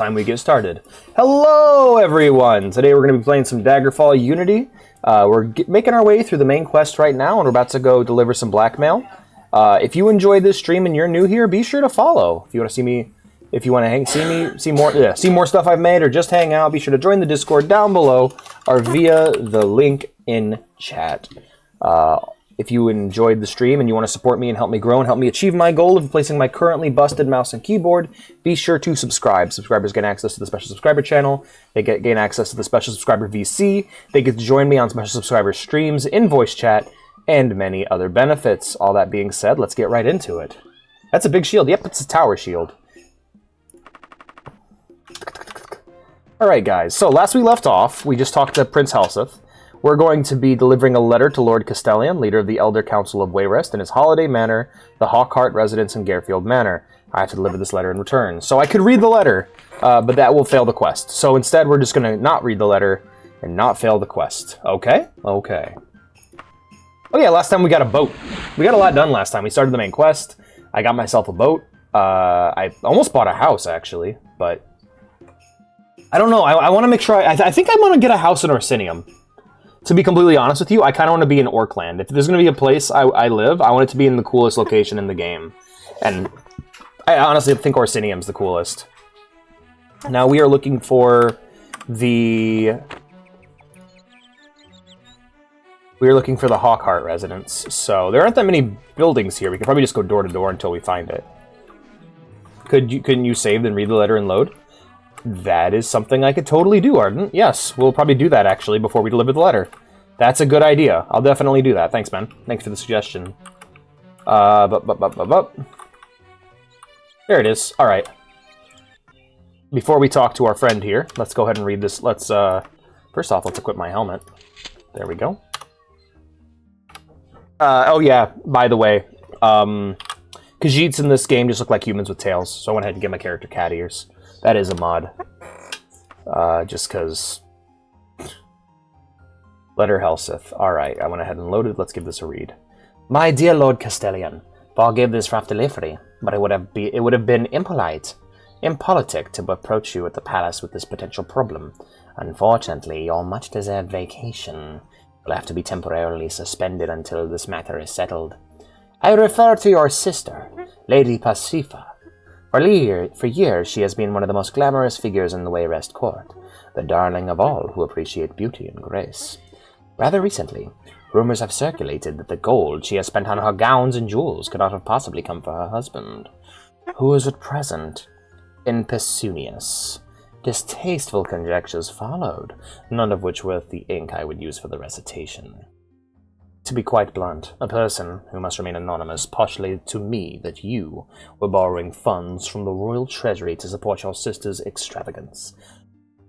Time we get started. Hello, everyone! Today we're going to be playing some Daggerfall Unity. We're making our way through the main quest right now, and we're about to go deliver some blackmail. If you enjoyed this stream and you're new here, be sure to follow. If you want to see me, if you want to see more stuff I've made, or just hang out, be sure to join the Discord down below, or via the link in chat. If you enjoyed the stream and you want to support me and help me grow and help me achieve my goal of replacing my currently busted mouse and keyboard, be sure to subscribe. Subscribers get access to the special subscriber channel. They gain access to the special subscriber VC. They get to join me on special subscriber streams, in voice chat, and many other benefits. All that being said, let's get right into it. That's a big shield. Yep, it's a tower shield. Alright guys, so last we left off, we just talked to Prince Helseth. We're going to be delivering a letter to Lord Castellan, leader of the Elder Council of Wayrest, in his holiday manor, the Hawkhart residence in Garefield Manor. I have to deliver this letter in return. So I could read the letter, but that will fail the quest. So instead, we're just going to not read the letter and not fail the quest. Okay? Okay. Oh yeah, last time we got a boat. We got a lot done last time. We started the main quest. I got myself a boat. I almost bought a house, actually, but I don't know. I want to make sure... I think I want to get a house in Orsinium. To be completely honest with you, I kind of want to be in Orkland. If there's going to be a place I live, I want it to be in the coolest location in the game. And I honestly think Orsinium's the coolest. Now we are looking for the... We're looking for the Hawkhart residence. So there aren't that many buildings here. We can probably just go door to door until we find it. Couldn't you save then read the letter and load? That is something I could totally do, Arden. Yes, we'll probably do that, actually, before we deliver the letter. That's a good idea. I'll definitely do that. Thanks, man. Thanks for the suggestion. There it is. All right. Before we talk to our friend here, let's go ahead and read this. First off, let's equip my helmet. There we go. Oh, yeah, by the way, Khajiits in this game just look like humans with tails, so I went ahead and get my character cat ears. That is a mod. Just because... Letter Helseth. Alright, I went ahead and loaded. Let's give this a read. My dear Lord Castellan, forgive this rough delivery, but it would have been impolitic to approach you at the palace with this potential problem. Unfortunately, your much-deserved vacation will have to be temporarily suspended until this matter is settled. I refer to your sister, Lady Pasifa. For years, she has been one of the most glamorous figures in the Wayrest court, the darling of all who appreciate beauty and grace. Rather recently, rumors have circulated that the gold she has spent on her gowns and jewels could not have possibly come from her husband, who is at present in Pesunius. Distasteful conjectures followed, none of which worth the ink I would use for the recitation. To be quite blunt, a person who must remain anonymous postulated to me that you were borrowing funds from the royal treasury to support your sister's extravagance.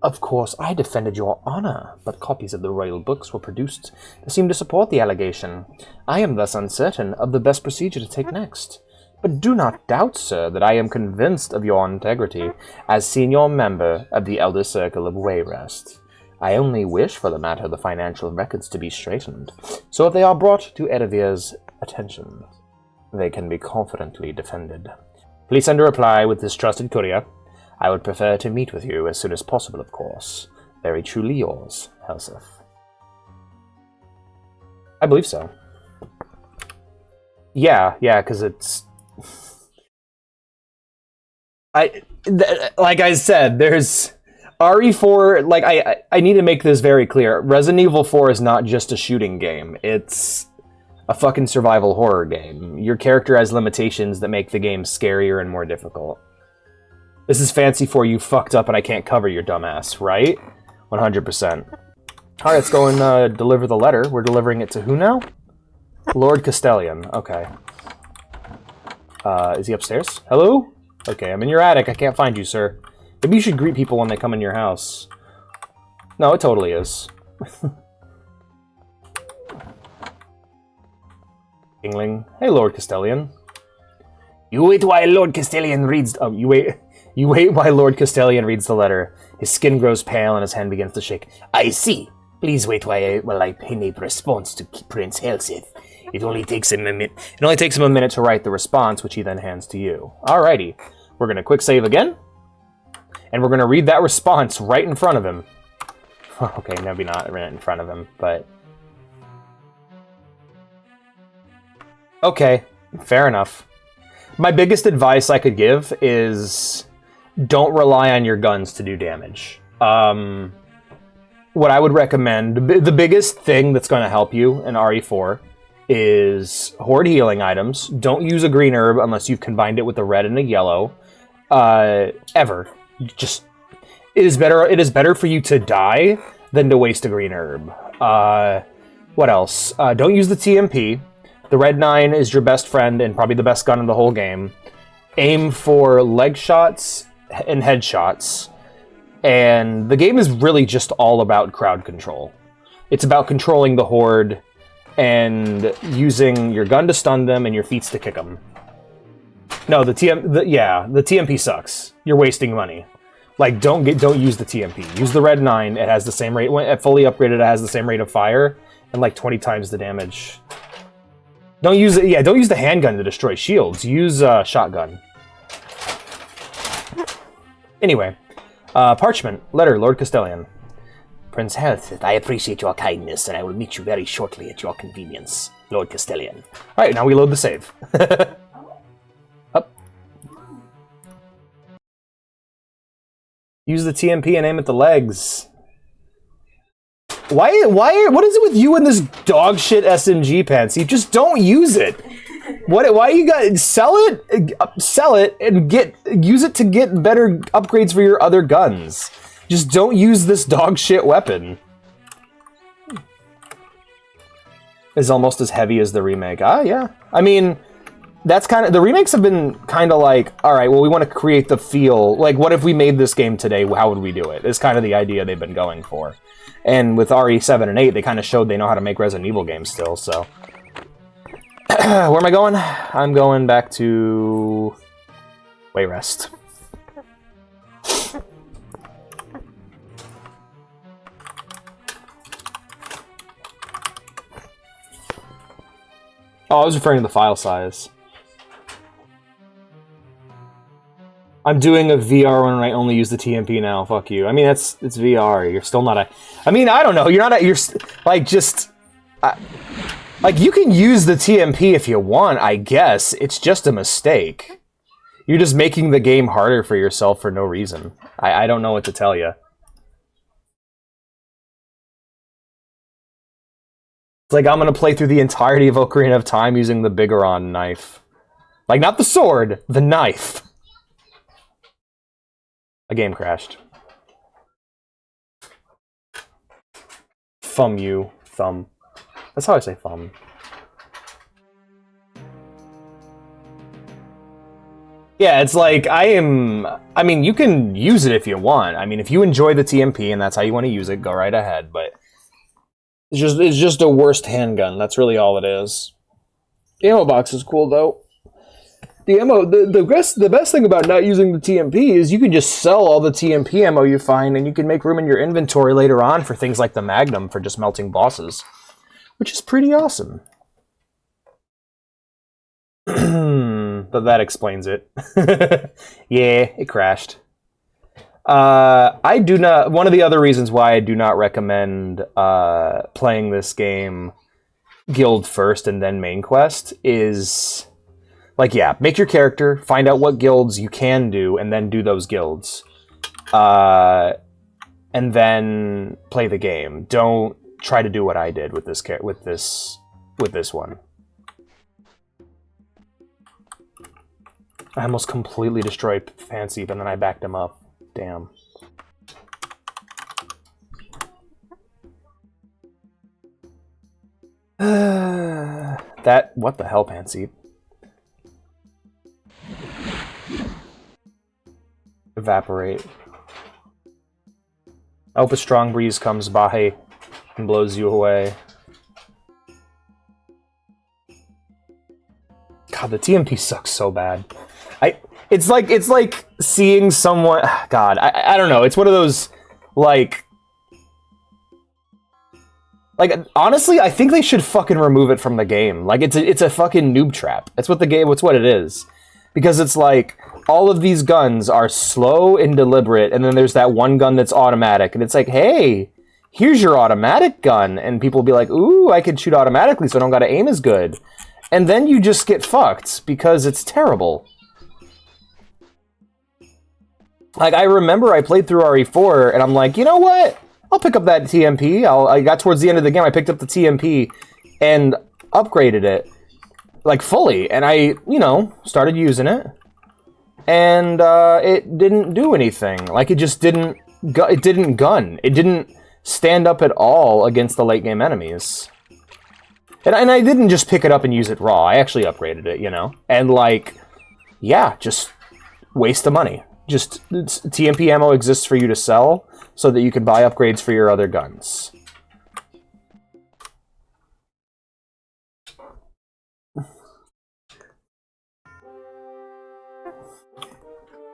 Of course, I defended your honor, but copies of the royal books were produced that seem to support the allegation. I am thus uncertain of the best procedure to take next. But do not doubt, sir, that I am convinced of your integrity as senior member of the Elder Circle of Wayrest. I only wish for the matter of the financial records to be straightened, so if they are brought to Edivir's attention, they can be confidently defended. Please send a reply with this trusted courier. I would prefer to meet with you as soon as possible, of course. Very truly yours, Helseth. I believe so. Yeah, because it's... like I said, there's... RE4, like, I need to make this very clear. Resident Evil 4 is not just a shooting game. It's a fucking survival horror game. Your character has limitations that make the game scarier and more difficult. This is fancy for you fucked up and I can't cover your dumbass, right? 100%. Alright, let's go and deliver the letter. We're delivering it to who now? Lord Castellan. Okay. Is he upstairs? Hello? Okay, I'm in your attic. I can't find you, sir. Maybe you should greet people when they come in your house. No, it totally is. Ingling. Hey, Lord Castellan. You wait while Lord Castellan reads... Oh, you wait while Lord Castellan reads the letter. His skin grows pale and his hand begins to shake. I see. Please wait while I pen a response to Prince Helseth. It only takes him a minute to write the response, which he then hands to you. Alrighty. We're going to quick save again. And we're going to read that response right in front of him. Okay, maybe not right in front of him, but... Okay, fair enough. My biggest advice I could give is don't rely on your guns to do damage. What I would recommend, the biggest thing that's going to help you in RE4 is hoard healing items. Don't use a green herb unless you've combined it with a red and a yellow. Ever. Just it is better for you to die than to waste a green herb. What else? Don't use the TMP. The red 9 is your best friend and probably the best gun in the whole game. Aim for leg shots and headshots. And the game is really just all about crowd control. It's about controlling the horde and using your gun to stun them and your feet to kick them. No, the TMP sucks. You're wasting money. Like, don't use the TMP. Use the red 9. It has the same rate. When fully upgraded, it has the same rate of fire and like 20 times the damage. Don't use it. Yeah, don't use the handgun to destroy shields. Use shotgun. Anyway, parchment letter, Lord Castellan. Prince Health, I appreciate your kindness, and I will meet you very shortly at your convenience, Lord Castellan. All right, now we load the save. Up. Use the TMP and aim at the legs. What is it with you and this dog shit SMG pants? You just don't use it. Why you got sell it and use it to get better upgrades for your other guns. Just don't use this dog shit weapon. It's almost as heavy as the remake. Ah, yeah. I mean, that's kind of the remakes have been kind of like, all right, well, we want to create the feel. Like, what if we made this game today? How would we do it? It's kind of the idea they've been going for. And with RE7 and 8, they kind of showed they know how to make Resident Evil games still, so. Where am I going? I'm going back to... Wayrest. Oh, I was referring to the file size. I'm doing a VR one and I only use the TMP now. Fuck you. I mean, it's VR. You're still not a... I mean, I don't know. You're not a... You're like, just... like, you can use the TMP if you want, I guess. It's just a mistake. You're just making the game harder for yourself for no reason. I don't know what to tell you. It's like I'm going to play through the entirety of Ocarina of Time using the Bigoron knife. Like, not the sword, the knife. A game crashed. Thumb you. Thumb. That's how I say thumb. Yeah, it's like, I mean, you can use it if you want. I mean, if you enjoy the TMP and that's how you want to use it, go right ahead, but it's just a worst handgun. That's really all it is. The ammo box is cool, though. The ammo, the best thing about not using the TMP is you can just sell all the TMP ammo you find, and you can make room in your inventory later on for things like the Magnum for just melting bosses, which is pretty awesome. But that explains it. Yeah, it crashed. I do not. One of the other reasons why I do not recommend playing this game guild first and then main quest is, like, yeah, make your character, find out what guilds you can do, and then do those guilds, and then play the game. Don't try to do what I did with this one. I almost completely destroyed Fancy, but then I backed him up. Damn. What the hell, Fancy? Evaporate. I hope a strong breeze comes by and blows you away. God, the TMP sucks so bad. It's like seeing someone... God, I don't know. It's one of those, like, honestly, I think they should fucking remove it from the game. Like, it's a fucking noob trap. That's what the game... It's what it is. Because it's like, all of these guns are slow and deliberate, and then there's that one gun that's automatic, and it's like, hey, here's your automatic gun, and people will be like, ooh, I can shoot automatically, so I don't gotta aim as good. And then you just get fucked, because it's terrible. Like, I remember I played through RE4, and I'm like, you know what? I'll pick up that TMP. I got towards the end of the game, I picked up the TMP, and upgraded it, like, fully. And I, started using it. And it didn't do anything. Like, it just didn't... It didn't gun. It didn't stand up at all against the late-game enemies. And I didn't just pick it up and use it raw. I actually upgraded it, And, like, yeah, just waste of money. Just, TMP ammo exists for you to sell, so that you can buy upgrades for your other guns.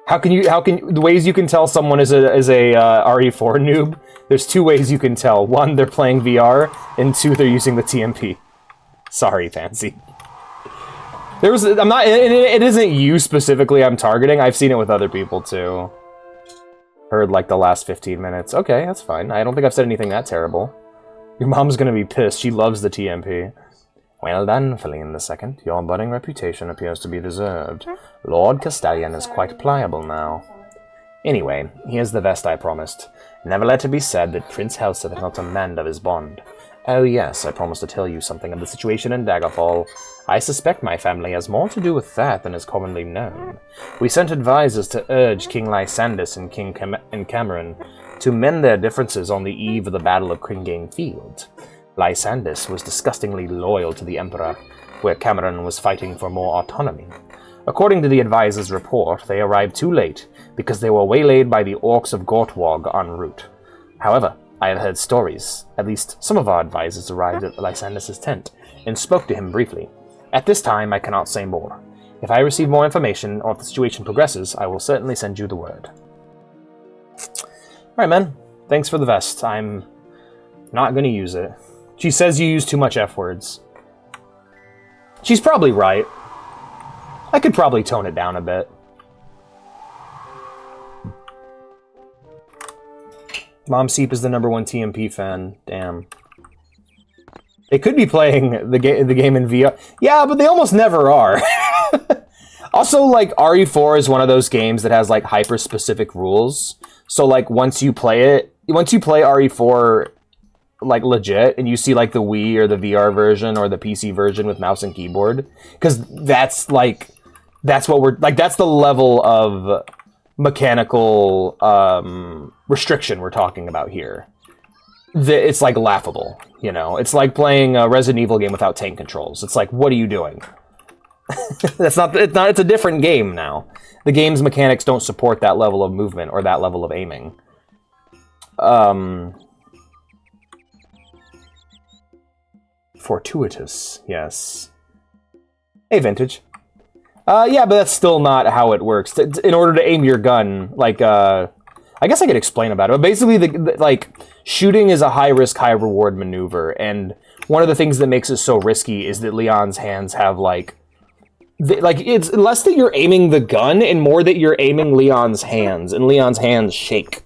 The ways you can tell someone is a RE4 noob, there's two ways you can tell. One, they're playing VR, and two, they're using the TMP. Sorry, Fancy. It isn't you specifically I'm targeting, I've seen it with other people too. Heard like the last 15 minutes. Okay, that's fine. I don't think I've said anything that terrible. Your mom's gonna be pissed, she loves the TMP. Well done, Feline II. Your budding reputation appears to be deserved. Lord Castellan is quite pliable now. Anyway, here's the vest I promised. Never let it be said that Prince Helseth had not a man of his bond. Oh yes, I promised to tell you something of the situation in Daggerfall. I suspect my family has more to do with that than is commonly known. We sent advisors to urge King Lysandus and King Cameron to mend their differences on the eve of the Battle of Cringane Field. Lysandus was disgustingly loyal to the Emperor, where Cameron was fighting for more autonomy. According to the advisor's report, they arrived too late, because they were waylaid by the orcs of Gortwog en route. However, I have heard stories. At least some of our advisors arrived at Lysandus' tent, and spoke to him briefly. At this time, I cannot say more. If I receive more information, or if the situation progresses, I will certainly send you the word. Alright, man. Thanks for the vest. I'm not gonna use it. She says you use too much F-words. She's probably right. I could probably tone it down a bit. Mom Seep is the #1 TMP fan. Damn. They could be playing the game in VR. Yeah, but they almost never are. Also, like, RE4 is one of those games that has, like, hyper-specific rules. So, like, once you play RE4... like legit, and you see like the Wii or the VR version or the PC version with mouse and keyboard, because that's what we're like, that's the level of mechanical restriction we're talking about here. It's like laughable, it's like playing a Resident Evil game without tank controls. It's like, what are you doing? It's a different game now. The game's mechanics don't support that level of movement or that level of aiming. Fortuitous, yes. Hey, Vintage. Yeah, but that's still not how it works. In order to aim your gun, like, I guess I could explain about it, but basically, like, shooting is a high-risk, high-reward maneuver, and one of the things that makes it so risky is that Leon's hands have, like, it's less that you're aiming the gun, and more that you're aiming Leon's hands, and Leon's hands shake.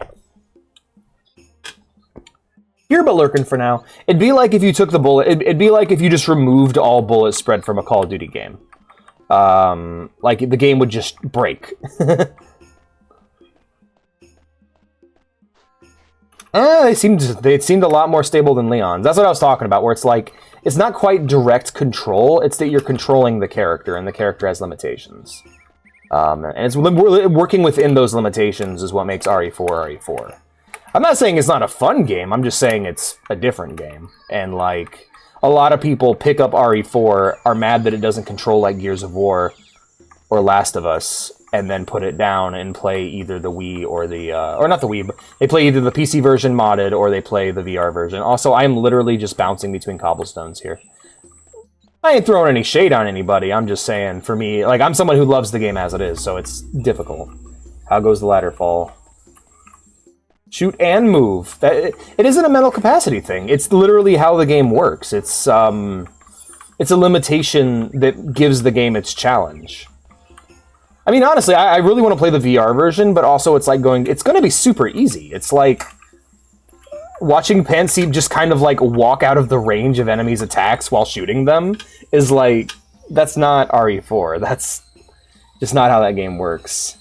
Here, but lurking for now. It'd be like if you took the bullet. It'd be like if you just removed all bullet spread from a Call of Duty game. Like the game would just break. They seemed a lot more stable than Leon's. That's what I was talking about. Where it's like it's not quite direct control. It's that you're controlling the character, and the character has limitations. And it's working within those limitations is what makes RE4 RE4. I'm not saying it's not a fun game, I'm just saying it's a different game. And, like, a lot of people pick up RE4, are mad that it doesn't control like Gears of War or Last of Us, and then put it down and play either the Wii or the, or not the Wii, but they play either the PC version modded or they play the VR version. Also, I'm literally just bouncing between cobblestones here. I ain't throwing any shade on anybody, I'm just saying, for me, like, I'm someone who loves the game as it is, so it's difficult. How goes the ladder fall? Shoot and move. It isn't a mental capacity thing. It's literally how the game works. It's a limitation that gives the game its challenge. I mean, honestly, I really want to play the VR version, but also it's like it's going to be super easy. It's like watching Pansy just kind of like walk out of the range of enemies' attacks while shooting them is like, that's not RE4. That's just not how that game works.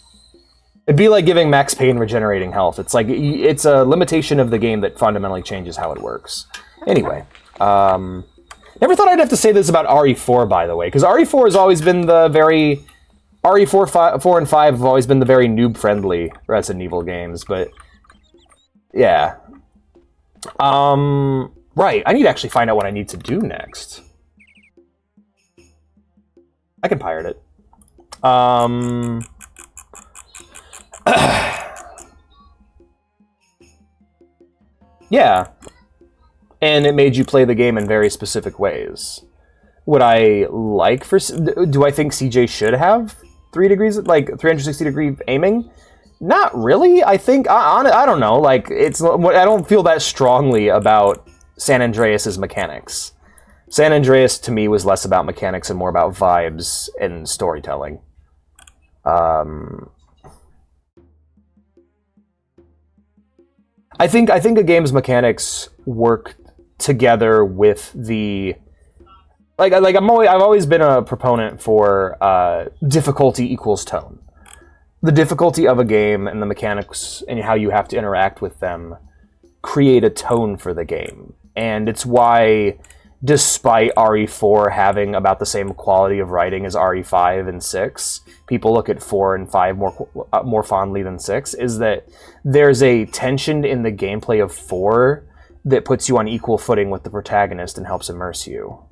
It'd be like giving Max Payne regenerating health. It's like, it's a limitation of the game that fundamentally changes how it works. Anyway, never thought I'd have to say this about RE4, by the way, because RE4 has always been the very... RE4, 4, and 5 have always been the very noob-friendly Resident Evil games, but... yeah. Right, I need to actually find out what I need to do next. I can pirate it. Yeah. And it made you play the game in very specific ways. Would I like for... do I think CJ should have 3 degrees, like 360-degree aiming? Not really. I think... I don't know. Like, it's... I don't feel that strongly about San Andreas' mechanics. San Andreas, to me, was less about mechanics and more about vibes and storytelling. I think a game's mechanics work together with the... I've always been a proponent for difficulty equals tone. The difficulty of a game and the mechanics and how you have to interact with them create a tone for the game. And it's why, despite RE4 having about the same quality of writing as RE5 and 6, people look at 4 and 5 more fondly than 6, is that there's a tension in the gameplay of 4 that puts you on equal footing with the protagonist and helps immerse you.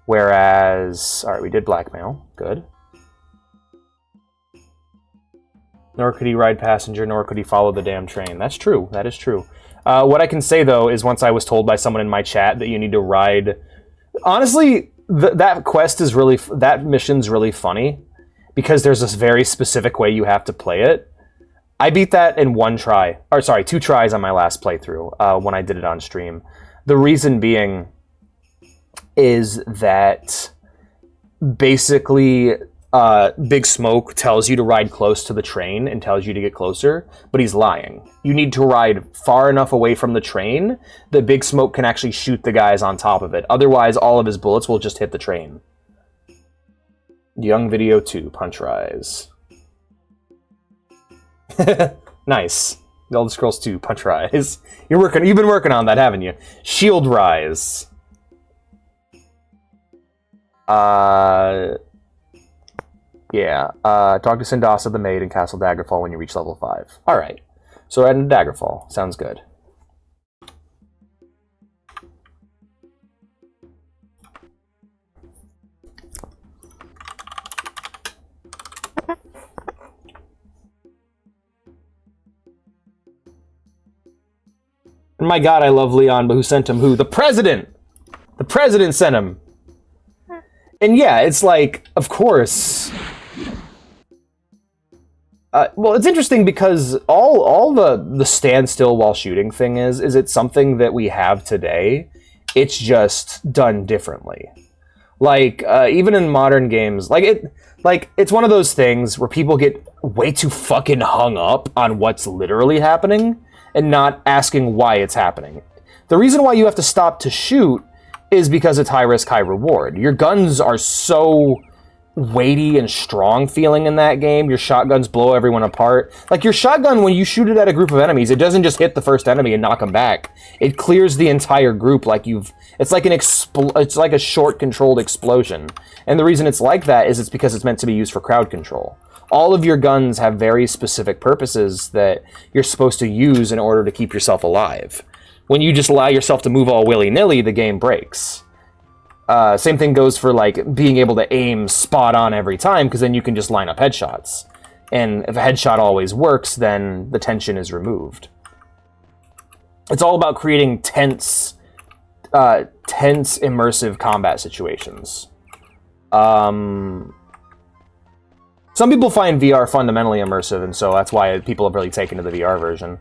Whereas... alright, we did blackmail. Good. Nor could he ride passenger, nor could he follow the damn train. That's true. That is true. What I can say, though, is once I was told by someone in my chat that you need to ride... honestly, that quest is really... that mission's really funny, because there's this very specific way you have to play it. I beat that in 1 try. Or, sorry, 2 tries on my last playthrough, when I did it on stream. The reason being is that basically Big Smoke tells you to ride close to the train and tells you to get closer, but he's lying. You need to ride far enough away from the train that Big Smoke can actually shoot the guys on top of it. Otherwise, all of his bullets will just hit the train. Young Video 2, Punch Rise. Nice. The Elder Scrolls 2, Punch Rise. You've been working on that, haven't you? Shield Rise. Yeah. Talk to Sindasa the Maid in Castle Daggerfall when you reach level 5. Alright. So we're heading to Daggerfall. Sounds good. And my god, I love Leon, but who sent him who? The President! The President sent him! And yeah, it's like, of course... well, it's interesting because all the stand still while shooting thing is it's something that we have today. It's just done differently. Like, even in modern games, it's one of those things where people get way too fucking hung up on what's literally happening and not asking why it's happening. The reason why you have to stop to shoot is because it's high risk, high reward. Your guns are so weighty and strong feeling in that game. Your shotguns blow everyone apart. Like, your shotgun, when you shoot it at a group of enemies, it doesn't just hit the first enemy and knock them back. It clears the entire group like it's like it's like a short controlled explosion. And the reason it's like that is it's because it's meant to be used for crowd control. All of your guns have very specific purposes that you're supposed to use in order to keep yourself alive. When you just allow yourself to move all willy-nilly, the game breaks. Same thing goes for, like, being able to aim spot on every time, because then you can just line up headshots. And if a headshot always works, then the tension is removed. It's all about creating tense, immersive combat situations. Some people find VR fundamentally immersive, and so that's why people have really taken to the VR version.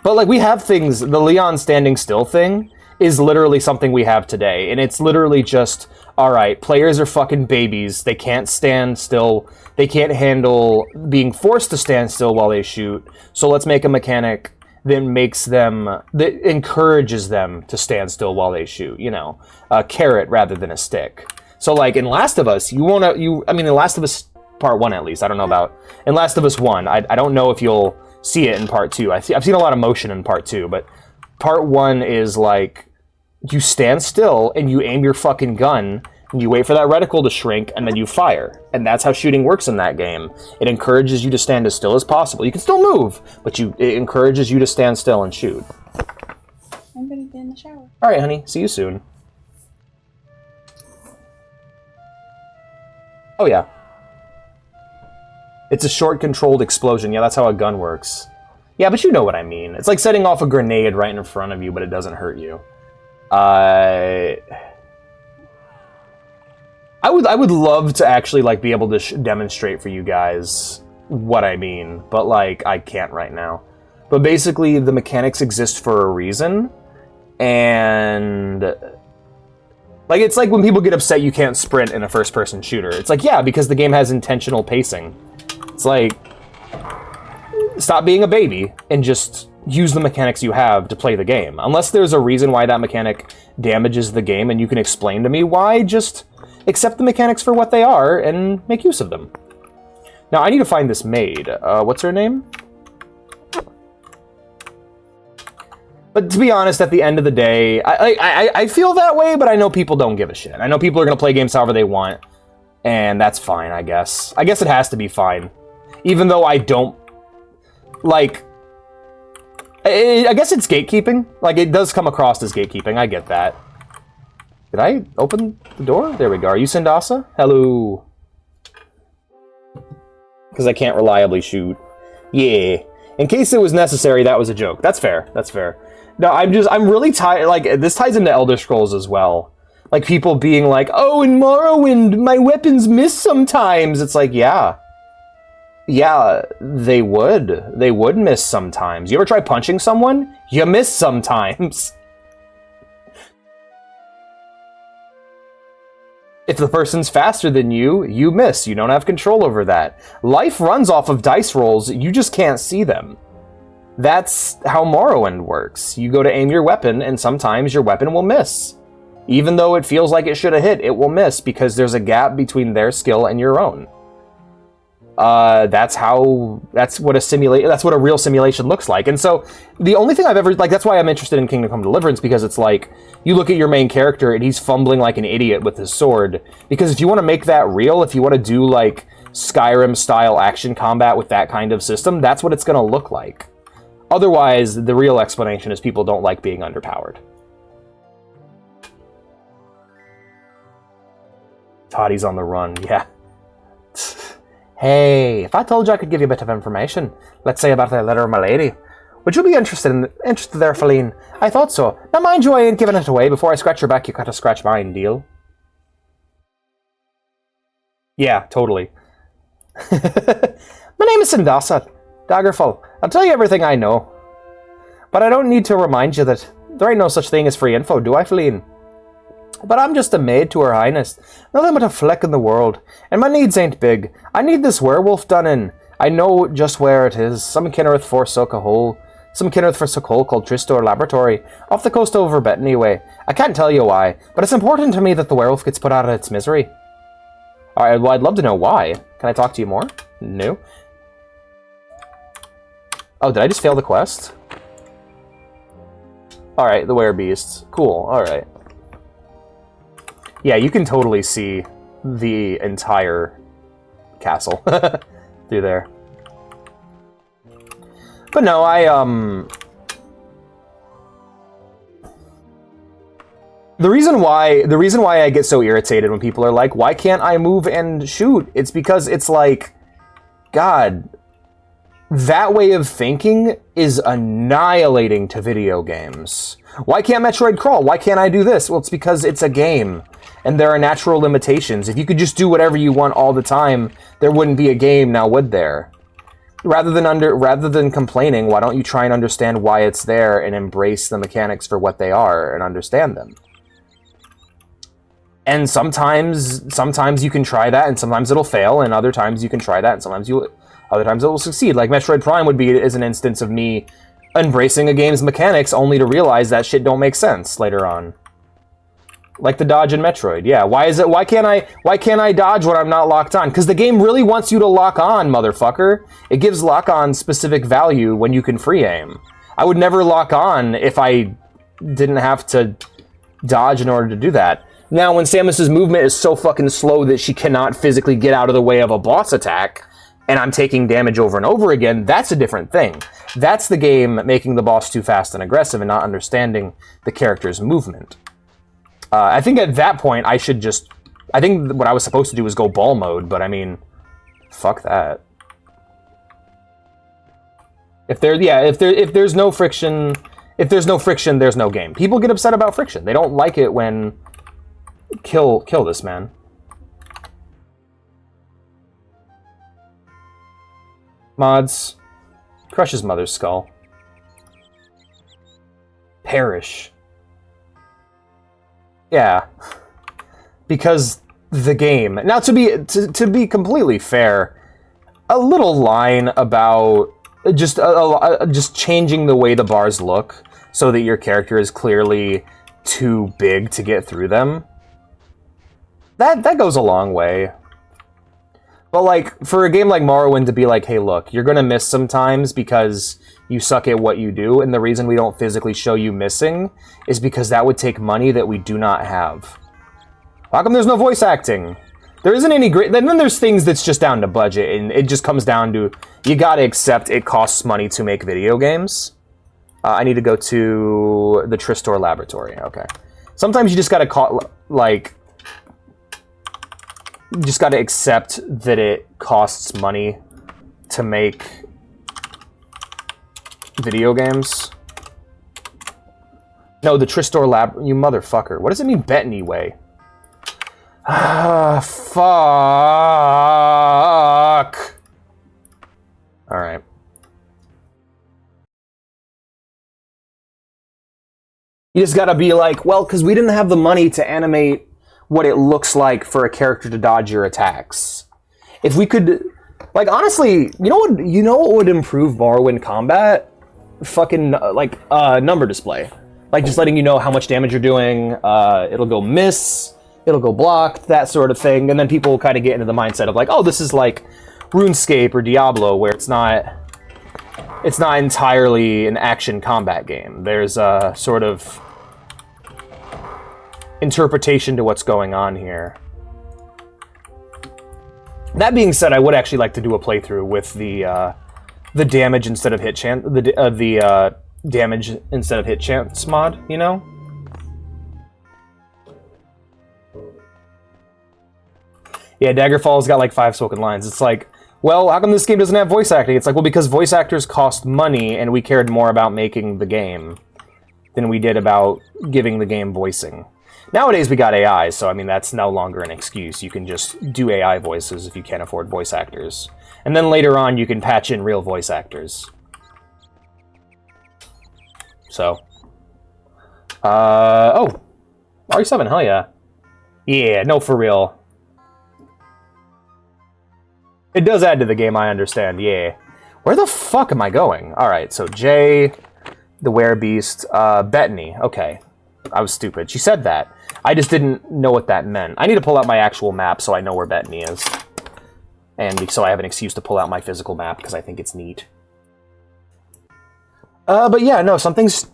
But, like, we have things... the Leon standing still thing is literally something we have today, and it's literally just alright, players are fucking babies. They can't stand still. They can't handle being forced to stand still while they shoot. So let's make a mechanic that encourages them to stand still while they shoot, you know. A carrot rather than a stick. So, like, in Last of Us, in Last of Us Part 1 at least, I don't know about... In Last of Us 1, I don't know if you'll see it in Part 2. I've seen a lot of motion in Part 2, but Part 1 is, like, you stand still and you aim your fucking gun, and you wait for that reticle to shrink, and then you fire. And that's how shooting works in that game. It encourages you to stand as still as possible. You can still move, but it encourages you to stand still and shoot. I'm gonna get in the shower. Alright, honey. See you soon. Oh, yeah. It's a short, controlled explosion. Yeah, that's how a gun works. Yeah, but you know what I mean. It's like setting off a grenade right in front of you, but it doesn't hurt you. I would love to actually, like, be able to demonstrate for you guys what I mean, but, like, I can't right now. But basically, the mechanics exist for a reason, and... Like, it's like when people get upset you can't sprint in a first-person shooter. It's like, yeah, because the game has intentional pacing. It's like, stop being a baby and just use the mechanics you have to play the game. Unless there's a reason why that mechanic damages the game and you can explain to me why, just accept the mechanics for what they are and make use of them. Now, I need to find this maid. What's her name? But to be honest, at the end of the day, I feel that way, but I know people don't give a shit. I know people are going to play games however they want, and that's fine, I guess. I guess it has to be fine. Even though I don't... Like... I guess it's gatekeeping. Like, it does come across as gatekeeping, I get that. Did I open the door? There we go. Are you Sindasa? Hello. Because I can't reliably shoot. Yeah. In case it was necessary, that was a joke. That's fair. That's fair. No, I'm really tired. Like, this ties into Elder Scrolls as well. Like, people being like, oh, in Morrowind, my weapons miss sometimes. It's like, yeah. Yeah, they would. They would miss sometimes. You ever try punching someone? You miss sometimes. If the person's faster than you, you miss. You don't have control over that. Life runs off of dice rolls. You just can't see them. That's how Morrowind works. You go to aim your weapon, and sometimes your weapon will miss. Even though it feels like it should have hit, it will miss because there's a gap between their skill and your own. That's what a real simulation looks like. And so, the only thing I've ever, like, that's why I'm interested in Kingdom Come Deliverance, because it's like, you look at your main character and he's fumbling like an idiot with his sword. Because if you want to make that real, if you want to do, like, Skyrim-style action combat with that kind of system, that's what it's going to look like. Otherwise, the real explanation is people don't like being underpowered. Toddy's on the run, yeah. Hey, if I told you I could give you a bit of information, let's say about the letter of my lady, would you be interested there, Feline? I thought so. Now mind you, I ain't giving it away. Before I scratch your back, you gotta scratch mine, deal? Yeah, totally. My name is Sindasa, Daggerfall. I'll tell you everything I know. But I don't need to remind you that there ain't no such thing as free info, do I, Feline? But I'm just a maid to Her Highness, nothing but a fleck in the world, and my needs ain't big. I need this werewolf done in. I know just where it is, some Kinnereth for Soka-Hole, some Kinnereth for Soka-Hole called Tristor Laboratory, off the coast over Bettany way. I can't tell you why, but it's important to me that the werewolf gets put out of its misery. Alright, well, I'd love to know why. Can I talk to you more? No. Oh, did I just fail the quest? Alright, the werebeasts. Cool, alright. Yeah, you can totally see the entire castle through there. But no, the reason why I get so irritated when people are like, why can't I move and shoot? It's because it's like, God, that way of thinking is annihilating to video games. Why can't Metroid crawl? Why can't I do this? Well, it's because it's a game, and there are natural limitations. If you could just do whatever you want all the time, there wouldn't be a game, now would there? Rather than complaining, why don't you try and understand why it's there and embrace the mechanics for what they are and understand them? And sometimes you can try that, and sometimes it'll fail, and other times you can try that, and other times it will succeed. Like Metroid Prime is an instance of me embracing a game's mechanics only to realize that shit don't make sense later on. Like the dodge in Metroid. Yeah, why can't I dodge when I'm not locked on? Because the game really wants you to lock on, motherfucker. It gives lock on specific value when you can free aim. I would never lock on if I didn't have to dodge in order to do that. Now, when Samus's movement is so fucking slow that she cannot physically get out of the way of a boss attack, and I'm taking damage over and over again, that's a different thing. That's the game making the boss too fast and aggressive and not understanding the character's movement. I think at that point, I think what I was supposed to do was go ball mode, but I mean, fuck that. If there's no friction, there's no game. People get upset about friction. They don't like it when kill this man. Mods, crush his mother's skull. Perish. Yeah, because the game. Now, to be completely fair, a little line about just changing the way the bars look so that your character is clearly too big to get through them. That goes a long way. But like for a game like Morrowind to be like, hey, look, you're gonna miss sometimes because you suck at what you do, and the reason we don't physically show you missing is because that would take money that we do not have. How come there's no voice acting? There isn't any great... Then there's things that's just down to budget, and it just comes down to, you gotta accept it costs money to make video games. I need to go to the Tristor Laboratory. Okay. Sometimes you just gotta you just gotta accept that it costs money to make video games. No, the Tristor Lab... You motherfucker. What does it mean, Bettany Way? Ah, fuck. Alright. You just gotta be like, well, because we didn't have the money to animate what it looks like for a character to dodge your attacks. If we could... Like, honestly, you know what would improve Morrowind combat? Fucking, number display. Like, just letting you know how much damage you're doing. It'll go miss, it'll go blocked, that sort of thing. And then people kind of get into the mindset of like, oh, this is like RuneScape or Diablo, where it's not entirely an action combat game. There's a sort of interpretation to what's going on here. That being said, I would actually like to do a playthrough with the damage instead of hit chance, the damage instead of hit chance mod, you know? Yeah, Daggerfall's got like 5 spoken lines. It's like, well, how come this game doesn't have voice acting? It's like, well, because voice actors cost money, and we cared more about making the game than we did about giving the game voicing. Nowadays, we got AI, so I mean, that's no longer an excuse. You can just do AI voices if you can't afford voice actors. And then later on, you can patch in real voice actors. So. Oh. RE7, hell yeah. Yeah, no, for real. It does add to the game, I understand, yeah. Where the fuck am I going? Alright, so Jay, the Werebeast, Bettany, okay. I was stupid. She said that. I just didn't know what that meant. I need to pull out my actual map so I know where Bettany is. And so I have an excuse to pull out my physical map, because I think it's neat. But yeah, no, sometimes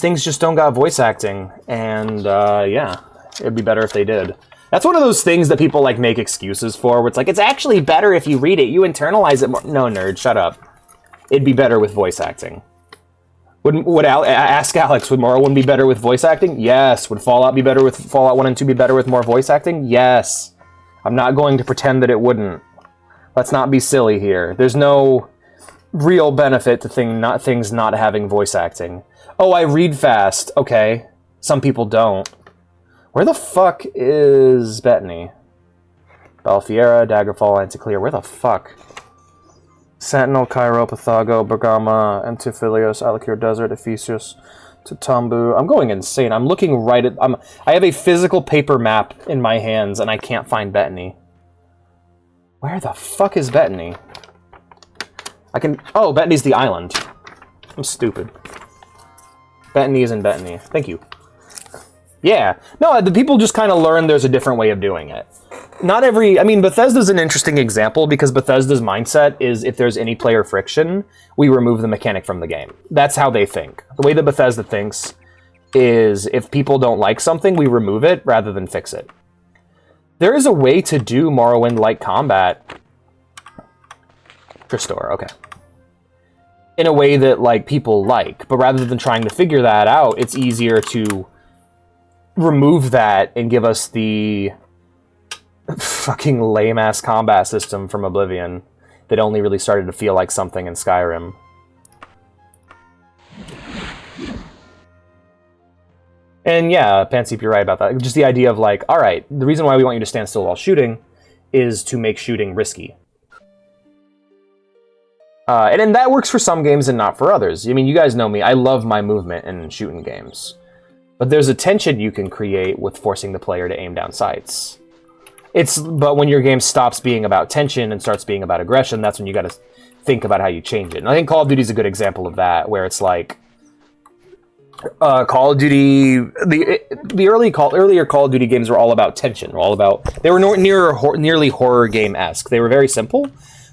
things just don't got voice acting. And, yeah, it'd be better if they did. That's one of those things that people, like, make excuses for, where it's like, it's actually better if you read it. You internalize it more. No, nerd, shut up. It'd be better with voice acting. Ask Alex, would Morrowind be better with voice acting? Yes. Would Fallout be better with... Fallout 1 and 2 be better with more voice acting? Yes. I'm not going to pretend that it wouldn't. Let's not be silly here. There's no real benefit to things not having voice acting. Oh, I read fast. Okay. Some people don't. Where the fuck is Bettany? Balfiera, Daggerfall, Anticlear. Where the fuck? Sentinel, Cairo, Pythago, Bergama, Antiphilios, Alikir Desert, Ephesus, To Tambu. I'm going insane. I'm looking right at... I have a physical paper map in my hands, and I can't find Bettany. Where the fuck is Bettany? I can... Oh, Bettany's the island. I'm stupid. Bettany is in Bettany. Thank you. Yeah. No, the people just kind of learn there's a different way of doing it. Not every... I mean, Bethesda's an interesting example because Bethesda's mindset is if there's any player friction, we remove the mechanic from the game. That's how they think. The way that Bethesda thinks is if people don't like something, we remove it rather than fix it. There is a way to do Morrowind-like combat. Tristor, okay. In a way that, like, people like. But rather than trying to figure that out, it's easier to remove that and give us the fucking lame-ass combat system from Oblivion that only really started to feel like something in Skyrim. And yeah, Panseep, you're right about that. Just the idea of like, alright, the reason why we want you to stand still while shooting is to make shooting risky. And that works for some games and not for others. I mean, you guys know me, I love my movement in shooting games. But there's a tension you can create with forcing the player to aim down sights. But when your game stops being about tension and starts being about aggression, that's when you gotta think about how you change it. And I think Call of Duty's a good example of that, where it's like, Call of Duty, the earlier Call of Duty games were all about tension. They were nearly horror game-esque. They were very simple,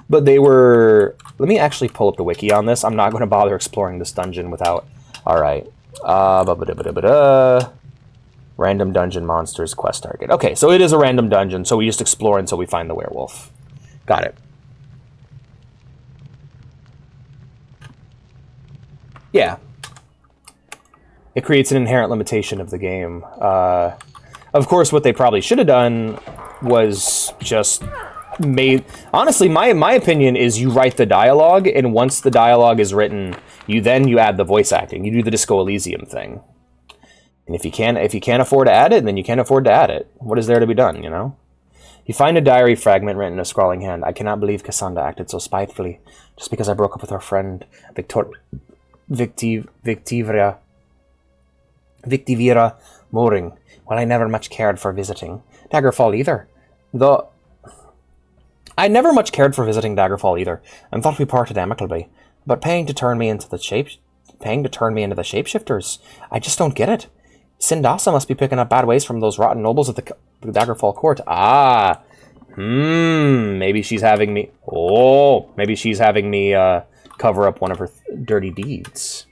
but they were... Let me actually pull up the wiki on this. I'm not going to bother exploring this dungeon without... Alright. Random dungeon monsters quest target. Okay, so it is a random dungeon, so we just explore until we find the werewolf. Got it. Yeah. It creates an inherent limitation of the game. Of course, what they probably should have done was just made... Honestly, my opinion is you write the dialogue, and once the dialogue is written, you add the voice acting. You do the Disco Elysium thing. And if you can't afford to add it, then you can't afford to add it. What is there to be done, you know? You find a diary fragment written in a scrawling hand. I cannot believe Cassandra acted so spitefully, just because I broke up with her friend, Victivira Mooring. Well, I never much cared for visiting Daggerfall either. Though I never much cared for visiting Daggerfall either, and thought we parted amicably. But paying to turn me into the shapeshifters, I just don't get it. Sindasa must be picking up bad ways from those rotten nobles at the Daggerfall court. Ah, maybe she's having me. Oh, maybe she's having me cover up one of her dirty deeds.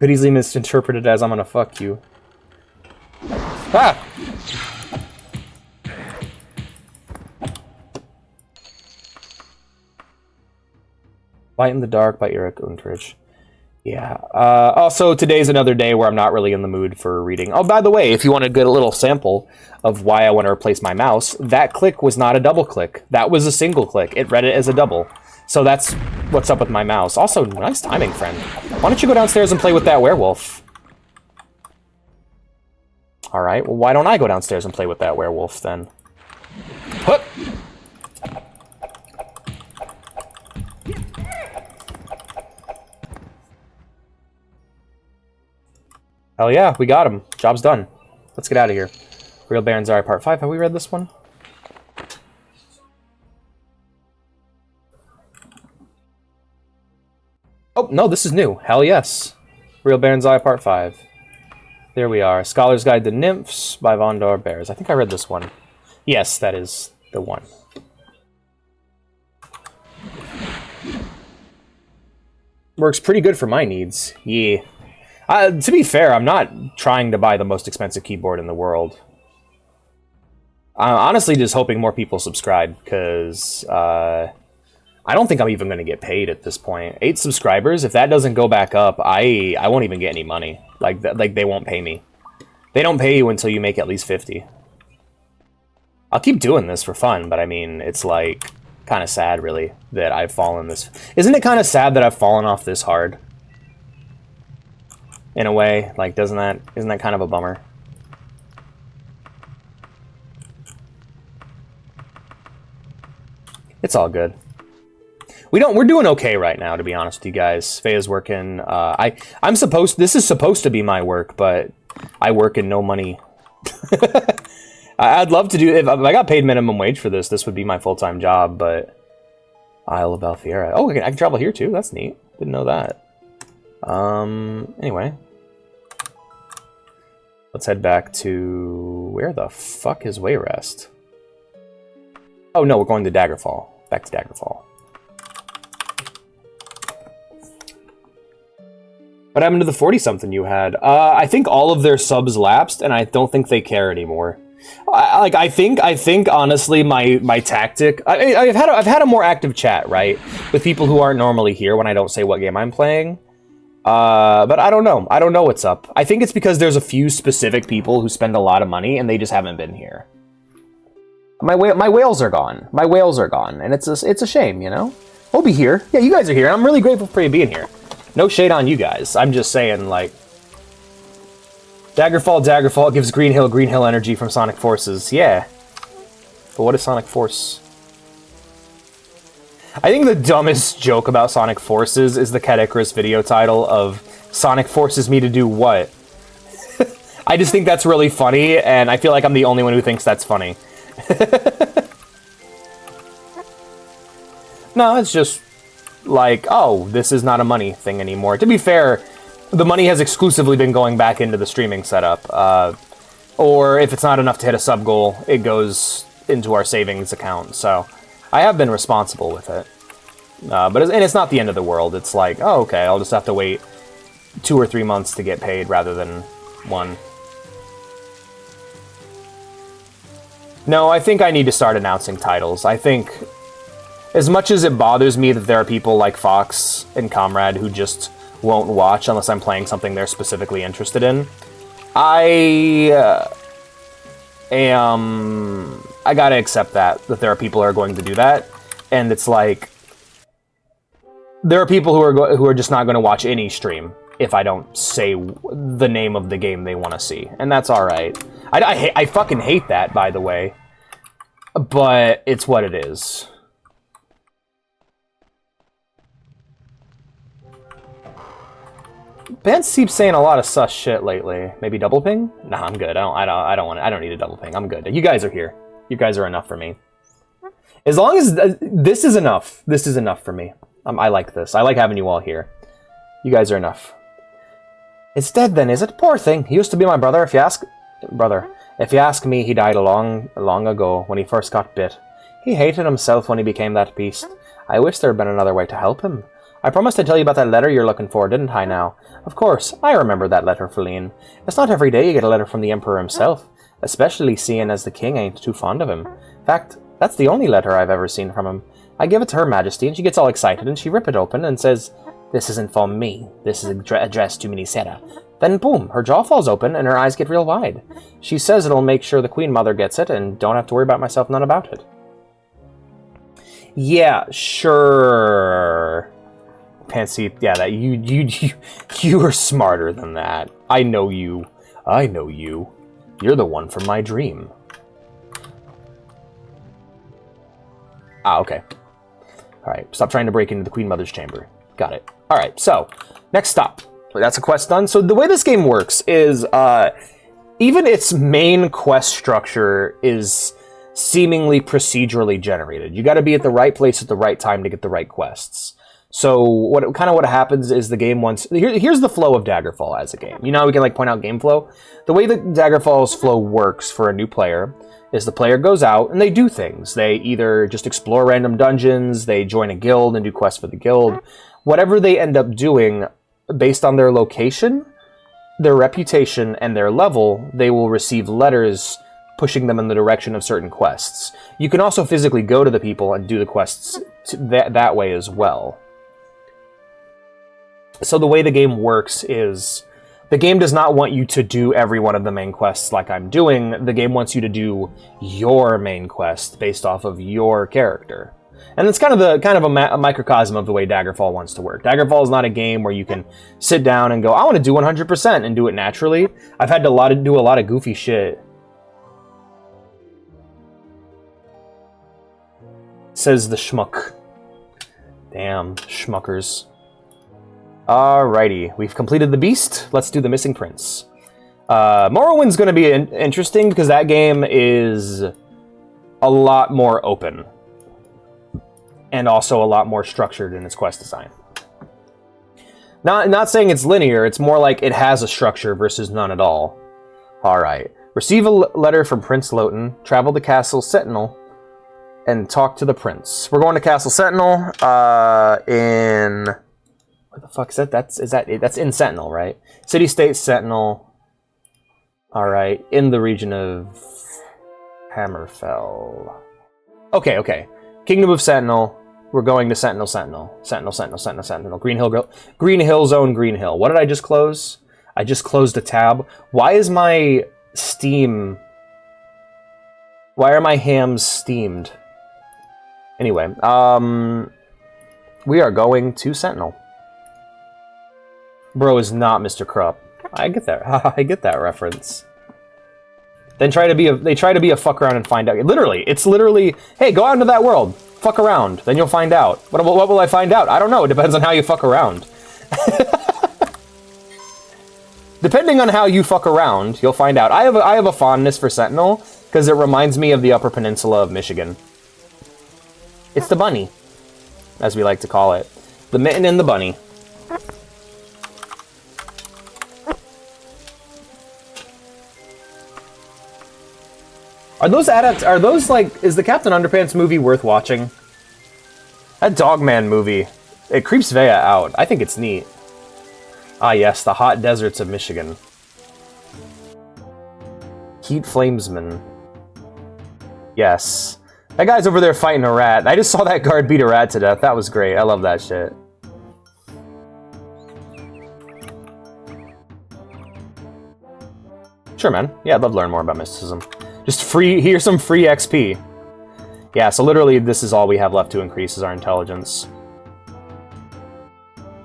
Could easily misinterpreted as I'm gonna fuck you. Ah! Light in the Dark by Eric Unterich. Yeah. Also, today's another day where I'm not really in the mood for reading. Oh, by the way, if you want to get a little sample of why I want to replace my mouse, that click was not a double click. That was a single click. It read it as a double. So that's what's up with my mouse. Also, nice timing, friend. Why don't you go downstairs and play with that werewolf? Alright, well, why don't I go downstairs and play with that werewolf, then? Hup! Hell yeah, we got him. Job's done. Let's get out of here. Real Baron Zari Part 5. Have we read this one? Oh, no, this is new. Hell yes. Real Baron Zari Part 5. There we are. Scholar's Guide to Nymphs by Vondor Bears. I think I read this one. Yes, that is the one. Works pretty good for my needs. Yeah. To be fair, I'm not trying to buy the most expensive keyboard in the world. I'm honestly just hoping more people subscribe, because I don't think I'm even going to get paid at this point. 8 subscribers, if that doesn't go back up, I won't even get any money. Like they won't pay me. They don't pay you until you make at least 50. I'll keep doing this for fun, but I mean, it's like kind of sad, really, that I've fallen this... Isn't it kind of sad that I've fallen off this hard? In a way, like, isn't that kind of a bummer? It's all good. We're doing okay right now, to be honest with you guys. Faye's working. This is supposed to be my work, but I work in no money. I'd love to do, if I got paid minimum wage for this would be my full-time job, but Isle of Alfiera. Oh, I can travel here too. That's neat. Didn't know that. Anyway. Let's head back to... Where the fuck is Wayrest? Oh no, we're going to Daggerfall. Back to Daggerfall. What happened to the 40-something you had? I think all of their subs lapsed, and I don't think they care anymore. I think honestly, my tactic. I've had a more active chat, right, with people who aren't normally here when I don't say what game I'm playing. But I don't know. I don't know what's up. I think it's because there's a few specific people who spend a lot of money and they just haven't been here. My whales are gone. My whales are gone, and it's a shame, you know. We'll be here. Yeah, you guys are here. I'm really grateful for you being here. No shade on you guys. I'm just saying, like, Daggerfall gives Green Hill energy from Sonic Forces. Yeah. But what is Sonic Force? I think the dumbest joke about Sonic Forces is the Cat Icarus video title of Sonic forces me to do what? I just think that's really funny, and I feel like I'm the only one who thinks that's funny. No, it's just like, oh, this is not a money thing anymore. To be fair, the money has exclusively been going back into the streaming setup. Or if it's not enough to hit a sub goal, it goes into our savings account. So I have been responsible with it. And it's not the end of the world. It's like, oh, okay, I'll just have to wait 2 or 3 months to get paid rather than 1. No, I think I need to start announcing titles. I think, as much as it bothers me that there are people like Fox and Comrade who just won't watch unless I'm playing something they're specifically interested in, I gotta accept that there are people who are going to do that, and it's like, there are people who are just not going to watch any stream if I don't say the name of the game they want to see, and that's all right. I fucking hate that, by the way, but it's what it is. Ben keeps saying a lot of sus shit lately. Maybe double ping? Nah, I'm good. I don't need a double ping. I'm good. You guys are here. You guys are enough for me. As long as this is enough. This is enough for me. I like this. I like having you all here. You guys are enough. It's dead then, is it? Poor thing. He used to be my brother. If you ask me, he died long ago when he first got bit. He hated himself when he became that beast. I wish there had been another way to help him. I promised to tell you about that letter you're looking for, didn't I now? Of course, I remember that letter, Feline. It's not every day you get a letter from the Emperor himself, especially seeing as the king ain't too fond of him. In fact, that's the only letter I've ever seen from him. I give it to Her Majesty, and she gets all excited, and she rip it open and says, "This isn't for me. This is addressed to Minisera." Then boom, her jaw falls open, and her eyes get real wide. She says it'll make sure the Queen Mother gets it, and don't have to worry about myself none about it. Yeah, sure. Pansy, yeah, that you are smarter than that. I know you. I know you. You're the one from my dream. Ah, okay. Alright, stop trying to break into the Queen Mother's chamber. Got it. Alright, so, next stop. That's a quest done. So the way this game works is, even its main quest structure is seemingly procedurally generated. You gotta be at the right place at the right time to get the right quests. So what happens is the game wants... Here's the flow of Daggerfall as a game. You know how we can like point out game flow? The way that Daggerfall's flow works for a new player is the player goes out and they do things. They either just explore random dungeons, they join a guild and do quests for the guild. Whatever they end up doing, based on their location, their reputation, and their level, they will receive letters pushing them in the direction of certain quests. You can also physically go to the people and do the quests that way as well. So the way the game works is, the game does not want you to do every one of the main quests like I'm doing. The game wants you to do your main quest based off of your character. And it's kind of a microcosm of the way Daggerfall wants to work. Daggerfall is not a game where you can sit down and go, I want to do 100% and do it naturally. I've had to do a lot of goofy shit. says the schmuck. Damn, schmuckers. Alrighty, we've completed the beast. Let's do the missing prince. Morrowind's going to be interesting because that game is a lot more open. And also a lot more structured in its quest design. Not saying it's linear, it's more like it has a structure versus none at all. Alright. Receive a letter from Prince Loten, travel to Castle Sentinel, and talk to the prince. We're going to Castle Sentinel, in... What the fuck is that? That's in Sentinel, right? City-State Sentinel. Alright, in the region of Hammerfell. Okay. Kingdom of Sentinel. We're going to Sentinel. Green Hill Zone, Green Hill. What did I just close? I just closed a tab. Why is my Steam... Why are my hams steamed? Anyway, we are going to Sentinel. Bro is not Mr. Krupp. I get that. I get that reference. Then they try to be a fuck around and find out. It's literally, hey, go out into that world. Fuck around. Then you'll find out. What will I find out? I don't know. It depends on how you fuck around. Depending on how you fuck around, you'll find out. I have a fondness for Sentinel because it reminds me of the Upper Peninsula of Michigan. It's the bunny, as we like to call it. The mitten and the bunny. Are those like, is the Captain Underpants movie worth watching? That Dogman movie, it creeps Vea out. I think it's neat. Ah yes, the hot deserts of Michigan. Heat Flamesman. Yes. That guy's over there fighting a rat. I just saw that guard beat a rat to death. That was great. I love that shit. Sure, man. Yeah, I'd love to learn more about mysticism. Just here's some free XP. Yeah, so literally this is all we have left to increase is our intelligence.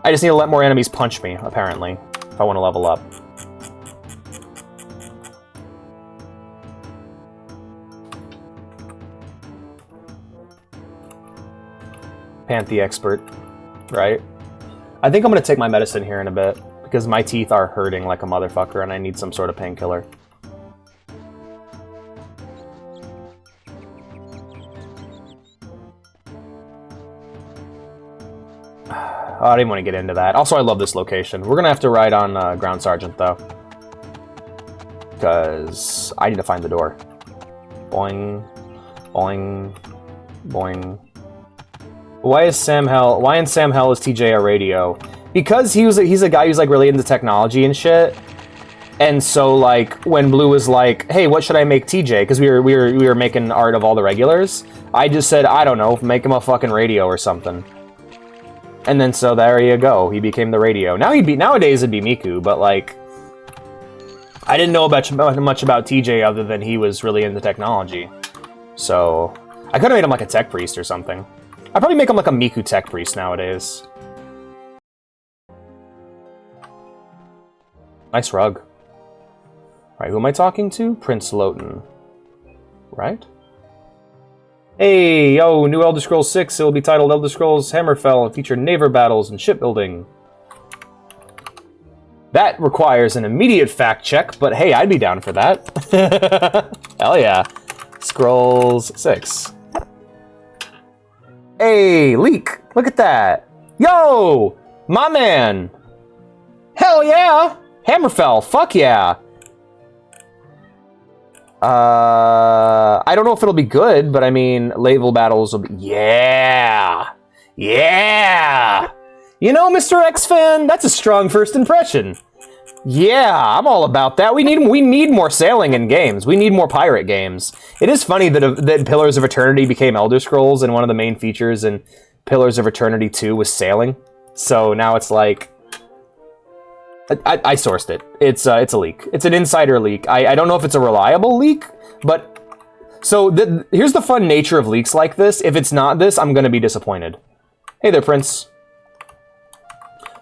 I just need to let more enemies punch me, apparently, if I want to level up. Panthy expert, right? I think I'm going to take my medicine here in a bit, because my teeth are hurting like a motherfucker and I need some sort of painkiller. I didn't want to get into that. Also, I love this location. We're going to have to ride on Ground Sergeant, though. Because I need to find the door. Boing. Boing. Boing. Why in Sam Hell is TJ a radio? Because he's a guy who's, like, really into technology and shit. And so, like, when Blue was like, hey, what should I make TJ? Because we were making art of all the regulars. I just said, I don't know, make him a fucking radio or something. And then so there you go. He became the radio. Nowadays it'd be Miku, but like I didn't know much about TJ other than he was really into technology. So I could have made him like a tech priest or something. I'd probably make him like a Miku tech priest nowadays. Nice rug. Alright, who am I talking to? Prince Loten. Right? Hey, yo, new Elder Scrolls 6. It will be titled Elder Scrolls Hammerfell and feature naval battles and shipbuilding. That requires an immediate fact check, but hey, I'd be down for that. Hell yeah. Scrolls 6. Hey, Leek, look at that. Yo, my man. Hell yeah. Hammerfell, fuck yeah. I don't know if it'll be good, but I mean, naval battles will be... Yeah! Yeah! You know, Mr. X fan, that's a strong first impression. Yeah, I'm all about that. We need more sailing in games. We need more pirate games. It is funny that Pillars of Eternity became Elder Scrolls, and one of the main features in Pillars of Eternity 2 was sailing. So now it's like... I sourced it. It's a leak. It's an insider leak. I don't know if it's a reliable leak, but... So, here's the fun nature of leaks like this. If it's not this, I'm gonna be disappointed. Hey there, Prince.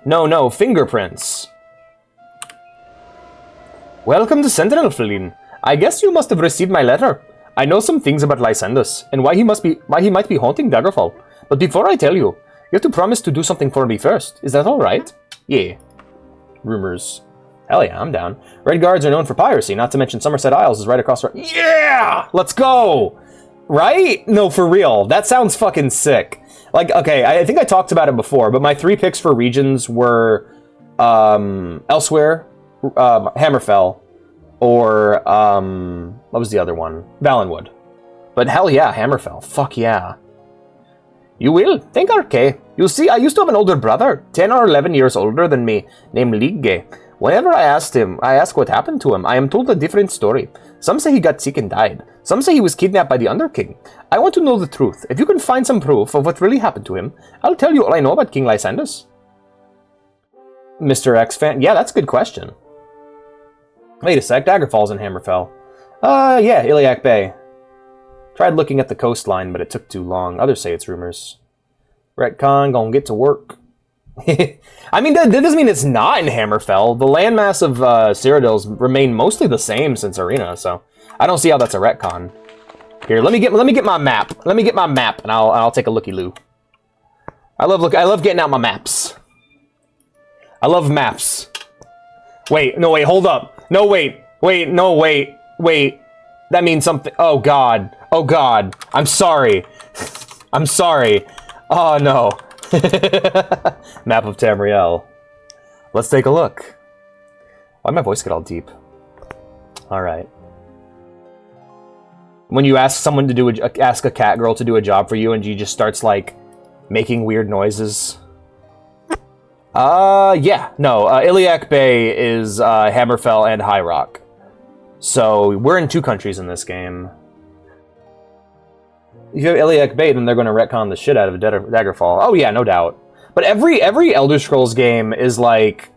No, fingerprints. Welcome to Sentinel Fleet. I guess you must have received my letter. I know some things about Lysander's, and why he might be haunting Daggerfall. But before I tell you, you have to promise to do something for me first. Is that alright? Yeah. Rumors. Hell yeah, I'm down. Red Guards are known for piracy, not to mention Somerset Isles is right across the... Yeah! Let's go! Right? No, for real. That sounds fucking sick. Like, okay, I think I talked about it before, but my 3 picks for regions were Elsewhere, Hammerfell, or what was the other one? Valenwood. But hell yeah, Hammerfell. Fuck yeah. You will. Think okay. You see, I used to have an older brother, 10 or 11 years older than me, named Ligge. Whenever I ask what happened to him, I am told a different story. Some say he got sick and died. Some say he was kidnapped by the Underking. I want to know the truth. If you can find some proof of what really happened to him, I'll tell you all I know about King Lysander's. Mr. X fan? Yeah, that's a good question. Wait a sec, Daggerfall's in Hammerfell. Yeah, Iliac Bay. Tried looking at the coastline, but it took too long. Others say it's rumors. Retcon, gonna get to work. I mean, that doesn't mean it's not in Hammerfell. The landmass of Cyrodiil's remain mostly the same since Arena, so I don't see how that's a retcon. Here, let me get my map. Let me get my map, and I'll take a looky-loo. I love getting out my maps. I love maps. Wait, hold up. No, wait. That means something. Oh God. I'm sorry. I'm sorry. Oh no. Map of Tamriel. Let's take a look. Why'd my voice get all deep? Alright. When you ask someone to ask a cat girl to do a job for you and she just starts, like, making weird noises. Yeah. No, Iliac Bay is, Hammerfell and High Rock. So, we're in 2 countries in this game. If you have Iliac Bay, then they're going to retcon the shit out of Daggerfall. Oh yeah, no doubt. But every Elder Scrolls game is like...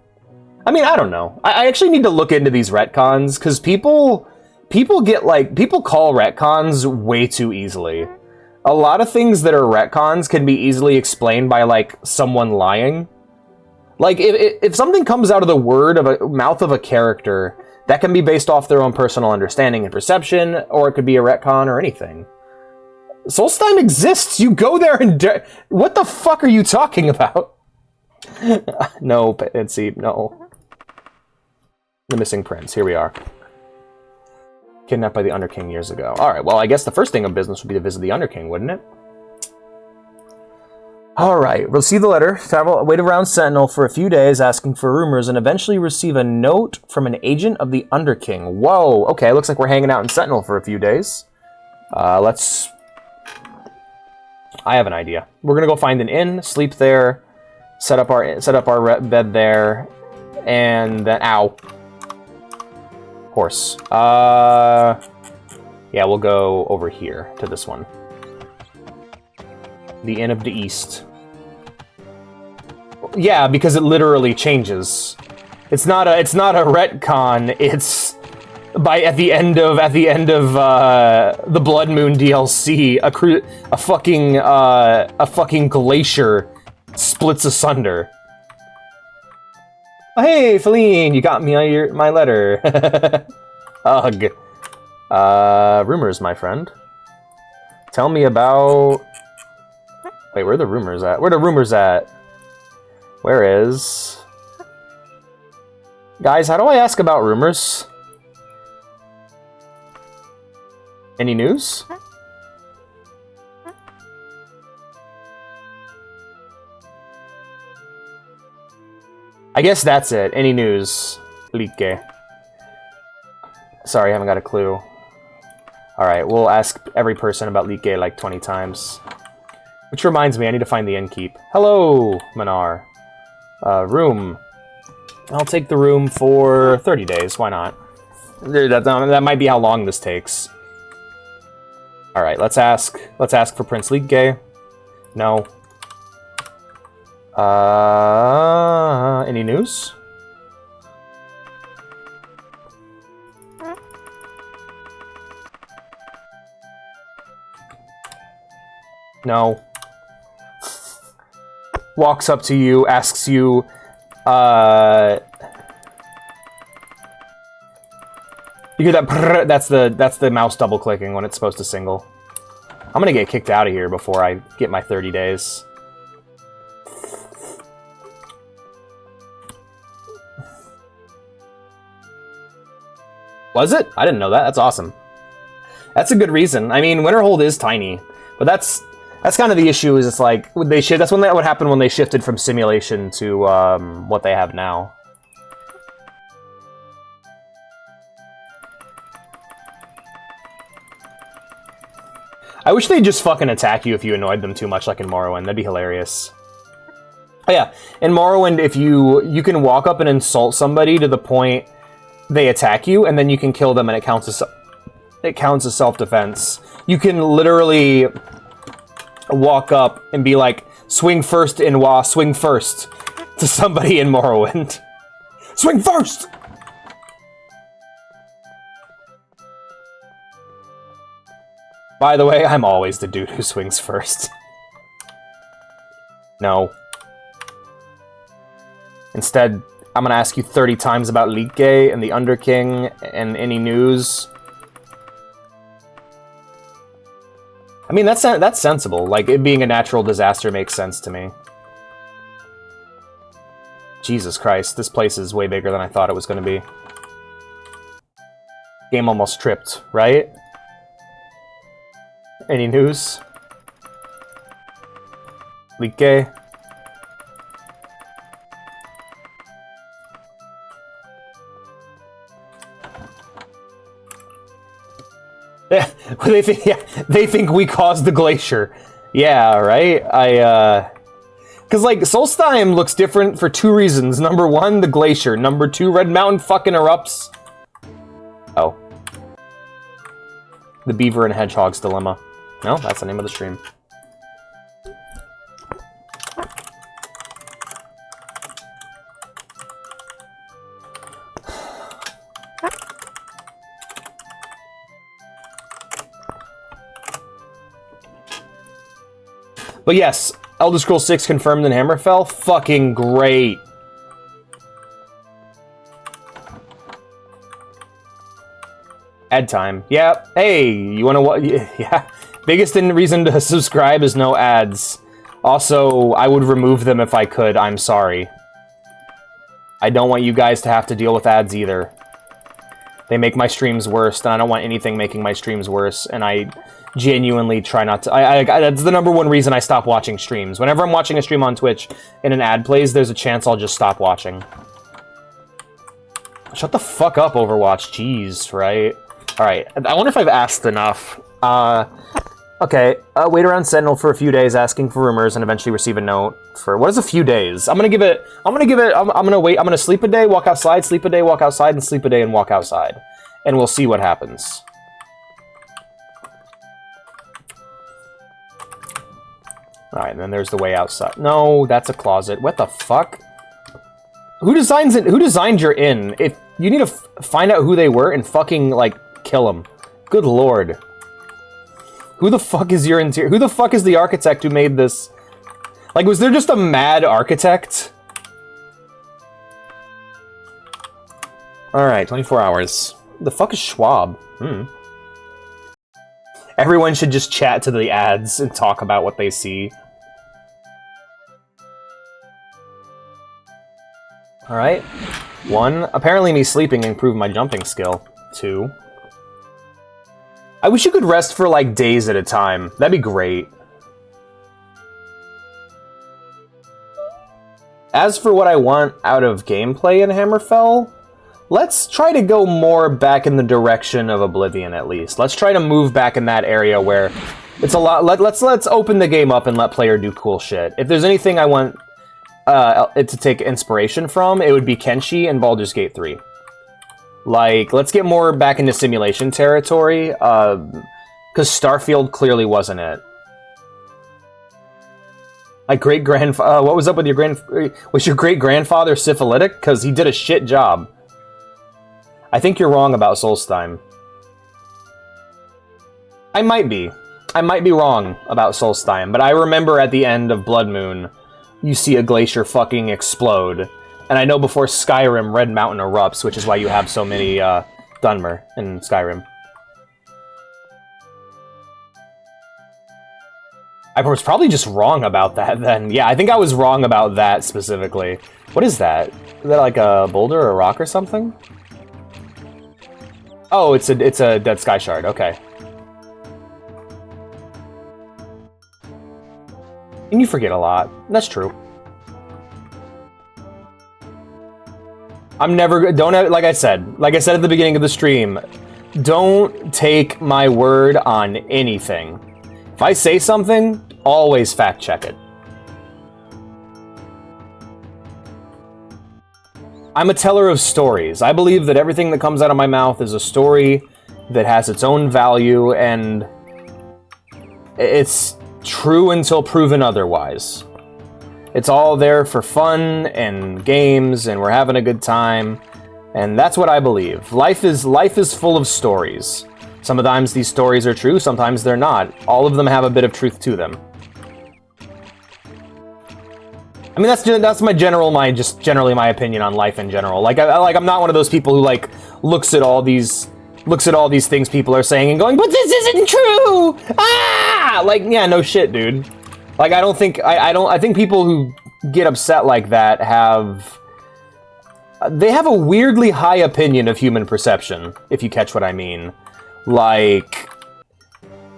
I mean, I don't know. I actually need to look into these retcons, because people call retcons way too easily. A lot of things that are retcons can be easily explained by, like, someone lying. Like, if something comes out of the mouth of a character, that can be based off their own personal understanding and perception, or it could be a retcon or anything. Solstheim exists! You go there and... What the fuck are you talking about? No, Pansy, no. The Missing Prince, here we are. Kidnapped by the Underking years ago. Alright, well, I guess the first thing of business would be to visit the Underking, wouldn't it? Alright, receive the letter, wait around Sentinel for a few days asking for rumors, and eventually receive a note from an agent of the Underking. Whoa, okay, looks like we're hanging out in Sentinel for a few days. Let's... I have an idea. We're gonna go find an inn, sleep there, set up our bed there, and then horse. Yeah, we'll go over here to this one. The Inn of the East. Yeah, because it literally changes. It's not a retcon. It's at the end of the Blood Moon DLC, a fucking glacier splits asunder. Oh, hey, Feline, you got me my letter. Ugh. Rumors, my friend. Tell me about... Wait, where are the rumors at? Where are the rumors at? Where is... Guys, how do I ask about rumors? Any news? I guess that's it. Any news? Like. Sorry, I haven't got a clue. Alright, we'll ask every person about Like like 20 times. Which reminds me, I need to find the innkeep. Hello, Manar. Room. I'll take the room for 30 days. Why not? That might be how long this takes. Alright, let's ask for Prince Ligge. No. Any news? No. Walks up to you, asks you, You hear that? Brrr, that's the mouse double clicking when it's supposed to single. I'm gonna get kicked out of here before I get my 30 days. Was it? I didn't know that. That's awesome. That's a good reason. I mean, Winterhold is tiny, but that's kind of the issue. Is it's like they shift. That's when that would happen when they shifted from simulation to what they have now. I wish they'd just fucking attack you if you annoyed them too much, like in Morrowind. That'd be hilarious. Oh yeah, in Morrowind, if you can walk up and insult somebody to the point they attack you, and then you can kill them, and it counts as self-defense. You can literally walk up and be like, swing first, Inwa, swing first, to somebody in Morrowind. Swing first! By the way, I'm always the dude who swings first. No. Instead, I'm gonna ask you 30 times about Leakgate and the Underking and any news. I mean, that's sensible. Like, it being a natural disaster makes sense to me. Jesus Christ, this place is way bigger than I thought it was gonna be. Game almost tripped, right? Any news? Leakgate? Yeah, they think we caused the glacier. Yeah, right? Because, like, Solstheim looks different for 2 reasons. Number 1, the glacier. Number 2, Red Mountain fucking erupts. Oh. The Beaver and Hedgehog's Dilemma. No, that's the name of the stream. But yes, Elder Scrolls 6 confirmed in Hammerfell. Fucking great. Ad time. Yeah. Hey, you wanna what? Yeah. Biggest reason to subscribe is no ads. Also, I would remove them if I could. I'm sorry. I don't want you guys to have to deal with ads either. They make my streams worse, and I don't want anything making my streams worse, and I genuinely try not to. That's the number 1 reason I stop watching streams. Whenever I'm watching a stream on Twitch and an ad plays, there's a chance I'll just stop watching. Shut the fuck up, Overwatch. Jeez, right? Alright, I wonder if I've asked enough. Okay, wait around Sentinel for a few days asking for rumors and eventually receive a note for... What is a few days? I'm gonna wait, I'm gonna sleep a day, walk outside, sleep a day, walk outside, and sleep a day and walk outside. And we'll see what happens. Alright, and then there's the way outside. No, that's a closet. What the fuck? Who designs it? Who designed your inn? If you need to find out who they were and fucking, like, kill them. Good lord. Who the fuck is your interior? Who the fuck is the architect who made this? Like, was there just a mad architect? Alright, 24 hours. The fuck is Schwab? Everyone should just chat to the ads and talk about what they see. Alright. 1. Apparently me sleeping improved my jumping skill. 2. I wish you could rest for, like, days at a time. That'd be great. As for what I want out of gameplay in Hammerfell, let's try to go more back in the direction of Oblivion, at least. Let's try to move back in that area where it's a lot... Let's open the game up and let player do cool shit. If there's anything I want it to take inspiration from, it would be Kenshi and Baldur's Gate 3. Like, let's get more back into simulation territory, because Starfield clearly wasn't it. My great-grandfather... what was up with your was your great-grandfather syphilitic? Because he did a shit job. I think you're wrong about Solstheim. I might be. I might be wrong about Solstheim, but I remember at the end of Blood Moon, you see a glacier fucking explode. And I know before Skyrim, Red Mountain erupts, which is why you have so many Dunmer in Skyrim. I was probably just wrong about that then. Yeah, I think I was wrong about that specifically. What is that? Is that like a boulder or a rock or something? Oh, it's a dead sky shard. Okay. And you forget a lot. That's true. I'm never like I said at the beginning of the stream, don't take my word on anything. If I say something, always fact check it. I'm a teller of stories. I believe that everything that comes out of my mouth is a story that has its own value, and it's true until proven otherwise. It's all there for fun and games, and we're having a good time, and that's what I believe. Life is full of stories. Sometimes these stories are true, sometimes they're not. All of them have a bit of truth to them. I mean, that's generally my opinion on life in general. Like, I'm not one of those people who like looks at all these things people are saying and going, "But this isn't true!" Ah! Like, yeah, no shit, dude. Like, I think people who get upset like that have a weirdly high opinion of human perception, if you catch what I mean. Like,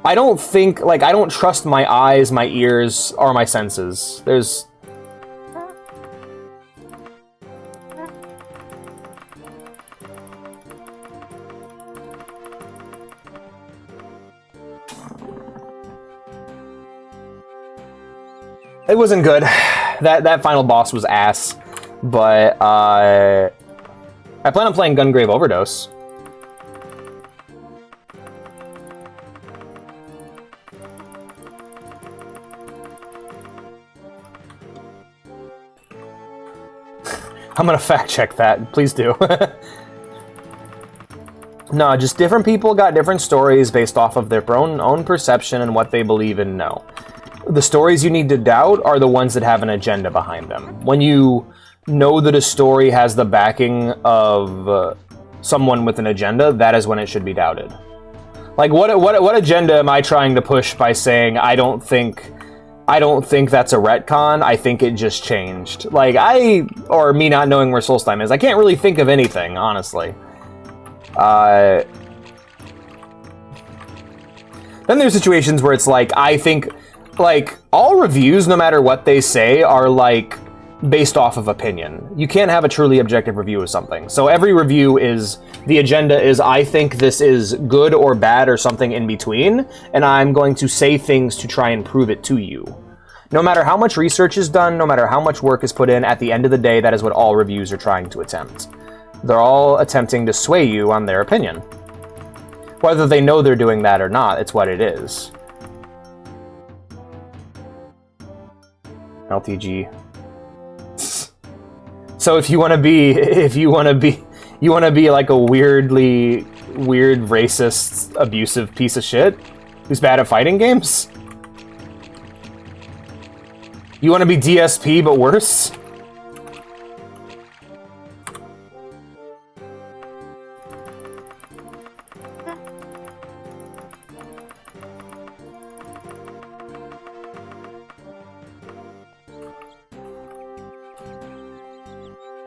I don't trust my eyes, my ears, or my senses. It wasn't good. That final boss was ass. But I plan on playing Gungrave Overdose. I'm gonna fact check that. Please do. No, just different people got different stories based off of their own perception and what they believe and know. The stories you need to doubt are the ones that have an agenda behind them. When you know that a story has the backing of someone with an agenda, that is when it should be doubted. Like, what agenda am I trying to push by saying I don't think that's a retcon, I think it just changed? Like, or me not knowing where Solstheim is, I can't really think of anything, honestly. Then there's situations where it's like, I think, like, all reviews, no matter what they say, are, like, based off of opinion. You can't have a truly objective review of something. So every review the agenda is, I think this is good or bad or something in between, and I'm going to say things to try and prove it to you. No matter how much research is done, no matter how much work is put in, at the end of the day, that is what all reviews are trying to attempt. They're all attempting to sway you on their opinion. Whether they know they're doing that or not, it's what it is. LTG. So if you want to be like a weird racist, abusive piece of shit who's bad at fighting games? You want to be DSP but worse?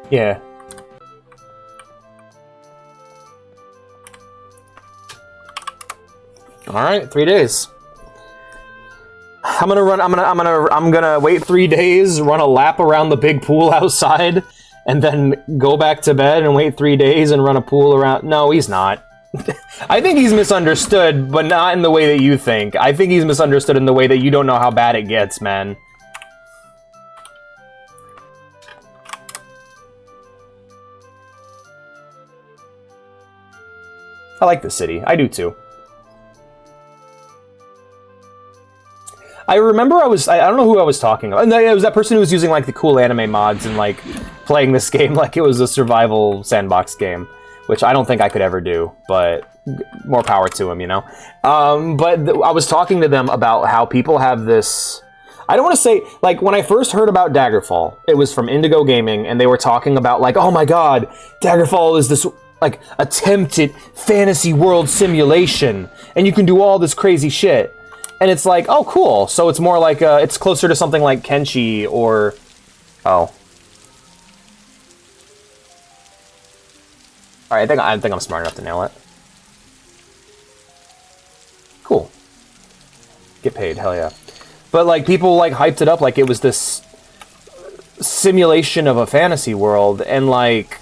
Yeah. All right, 3 days. I'm gonna wait 3 days, run a lap around the big pool outside, and then go back to bed and wait 3 days and run a pool around. No, he's not. I think he's misunderstood, but not in the way that you think. I think he's misunderstood in the way that you don't know how bad it gets, man. I like the city. I do too. I remember I don't know who I was talking about. It was that person who was using like the cool anime mods and like playing this game like it was a survival sandbox game, which I don't think I could ever do, but more power to him, you know? But I was talking to them about how people have this... I don't want to say... Like, when I first heard about Daggerfall, it was from Indigo Gaming, and they were talking about like, oh my god, Daggerfall is this... like, attempted fantasy world simulation, and you can do all this crazy shit. And it's like, oh, cool. So it's more like, it's closer to something like Kenshi or... Oh. Alright, I think I'm smart enough to nail it. Cool. Get paid, hell yeah. But, like, people, like, hyped it up like it was this simulation of a fantasy world, and, like...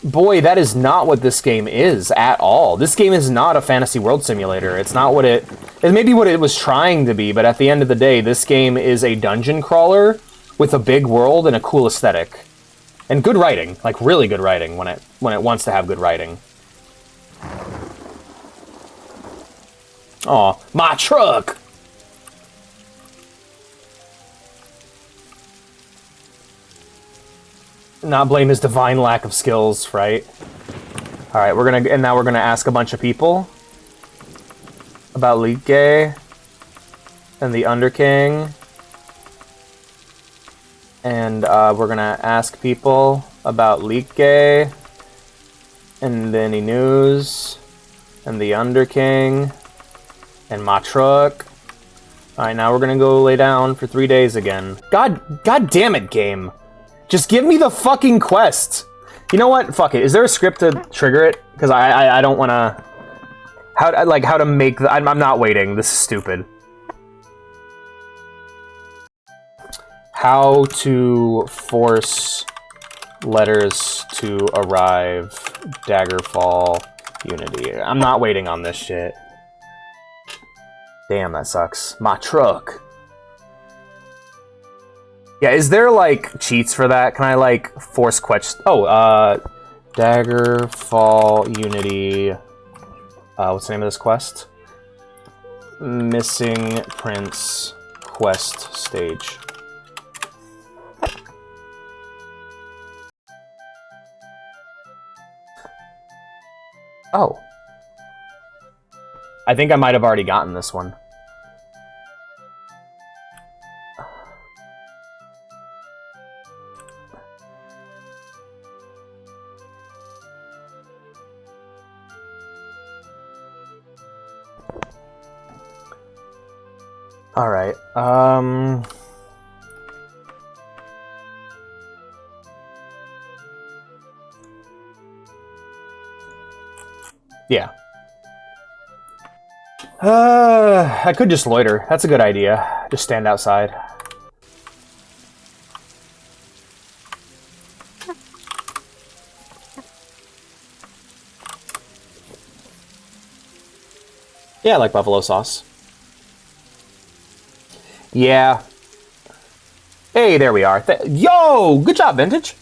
Boy, that is not what this game is at all. This game is not a fantasy world simulator. It's not what it... It may be what it was trying to be, but at the end of the day, this game is a dungeon crawler with a big world and a cool aesthetic. And good writing. Like, really good writing when it wants to have good writing. Aw, my truck! Not blame his divine lack of skills, right? Alright, now we're gonna ask a bunch of people about Ligue and the Underking. And we're gonna ask people about Ligue and any news and the Underking and my truck. Alright, now we're gonna go lay down for 3 days again. God damn it, game. Just give me the fucking quest. You know what? Fuck it. Is there a script to trigger it? Because I don't want to... How to make... I'm not waiting. This is stupid. How to force letters to arrive. Daggerfall Unity. I'm not waiting on this shit. Damn, that sucks. My truck. Yeah, is there, like, cheats for that? Can I, like, force quest... Oh, Daggerfall Unity... what's the name of this quest? Missing Prince Quest Stage. Oh. I think I might have already gotten this one. Alright, yeah. I could just loiter. That's a good idea. Just stand outside. Yeah, I like buffalo sauce. Yeah. Hey, there we are. Yo! Good job, Vintage!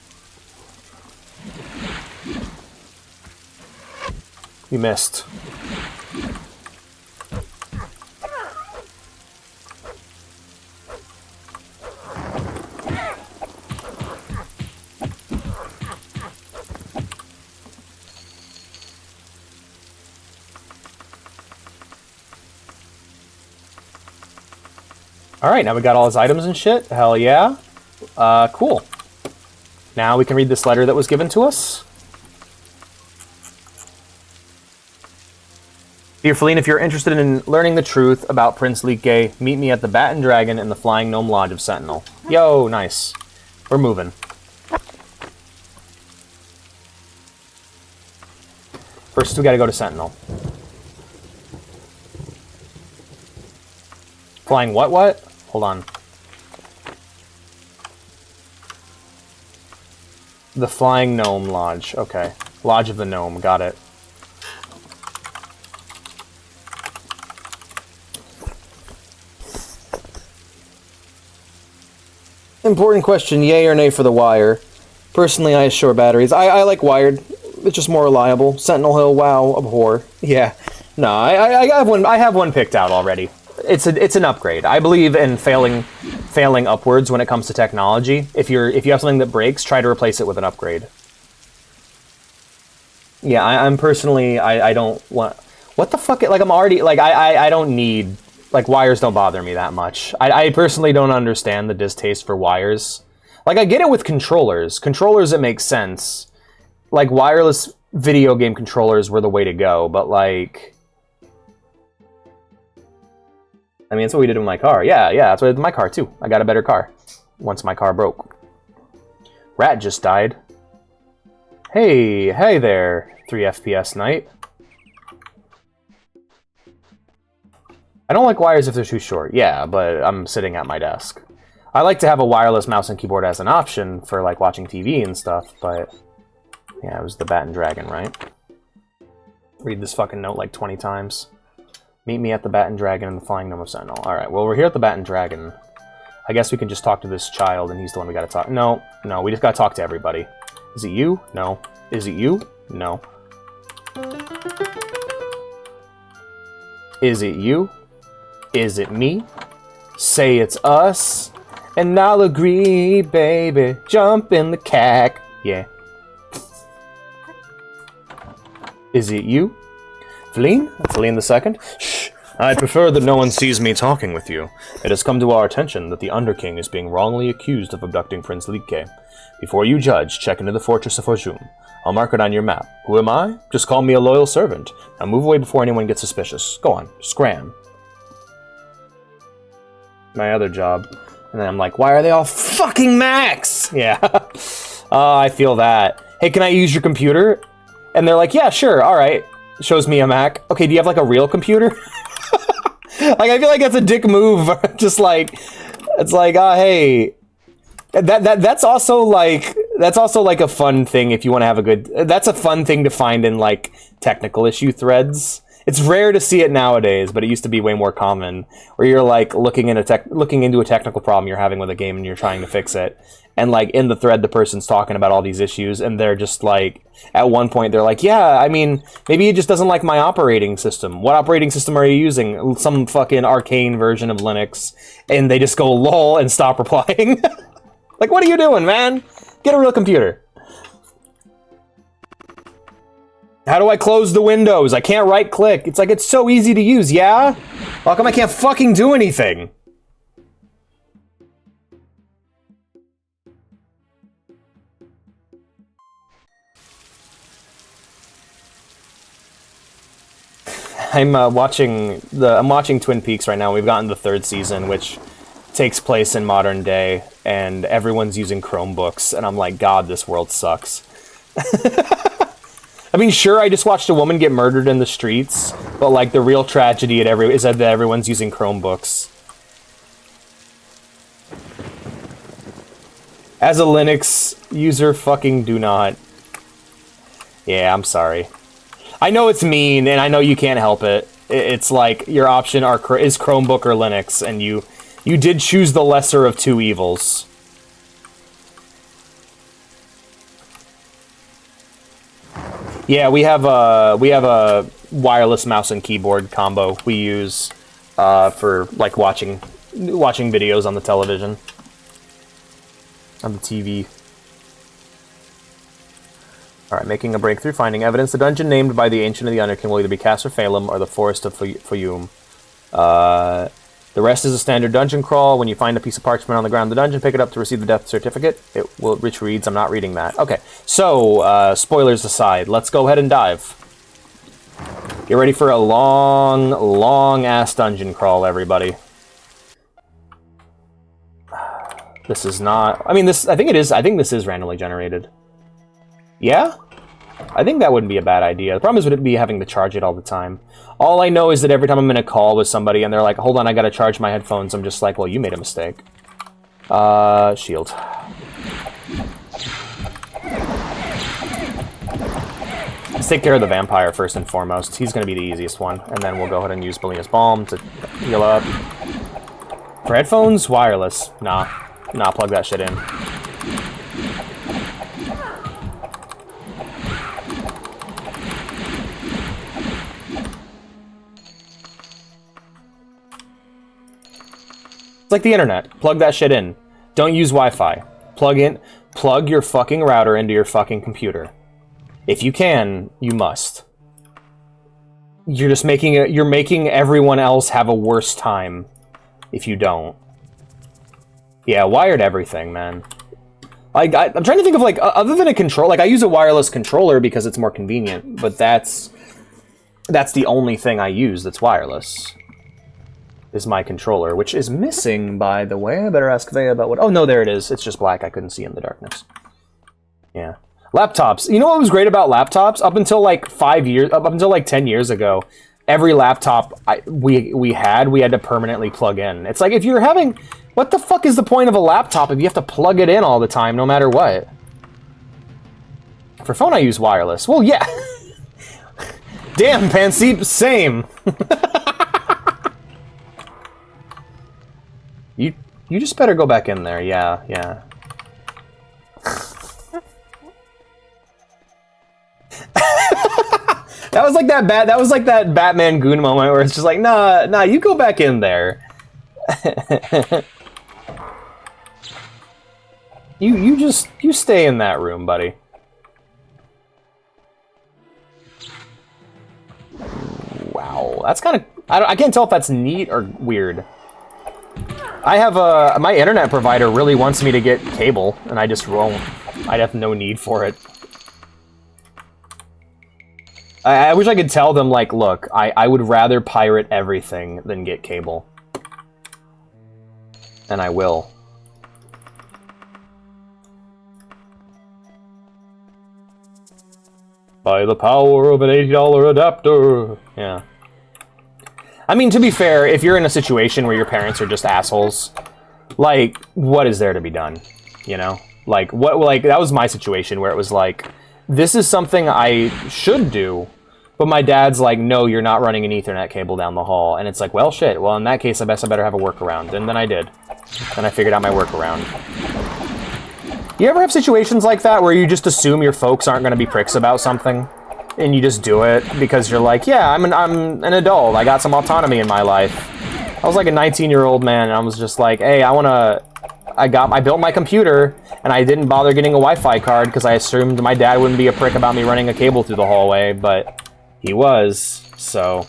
You missed. Alright, now we got all his items and shit. Hell yeah. Cool. Now we can read this letter that was given to us. Dear Feline, if you're interested in learning the truth about Prince Ligue, meet me at the Bat and Dragon in the Flying Gnome Lodge of Sentinel. Yo, nice. We're moving. First, we gotta go to Sentinel. Flying what? Hold on. The Flying Gnome Lodge. Okay. Lodge of the Gnome. Got it. Important question. Yay or nay for the wire? Personally, I assure batteries. I like wired. It's just more reliable. Sentinel Hill. Wow. Abhor. Yeah. No, I have one picked out already. It's an upgrade. I believe in failing upwards when it comes to technology. If you have something that breaks, try to replace it with an upgrade. Yeah, I'm personally I don't want... What the fuck? Like, I'm already... Like, I don't need... Like, wires don't bother me that much. I personally don't understand the distaste for wires. Like, I get it with controllers. Controllers, it makes sense. Like, wireless video game controllers were the way to go, but like... I mean, that's what we did with my car. Yeah, that's what I did with my car, too. I got a better car once my car broke. Rat just died. Hey there, 3 FPS Knight. I don't like wires if they're too short. Yeah, but I'm sitting at my desk. I like to have a wireless mouse and keyboard as an option for, like, watching TV and stuff, but... Yeah, it was the Bat and Dragon, right? Read this fucking note like 20 times. Meet me at the Bat and Dragon and the Flying Gnome of Sentinel. Alright, well, we're here at the Bat and Dragon. I guess we can just talk to this child, and he's the one we gotta talk... No, we just gotta talk to everybody. Is it you? No. Is it you? No. Is it you? Is it me? Say it's us, and I'll agree, baby. Jump in the cack. Yeah. Is it you? Feline? Feline the Second? Shh! I prefer that no one sees me talking with you. It has come to our attention that the Underking is being wrongly accused of abducting Prince Like. Before you judge, check into the fortress of Ojum. I'll mark it on your map. Who am I? Just call me a loyal servant. Now move away before anyone gets suspicious. Go on, scram. My other job. And then I'm like, why are they all fucking Macs? Yeah. I feel that. Hey, can I use your computer? And they're like, yeah, sure, alright. Shows me a Mac. Okay, do you have like a real computer? Like, I feel like that's a dick move. Just like, it's like, hey. That's also like a fun thing if you want to have a good... That's a fun thing to find in like technical issue threads. It's rare to see it nowadays, but it used to be way more common, where you're like looking into a technical problem you're having with a game and you're trying to fix it. And like in the thread, the person's talking about all these issues, and they're just like, at one point they're like, yeah, I mean, maybe it just doesn't like my operating system. What operating system are you using? Some fucking arcane version of Linux. And they just go lol and stop replying. Like, what are you doing, man? Get a real computer. How do I close the windows? I can't right click. It's like, it's so easy to use, yeah? How come I can't fucking do anything? I'm watching Twin Peaks right now. We've gotten the 3rd season, which takes place in modern day, and everyone's using Chromebooks, and I'm like, God, this world sucks. I mean, sure, I just watched a woman get murdered in the streets, but like the real tragedy is that everyone's using Chromebooks. As a Linux user, fucking do not. Yeah, I'm sorry. I know it's mean, and I know you can't help it. It's like, your option is Chromebook or Linux, and you did choose the lesser of two evils. Yeah, we have a wireless mouse and keyboard combo we use for like watching videos on the television, on the TV. All right, making a breakthrough, finding evidence. The dungeon named by the Ancient of the Underking will either be Castle Phalem or the Forest of Fayum. The rest is a standard dungeon crawl. When you find a piece of parchment on the ground of the dungeon, pick it up to receive the death certificate. Which reads, I'm not reading that. Okay, so, spoilers aside, let's go ahead and dive. Get ready for a long, long-ass dungeon crawl, everybody. This is not... I mean, I think this is randomly generated. Yeah? I think that wouldn't be a bad idea. The problem is, would it be having to charge it all the time? All I know is that every time I'm in a call with somebody and they're like, hold on, I gotta charge my headphones, I'm just like, well, you made a mistake. Shield. Let's take care of the vampire first and foremost. He's gonna be the easiest one. And then we'll go ahead and use Belina's Balm to heal up. For headphones, wireless. Nah, plug that shit in. It's like the internet. Plug that shit in. Don't use Wi-Fi. Plug your fucking router into your fucking computer. If you can, you must. You're just you're making everyone else have a worse time if you don't. Yeah, wired everything, man. I'm trying to think of, like, other than a control, like, I use a wireless controller because it's more convenient, but that's the only thing I use that's wireless, is my controller, which is missing, by the way. I better ask Vea about what... Oh, no, there it is. It's just black. I couldn't see in the darkness. Yeah. Laptops. You know what was great about laptops? Up until, like, 10 years ago, every laptop we had to permanently plug in. It's like, if you're having... What the fuck is the point of a laptop if you have to plug it in all the time, no matter what? For phone, I use wireless. Well, yeah. Damn, Panseep, same. You just better go back in there. Yeah, yeah. That was like that Batman goon moment where it's just like, nah, you go back in there. You stay in that room, buddy. Wow, that's kind of... I can't tell if that's neat or weird. I have my internet provider really wants me to get cable, and I just won't. I'd have no need for it. I wish I could tell them, like, look, I would rather pirate everything than get cable. And I will. By the power of an $80 adapter. Yeah. I mean, to be fair, if you're in a situation where your parents are just assholes, like, what is there to be done? You know? Like, that was my situation where it was like, this is something I should do, but my dad's like, no, you're not running an Ethernet cable down the hall. And it's like, well, shit. Well, in that case, I better have a workaround. And then I did. Then I figured out my workaround. You ever have situations like that where you just assume your folks aren't going to be pricks about something, and you just do it because you're like, yeah, I'm an adult. I got some autonomy in my life. I was like a 19-year-old man, and I was just like, hey, I built my computer, and I didn't bother getting a Wi-Fi card because I assumed my dad wouldn't be a prick about me running a cable through the hallway, but he was, so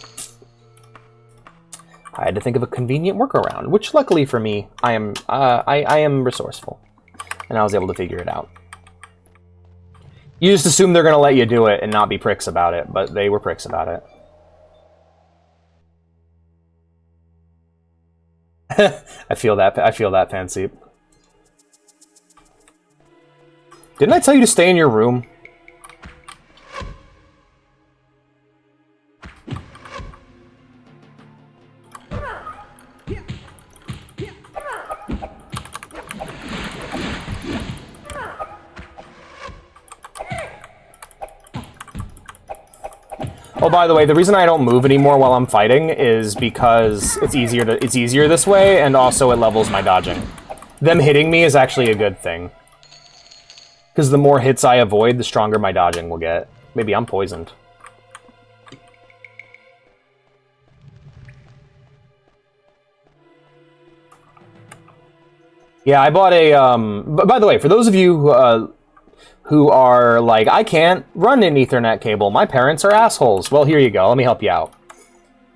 I had to think of a convenient workaround, which luckily for me, I am resourceful. And I was able to figure it out. You just assume they're going to let you do it and not be pricks about it, but they were pricks about it. I feel that, Panseep. Didn't I tell you to stay in your room? Oh, by the way, the reason I don't move anymore while I'm fighting is because it's easier this way, and also it levels my dodging. Them hitting me is actually a good thing. Because the more hits I avoid, the stronger my dodging will get. Maybe I'm poisoned. Yeah, I bought a, by the way, for those of you who are like, I can't run an Ethernet cable, my parents are assholes. Well, here you go, let me help you out.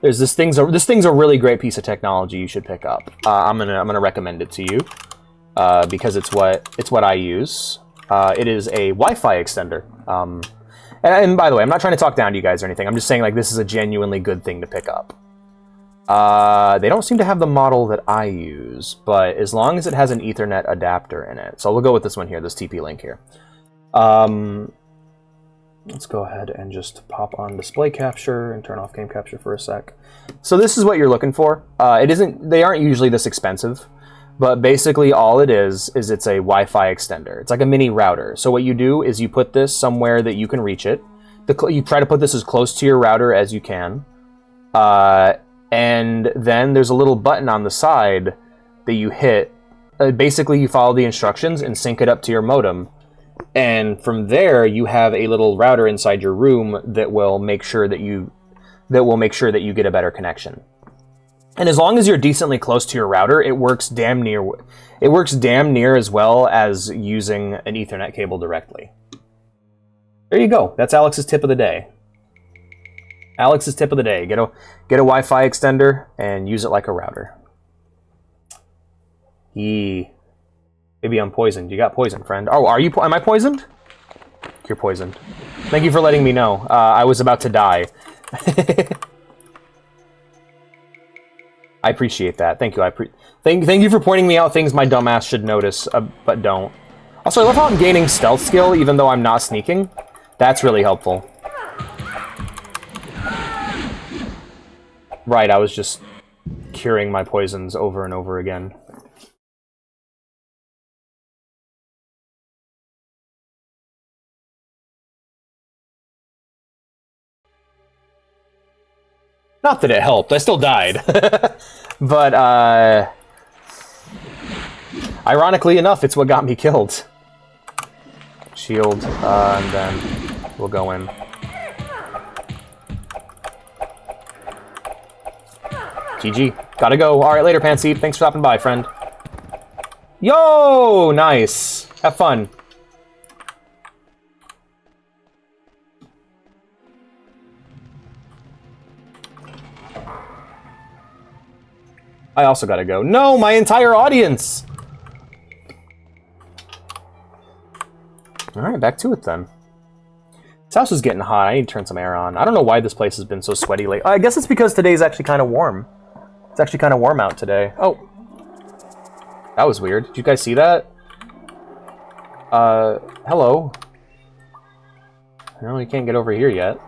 There's this thing's a really great piece of technology you should pick up. I'm gonna recommend it to you because it's what I use. It is a Wi-Fi extender. And by the way, I'm not trying to talk down to you guys or anything. I'm just saying, like, this is a genuinely good thing to pick up. They don't seem to have the model that I use, but as long as it has an Ethernet adapter in it. So we'll go with this one here, this TP-Link here. Let's go ahead and just pop on display capture and turn off game capture for a sec. So this is what you're looking for. They aren't usually this expensive, but basically all it is it's a Wi-Fi extender. It's like a mini router. So what you do is you put this somewhere that you can reach it. You try to put this as close to your router as you can. And then there's a little button on the side that you hit. Basically, you follow the instructions and sync it up to your modem. And from there, you have a little router inside your room that will make sure that you get a better connection. And as long as you're decently close to your router, it works damn near as well as using an Ethernet cable directly. There you go. That's Alex's tip of the day. Alex's tip of the day. Get a Wi-Fi extender and use it like a router. Maybe I'm poisoned. You got poisoned, friend. Oh, are you? Am I poisoned? You're poisoned. Thank you for letting me know. I was about to die. I appreciate that. Thank you. Thank you for pointing me out things my dumbass should notice, but don't. Also, I love how I'm gaining stealth skill even though I'm not sneaking. That's really helpful. Right, I was just curing my poisons over and over again. Not that it helped, I still died. But, ironically enough, it's what got me killed. Shield, and then we'll go in. GG. Gotta go. Alright, later, Pansy. Thanks for stopping by, friend. Yo! Nice. Have fun. I also gotta go. No, my entire audience! Alright, back to it then. This house is getting hot. I need to turn some air on. I don't know why this place has been so sweaty lately. I guess it's because today's actually kind of warm. It's actually kind of warm out today. Oh. That was weird. Did you guys see that? Hello. No, you can't get over here yet.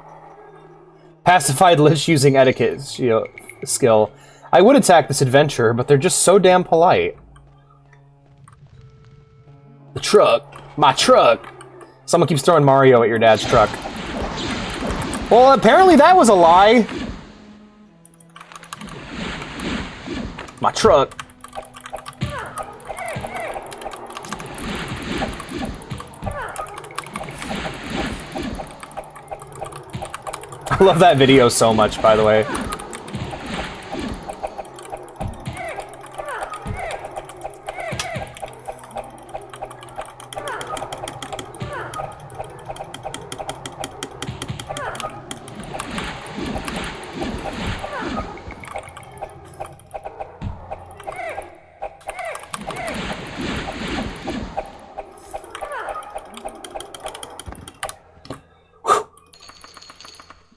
Pacified Lich using etiquette skill. I would attack this adventurer, but they're just so damn polite. The truck. My truck. Someone keeps throwing Mario at your dad's truck. Well, apparently that was a lie. My truck. I love that video so much, by the way.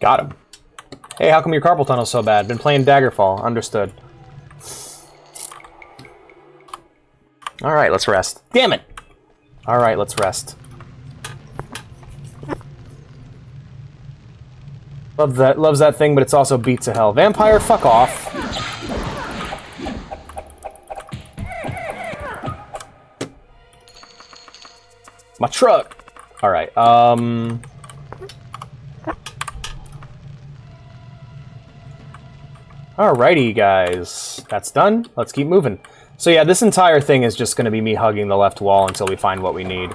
Got him. Hey, how come your carpal tunnel's so bad? Been playing Daggerfall. Understood. Alright, let's rest. Damn it! Alright, let's rest. Loves that thing, but it's also beat to hell. Vampire, fuck off. My truck! Alright, Alrighty, guys. That's done. Let's keep moving. So yeah, this entire thing is just going to be me hugging the left wall until we find what we need.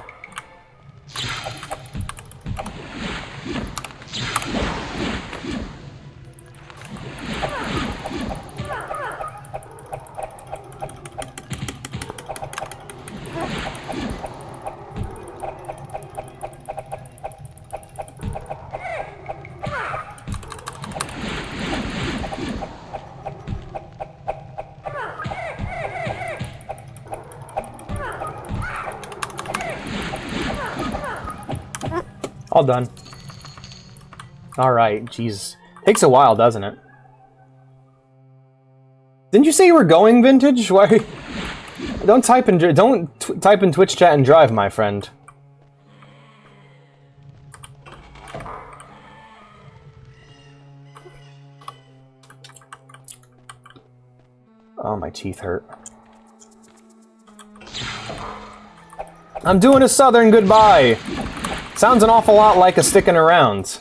All done. Alright, jeez. Takes a while, doesn't it? Didn't you say you were going, Vintage? Why? Don't type in Twitch chat and drive, my friend. Oh, my teeth hurt. I'm doing a southern goodbye! Sounds an awful lot like a sticking around.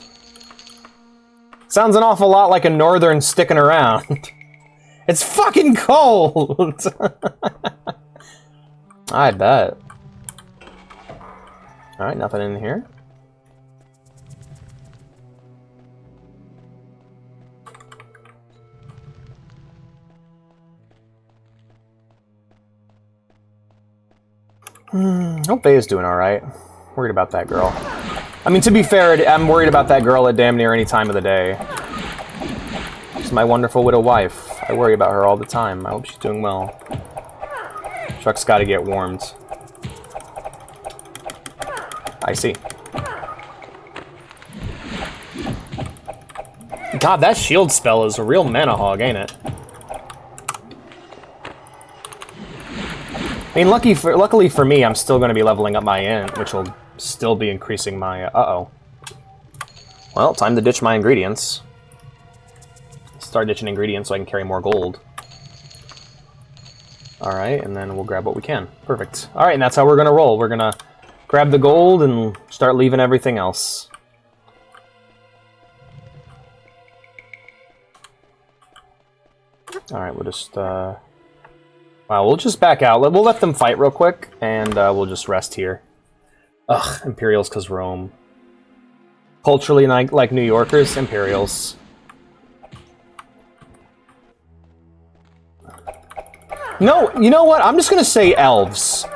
Sounds an awful lot like a northern sticking around. It's fucking cold! I bet. Alright, nothing in here. Hope Faye's doing alright. Worried about that girl. I mean, to be fair, I'm worried about that girl at damn near any time of the day. She's my wonderful widow wife. I worry about her all the time. I hope she's doing well. Truck's gotta get warmed. I see. God, that shield spell is a real mana hog, ain't it? I mean, luckily for me, I'm still going to be leveling up my int, which will still be increasing my... Uh-oh. Well, time to ditch my ingredients. Start ditching ingredients so I can carry more gold. Alright, and then we'll grab what we can. Perfect. Alright, and that's how we're going to roll. We're going to grab the gold and start leaving everything else. Alright, we'll just... Well, we'll just back out. We'll let them fight real quick, and we'll just rest here. Ugh, Imperials because Rome. Culturally like New Yorkers, Imperials. No, you know what? I'm just gonna say elves.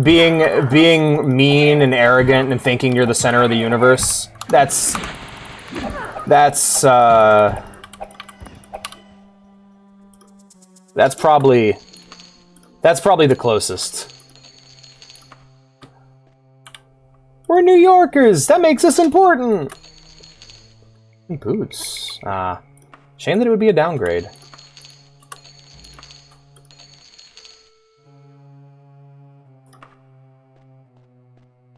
Being mean and arrogant and thinking you're the center of the universe. That's probably the closest. We're New Yorkers! That makes us important! Boots. Shame that it would be a downgrade.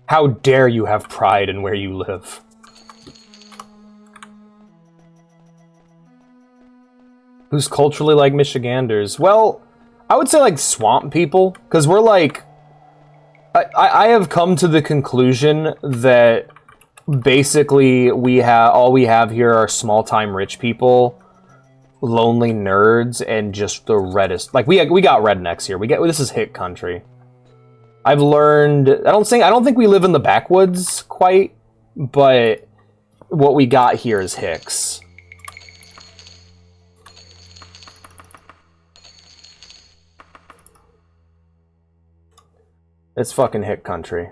How dare you have pride in where you live? Who's culturally like Michiganders? Well, I would say like swamp people, because we're like... I have come to the conclusion that basically all we have here are small-time rich people, lonely nerds, and just the reddest. Like we got rednecks here. This is hick country. I've learned. I don't think we live in the backwoods quite, but what we got here is hicks. It's fucking hick country.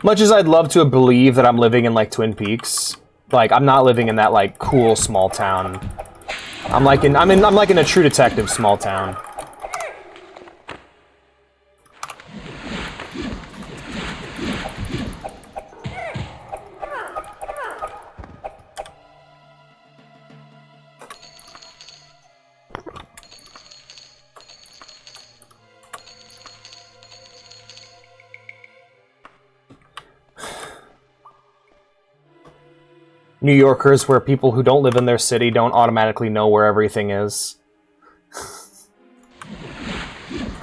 Much as I'd love to believe that I'm living in like Twin Peaks, like I'm not living in that like cool small town. I'm like in a True Detective small town. New Yorkers, where people who don't live in their city don't automatically know where everything is.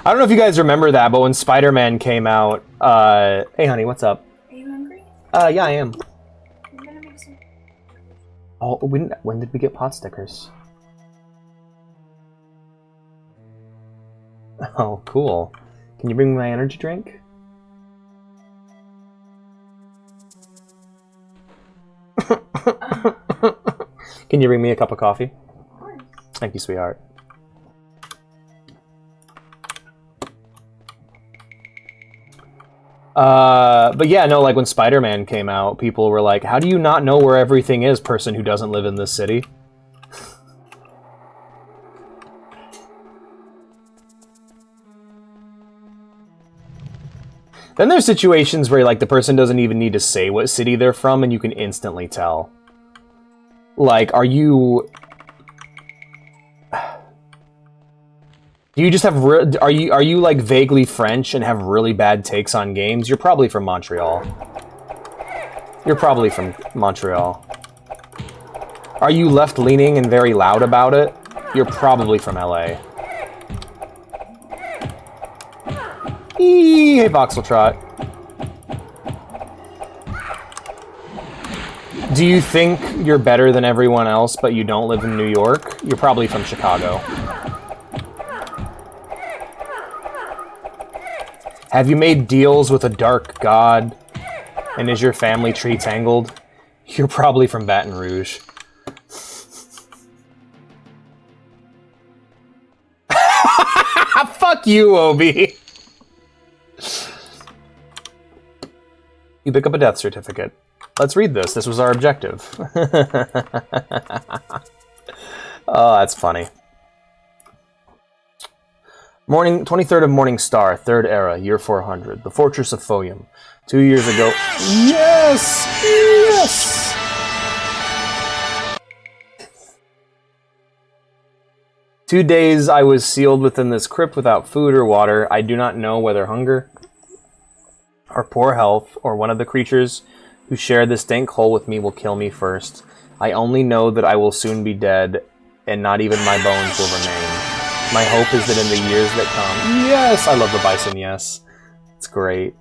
I don't know if you guys remember that, but when Spider-Man came out... hey, honey, what's up? Are you hungry? Yeah, I am. I'm gonna make some... Oh, when did we get pot stickers? Oh, cool. Can you bring me my energy drink? Can you bring me a cup of coffee? Of course. Thank you, sweetheart. But yeah, no, like when Spider-Man came out, people were like, how do you not know where everything is, person who doesn't live in this city? Then there's situations where like the person doesn't even need to say what city they're from and you can instantly tell. Like, are you... Do you just have... Are you like vaguely French and have really bad takes on games? You're probably from Montreal. You're probably from Montreal. Are you left-leaning and very loud about it? You're probably from LA. Hey, Voxeltrot. Do you think you're better than everyone else, but you don't live in New York? You're probably from Chicago. Have you made deals with a dark god? And is your family tree tangled? You're probably from Baton Rouge. Fuck you, Obi! You pick up a death certificate. Let's read this. This was our objective. Oh, that's funny. 23rd of Morning Star, 3rd Era, year 400. The Fortress of Foyum. 2 years ago... Yes! Yes! "2 days I was sealed within this crypt without food or water. I do not know whether hunger or poor health or one of the creatures who share this dank hole with me will kill me first. I only know that I will soon be dead, and not even my bones will remain. My hope is that in the years that come..." Yes! I love the bison, yes. It's great.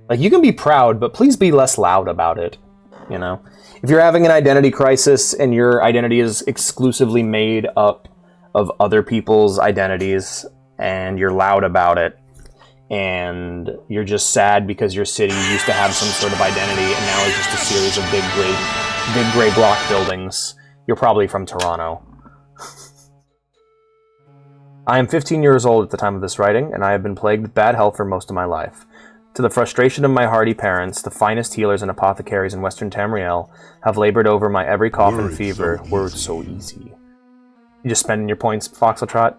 Like, you can be proud, but please be less loud about it, you know? If you're having an identity crisis and your identity is exclusively made up of other people's identities, and you're loud about it, and you're just sad because your city used to have some sort of identity and now it's just a series of big gray block buildings, you're probably from Toronto. "I am 15 years old at the time of this writing, and I have been plagued with bad health for most of my life. To the frustration of my hardy parents, the finest healers and apothecaries in Western Tamriel have labored over my every cough and fever. Words so easy. You just spending your points, Foxletrot?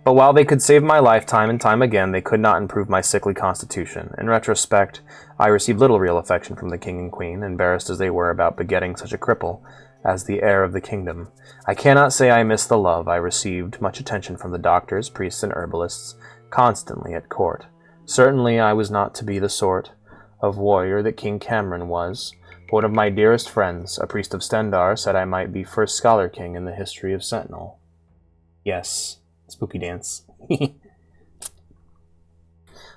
But while they could save my life time and time again, they could not improve my sickly constitution. In retrospect, I received little real affection from the king and queen, embarrassed as they were about begetting such a cripple as the heir of the kingdom. I cannot say I missed the love I received, much attention from the doctors, priests, and herbalists, constantly at court. Certainly I was not to be the sort of warrior that King Cameron was. But one of my dearest friends, a priest of Stendar, said I might be first Scholar King in the history of Sentinel. Yes. Spooky dance.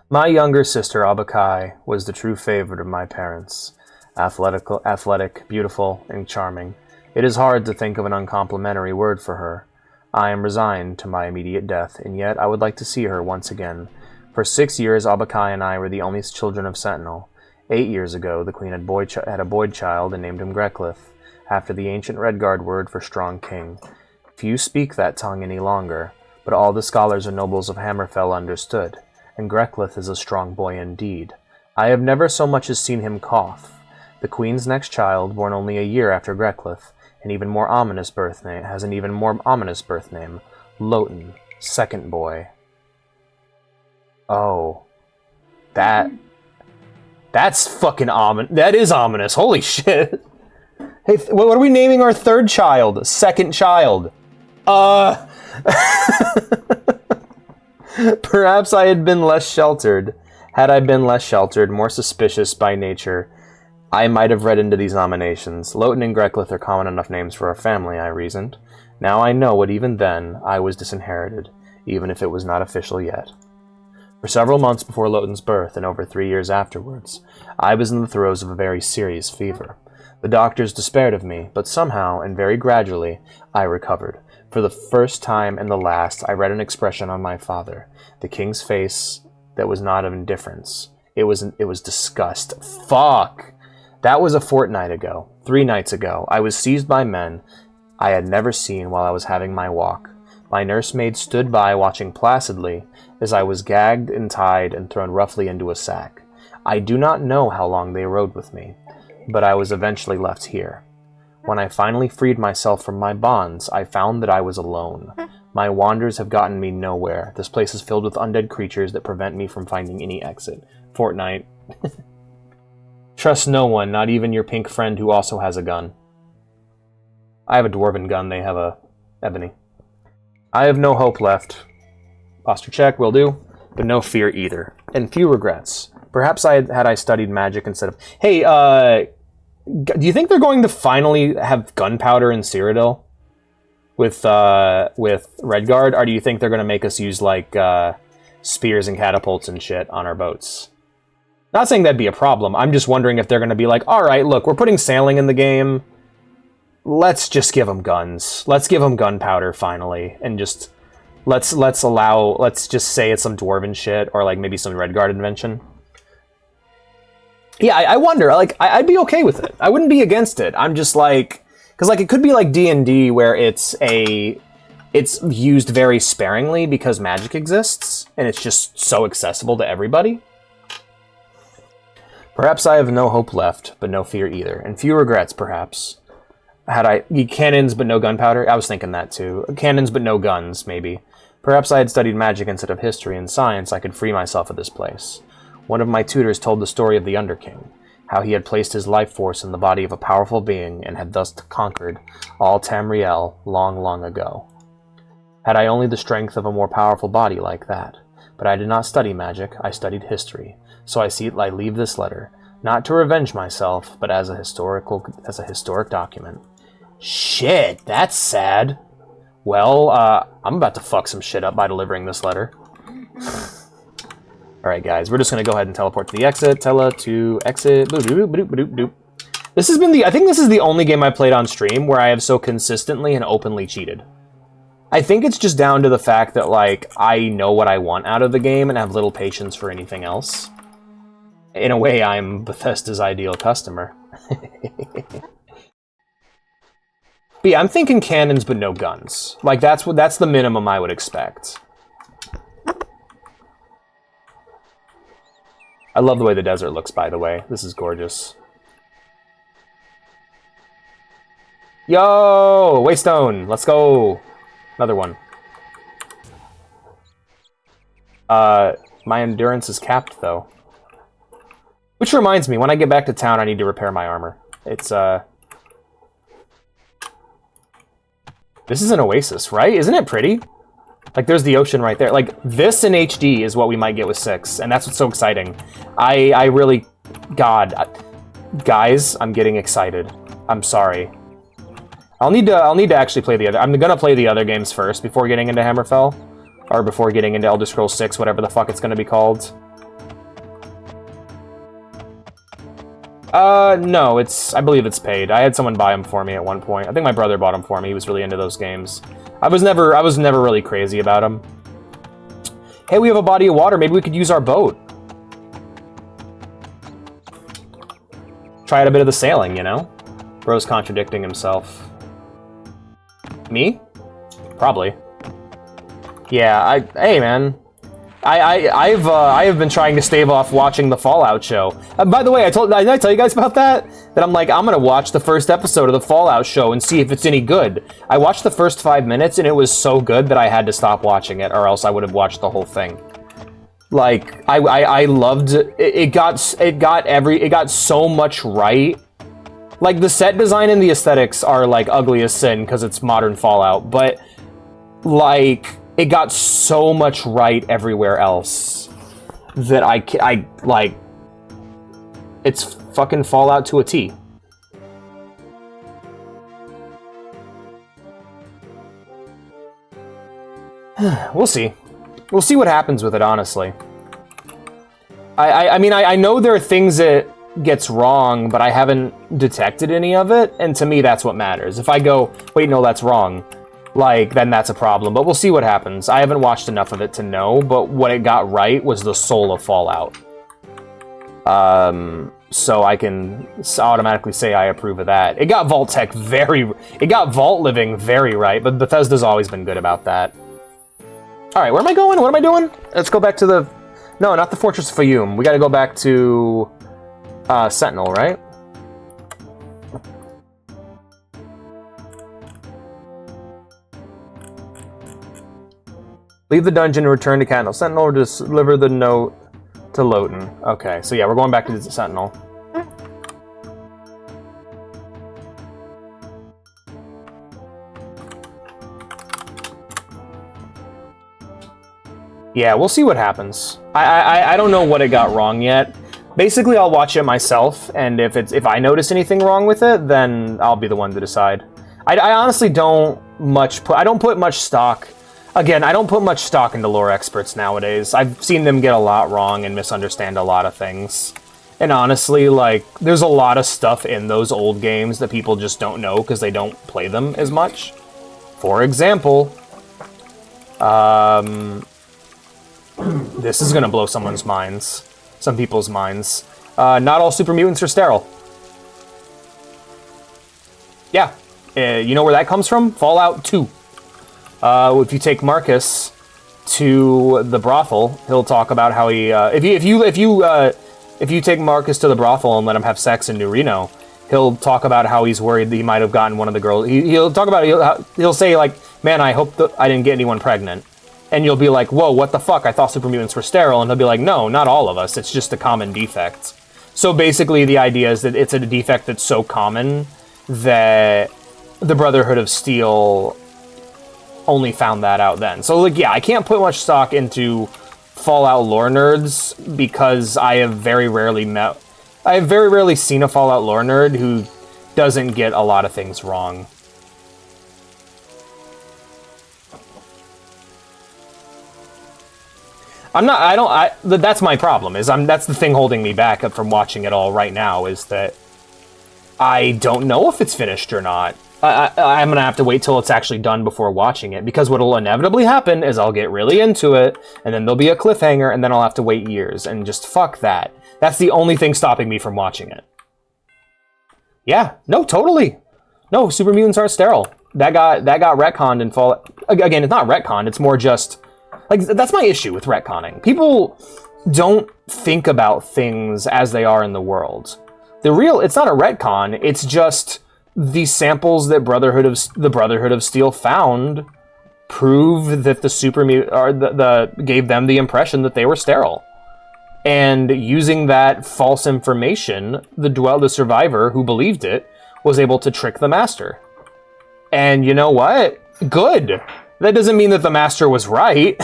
My younger sister, Abakai, was the true favorite of my parents. Athletic, beautiful, and charming. It is hard to think of an uncomplimentary word for her. I am resigned to my immediate death, and yet I would like to see her once again. For 6 years, Abakai and I were the only children of Sentinel. 8 years ago, the queen had a boy child and named him Greclith, after the ancient Redguard word for strong king. Few speak that tongue any longer, but all the scholars and nobles of Hammerfell understood, and Greclith is a strong boy indeed. I have never so much as seen him cough. The queen's next child, born only a year after Greclith, has an even more ominous birth name, Loten, second boy. Oh. That's fucking ominous. That is ominous. Holy shit. Hey, what are we naming our third child? Second child. Perhaps I had been less sheltered. Had I been less sheltered, more suspicious by nature, I might have read into these nominations. Loten and Greclith are common enough names for our family, I reasoned. Now I know what even then I was disinherited, even if it was not official yet. For several months before Loten's birth, and over 3 years afterwards, I was in the throes of a very serious fever. The doctors despaired of me, but somehow, and very gradually, I recovered. For the first time and the last, I read an expression on my father, the king's face, that was not of indifference. It was disgust. Fuck! That was a fortnight ago. 3 nights ago. I was seized by men I had never seen while I was having my walk. My nursemaid stood by watching placidly as I was gagged and tied and thrown roughly into a sack. I do not know how long they rode with me, but I was eventually left here. When I finally freed myself from my bonds, I found that I was alone. My wanders have gotten me nowhere. This place is filled with undead creatures that prevent me from finding any exit. Fortnite. Trust no one, not even your pink friend who also has a gun. I have a dwarven gun, they have a ebony. I have no hope left. Posture check, will do, but no fear either. And few regrets. Perhaps had I studied magic instead of... Hey, do you think they're going to finally have gunpowder in Cyrodiil? With Redguard? Or do you think they're going to make us use, like, spears and catapults and shit on our boats? Not saying that'd be a problem. I'm just wondering if they're going to be like, alright, look, we're putting sailing in the game. Let's just give them guns. Let's give them gunpowder, finally. And just... Let's just say it's some dwarven shit, or, like, maybe some Redguard invention. Yeah, I wonder, like, I'd be okay with it. I wouldn't be against it. I'm just like... Because, like, it could be like D&D, where it's used very sparingly because magic exists, and it's just so accessible to everybody. Perhaps I have no hope left, but no fear either, and few regrets, perhaps. Had I... Cannons, but no gunpowder? I was thinking that, too. Cannons, but no guns, maybe. Perhaps I had studied magic instead of history and science, I could free myself of this place. One of my tutors told the story of the Underking, how he had placed his life force in the body of a powerful being and had thus conquered all Tamriel long, long ago. Had I only the strength of a more powerful body like that. But I did not study magic, I studied history. So I leave this letter, not to revenge myself, but as a historic document. Shit, that's sad. Well, I'm about to fuck some shit up by delivering this letter. Alright, guys, we're just gonna go ahead and teleport to the exit. To exit. This has been I think this is the only game I played on stream where I have so consistently and openly cheated. I think it's just down to the fact that, like, I know what I want out of the game and have little patience for anything else. In a way, I'm Bethesda's ideal customer. But yeah, I'm thinking cannons but no guns. Like, that's the minimum I would expect. I love the way the desert looks, by the way. This is gorgeous. Yo! Waystone! Let's go! Another one. My endurance is capped, though. Which reminds me, when I get back to town, I need to repair my armor. It's, This is an oasis, right? Isn't it pretty? Like, there's the ocean right there. Like, this in HD is what we might get with 6, and that's what's so exciting. I really... God. Guys, I'm getting excited. I'm sorry. I'll need to actually play the other... I'm gonna play the other games first before getting into Hammerfell. Or before getting into Elder Scrolls 6, whatever the fuck it's gonna be called. No, I believe it's paid. I had someone buy them for me at one point. I think my brother bought them for me. He was really into those games. I was never really crazy about them. Hey, we have a body of water. Maybe we could use our boat. Try out a bit of the sailing, you know? Bro's contradicting himself. Me? Probably. Yeah, hey, man. I have been trying to stave off watching the Fallout show. By the way, did I tell you guys about that? That I'm like, I'm gonna watch the first episode of the Fallout show and see if it's any good. I watched the first 5 minutes and it was so good that I had to stop watching it, or else I would have watched the whole thing. Like, I loved it. It got so much right. Like, the set design and the aesthetics are like ugly as sin because it's modern Fallout, but like, it got so much right everywhere else that I like, it's fucking Fallout to a T. We'll see. We'll see what happens with it, honestly. I mean, I know there are things that gets wrong, but I haven't detected any of it, and to me, that's what matters. If I go, wait, no, that's wrong, like, then that's a problem. But we'll see what happens. I haven't watched enough of it to know, but what it got right was the soul of Fallout. So I can automatically say I approve of that. It got Vault living very right, but Bethesda's always been good about that. Alright, where am I going? What am I doing? Let's go back to the... No, not the Fortress of Fayum. We gotta go back to... Sentinel, right? Leave the dungeon and return to Candle Sentinel, or just deliver the note to Lowton. Okay, so yeah, we're going back to the Sentinel. Yeah, we'll see what happens. I don't know what it got wrong yet. Basically, I'll watch it myself, and if I notice anything wrong with it, then I'll be the one to decide. I honestly don't put much stock. Again, I don't put much stock into lore experts nowadays. I've seen them get a lot wrong and misunderstand a lot of things. And honestly, like, there's a lot of stuff in those old games that people just don't know because they don't play them as much. For example, this is gonna blow someone's minds. Some people's minds. Not all super mutants are sterile. Yeah. You know where that comes from? Fallout 2. If you take Marcus to the brothel, he'll talk about how he... if you If you take Marcus to the brothel and let him have sex in New Reno, he'll talk about how he's worried that he might have gotten one of the girls. He'll talk about he'll say like, "Man, I hope that I didn't get anyone pregnant." And you'll be like, "Whoa, what the fuck? I thought super mutants were sterile." And he'll be like, "No, not all of us. It's just a common defect." So basically, the idea is that it's a defect that's so common that the Brotherhood of Steel only found that out then. So like, yeah, I can't put much stock into Fallout lore nerds because I have very rarely seen a Fallout lore nerd who doesn't get a lot of things wrong. That's my problem, that's the thing holding me back from watching it all right now, is that I don't know if it's finished or not. I'm going to have to wait till it's actually done before watching it, because what will inevitably happen is I'll get really into it, and then there'll be a cliffhanger, and then I'll have to wait years, and just fuck that. That's the only thing stopping me from watching it. Yeah, no, totally. No, super mutants aren't sterile. That got retconned in Fallout. Again, it's not retconned, it's more just... Like, that's my issue with retconning. People don't think about things as they are in the world. It's not a retcon, it's just... the samples that the Brotherhood of Steel found prove that the super gave them the impression that they were sterile. And using that false information, the survivor who believed it was able to trick the Master. And you know what? Good. That doesn't mean that the Master was right.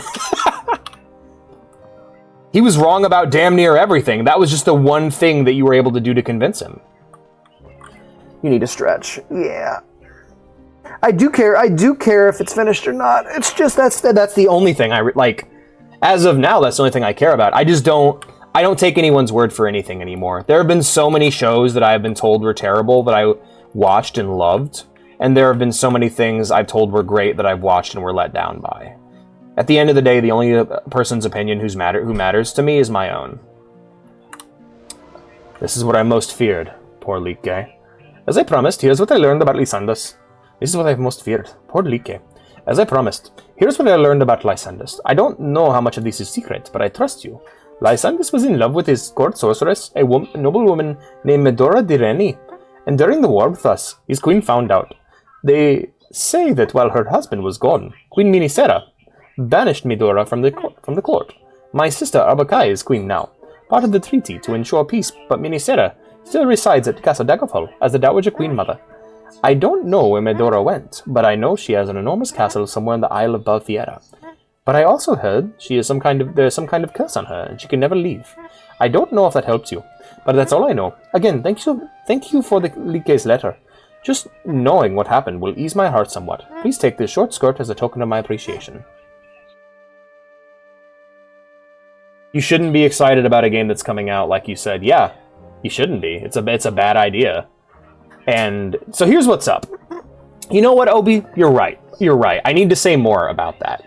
He was wrong about damn near everything. That was just the one thing that you were able to do to convince him. You need to stretch. Yeah. I do care if it's finished or not. It's just that's the only thing like. As of now, that's the only thing I care about. I don't take anyone's word for anything anymore. There have been so many shows that I have been told were terrible that I watched and loved, and there have been so many things I've told were great that I've watched and were let down by. At the end of the day, the only person's opinion who matters to me is my own. This is what I most feared. Poor Leak. As I promised, here's what I learned about Lysandus. This is what I've most feared. Poor Like. As I promised, here's what I learned about Lysandus. I don't know how much of this is secret, but I trust you. Lysandus was in love with his court sorceress, a noble woman named Medora Direni, and during the war with us, his queen found out. They say that while her husband was gone, Queen Minisera banished Medora from the court. My sister Arbakai is queen now, part of the treaty to ensure peace, but Minisera still resides at Castle Daggerfall as the Dowager Queen Mother. I don't know where Medora went, but I know she has an enormous castle somewhere in the Isle of Balfiera. But I also heard there's some kind of curse on her, and she can never leave. I don't know if that helps you, but that's all I know. Again, thank you for the Like's letter. Just knowing what happened will ease my heart somewhat. Please take this short skirt as a token of my appreciation. You shouldn't be excited about a game that's coming out, like you said. Yeah, you shouldn't be. It's a bad idea. And so here's what's up. You know what, Obi? You're right. I need to say more about that.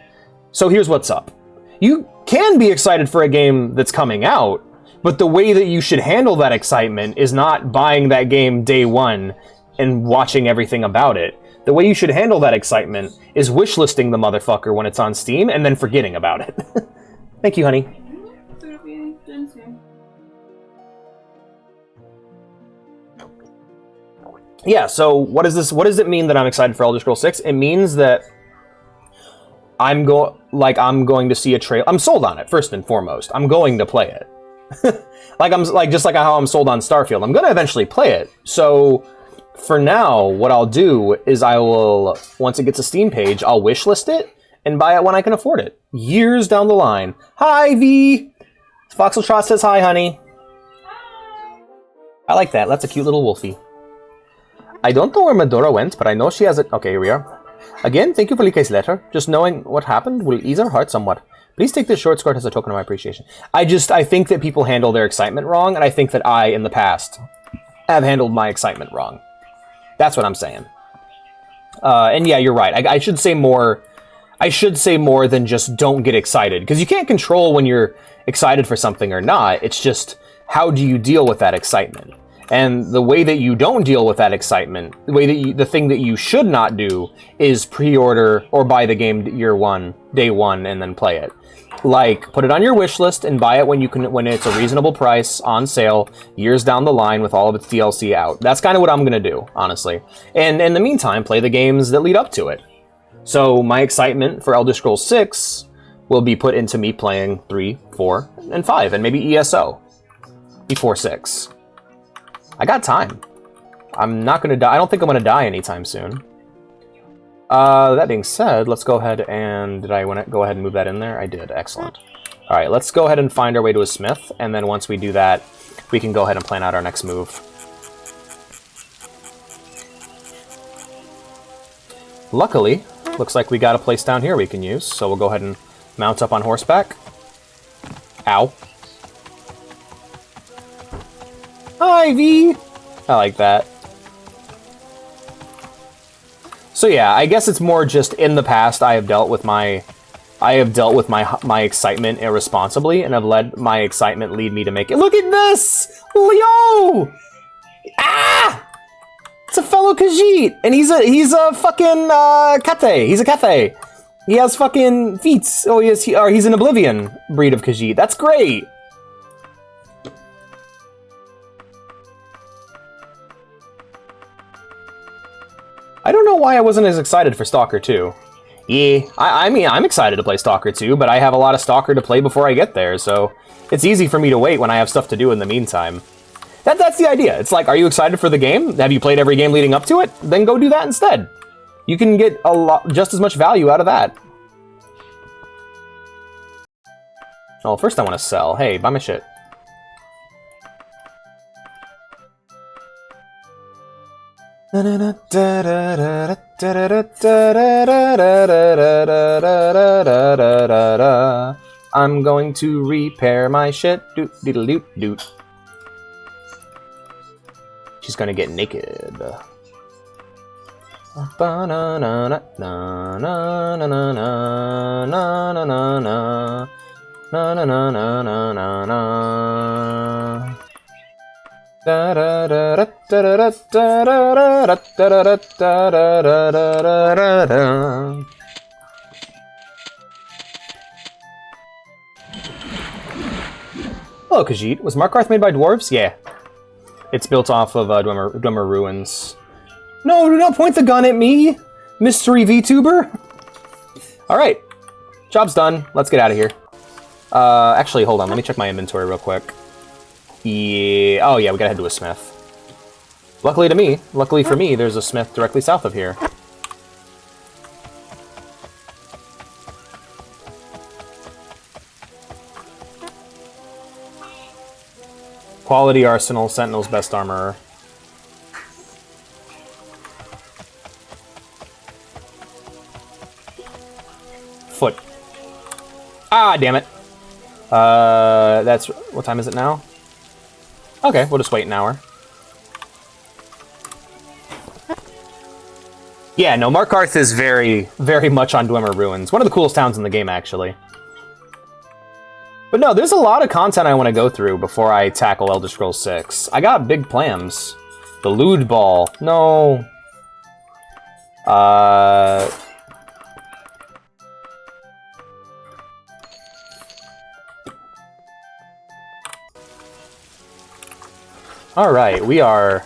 So here's what's up. You can be excited for a game that's coming out, but the way that you should handle that excitement is not buying that game day one and watching everything about it. The way you should handle that excitement is wishlisting the motherfucker when it's on Steam and then forgetting about it. Thank you, honey. Yeah, so what does it mean that I'm excited for Elder Scrolls 6? It means that I'm going to see a trailer. I'm sold on it, first and foremost. I'm going to play it. Just like how I'm sold on Starfield. I'm going to eventually play it. So for now, what I'll do is once it gets a Steam page, I'll wishlist it and buy it when I can afford it. Years down the line. Hi, V! Foxeltrot says hi, honey. I like that. That's a cute little wolfie. I don't know where Medora went, but I know she has it. Okay, here we are. Again, thank you for Like's letter. Just knowing what happened will ease our heart somewhat. Please take this short skirt as a token of my appreciation. I think that people handle their excitement wrong, and I think that I, in the past, have handled my excitement wrong. That's what I'm saying. And yeah, you're right. I should say more. I should say more than just don't get excited, because you can't control when you're excited for something or not. It's just, how do you deal with that excitement? And the way that you don't deal with that excitement, the thing that you should not do is pre-order or buy the game day one, and then play it. Like, put it on your wish list and buy it when it's a reasonable price on sale years down the line with all of its DLC out. That's kind of what I'm gonna do, honestly. And in the meantime, play the games that lead up to it. So my excitement for Elder Scrolls 6 will be put into me playing 3, 4, and 5, and maybe ESO before 6. I got time. I'm not gonna die. I don't think I'm gonna die anytime soon. That being said, let's go ahead and... Did I want to go ahead and move that in there? I did. Excellent. Alright, let's go ahead and find our way to a smith, and then once we do that, we can go ahead and plan out our next move. Luckily, looks like we got a place down here we can use, so we'll go ahead and mount up on horseback. Ow. Hi, V! I like that. So yeah, I guess it's more just in the past I have dealt with my excitement irresponsibly, and have let my excitement lead me to make it. Look at this! Leo! Ah! It's a fellow Khajiit, and he's a fucking Kate. He's a Kate. He has fucking feet. Oh, he's an Oblivion breed of Khajiit. That's great. I don't know why I wasn't as excited for Stalker 2. Yeah, I mean, I'm excited to play Stalker 2, but I have a lot of Stalker to play before I get there, so it's easy for me to wait when I have stuff to do in the meantime. That's the idea. It's like, are you excited for the game? Have you played every game leading up to it? Then go do that instead. You can get just as much value out of that. Oh, first I want to sell. Hey, buy my shit. I'm going to repair my shit. Doot doot doot doot. She's gonna get naked. Hello, Khajiit. Was Markarth made by dwarves? Yeah. It's built off of Dwemer ruins. No, do not point the gun at me, mystery VTuber. All right, job's done. Let's get out of here. Actually, hold on. Let me check my inventory real quick. Yeah. Oh, yeah. We gotta head to a smith. Luckily for me, there's a smith directly south of here. Quality arsenal, Sentinel's best armorer. Foot. Ah, damn it. That's... What time is it now? Okay, we'll just wait an hour. Yeah, no, Markarth is very, very much on Dwemer Ruins. One of the coolest towns in the game, actually. But no, there's a lot of content I want to go through before I tackle Elder Scrolls 6. I got big plans. The Lewd Ball. No. Alright, we are...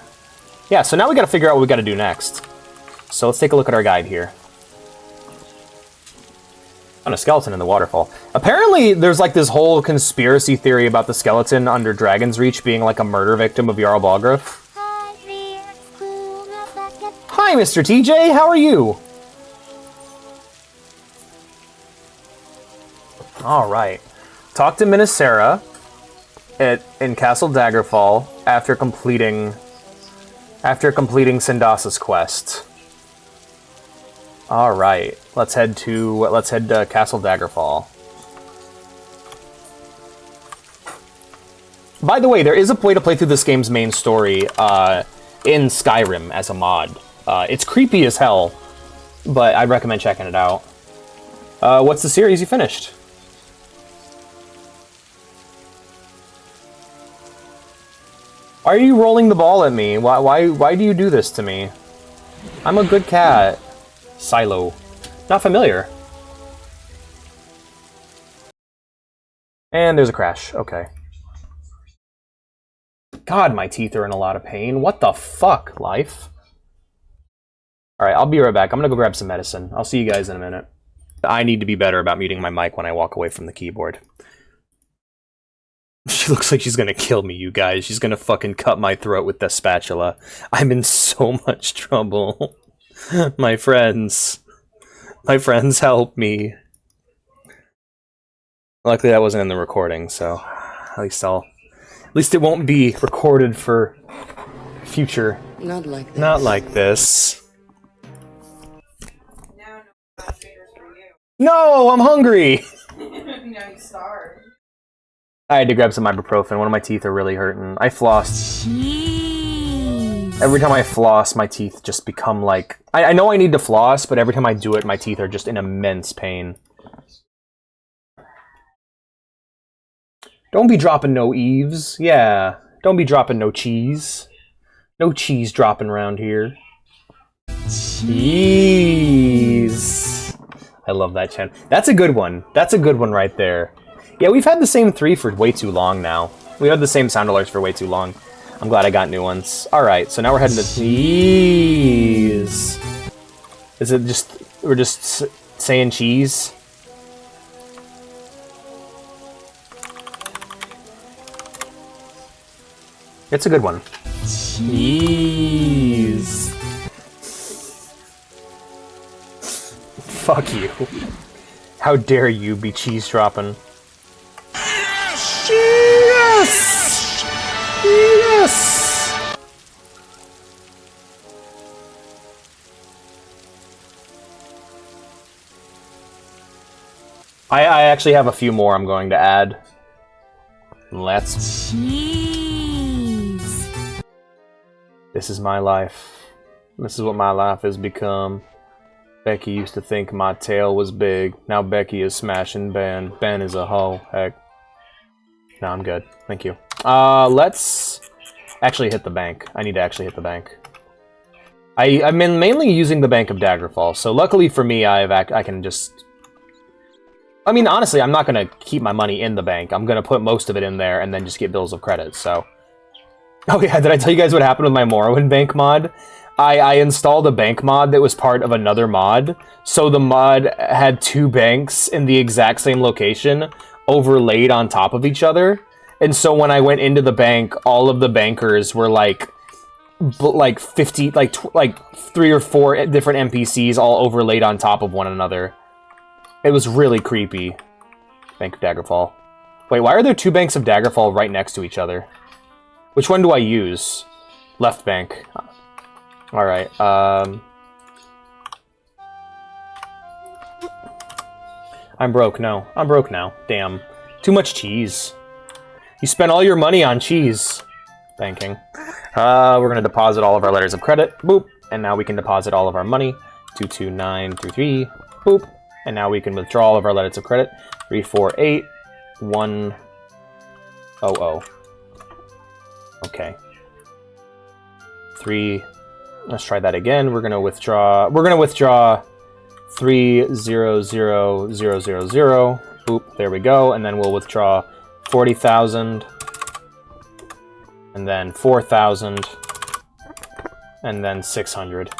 Yeah, so now we gotta figure out what we gotta do next. So let's take a look at our guide here. On a skeleton in the waterfall. Apparently, there's like this whole conspiracy theory about the skeleton under Dragon's Reach being like a murder victim of Jarl Balgruuf. Hi, Mr. TJ, how are you? Alright. Talk to Minisera in Castle Daggerfall after completing Syndasa's quest. All right, let's head to Castle Daggerfall. By the way, there is a way to play through this game's main story in Skyrim as a mod. It's creepy as hell, but I'd recommend checking it out. What's the series you finished? Why are you rolling the ball at me? Why do you do this to me? I'm a good cat. Silo. Not familiar. And there's a crash. Okay. God, my teeth are in a lot of pain. What the fuck, life? Alright, I'll be right back. I'm gonna go grab some medicine. I'll see you guys in a minute. I need to be better about muting my mic when I walk away from the keyboard. She looks like she's gonna kill me, you guys. She's gonna fucking cut my throat with the spatula. I'm in so much trouble. My friends. My friends, help me. Luckily that wasn't in the recording, so at least it won't be recorded for future. Not like this. Not like this. No, I'm hungry! Now you starved. I had to grab some ibuprofen. One of my teeth are really hurting. I flossed. Jeez. Every time I floss, my teeth just become like... I know I need to floss, but every time I do it, my teeth are just in immense pain. Don't be dropping no eaves. Yeah. Don't be dropping no cheese. No cheese dropping around here. Cheese. I love that chant. That's a good one. That's a good one right there. Yeah, we've had the same three for way too long now. We've had the same sound alerts for way too long. I'm glad I got new ones. Alright, so now we're heading to cheese. Is it just... we're just saying cheese? It's a good one. Cheese. Fuck you. How dare you be cheese dropping? Yes! Yes! Yes! I actually have a few more I'm going to add. Let's... Cheese. This is my life. This is what my life has become. Becky used to think my tail was big. Now Becky is smashing Ben. Ben is a hoe. Heck. No, I'm good. Thank you. Let's actually hit the bank. I need to actually hit the bank. I'm mainly using the Bank of Daggerfall, so luckily for me, I can just... I mean, honestly, I'm not going to keep my money in the bank. I'm going to put most of it in there and then just get bills of credit, so... Oh yeah, did I tell you guys what happened with my Morrowind bank mod? I installed a bank mod that was part of another mod, so the mod had two banks in the exact same location, overlaid on top of each other, and so when I went into the bank, all of the bankers were like 50, like 3 or 4 different NPCs all overlaid on top of one another. It was really creepy. Bank of Daggerfall. Wait, why are there 2 banks of Daggerfall right next to each other? Which one do I use? Left bank. Alright, I'm broke, no. I'm broke now. Damn. Too much cheese. You spent all your money on cheese. Banking. We're gonna deposit all of our letters of credit. Boop. And now we can deposit all of our money. 22933. Boop. And now we can withdraw all of our letters of credit. 348100. Okay. 3... Let's try that again. We're gonna withdraw 300000. Boop, there we go. And then we'll withdraw 40,000. And then 4,000. And then 600.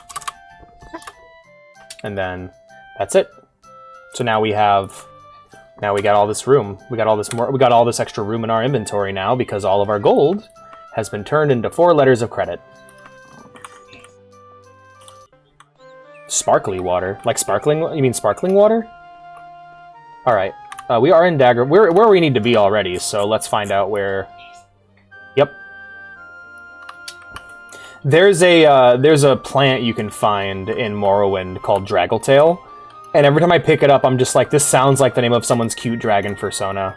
And then that's it. So now we got all this room. We got all this extra room in our inventory now because all of our gold has been turned into 4 letters of credit. Sparkly water? Like sparkling? You mean sparkling water? Alright. We are in Dagger. We're where we need to be already, so let's find out where... Yep. There's a plant you can find in Morrowind called Draggletail, and every time I pick it up, I'm just like, this sounds like the name of someone's cute dragon persona.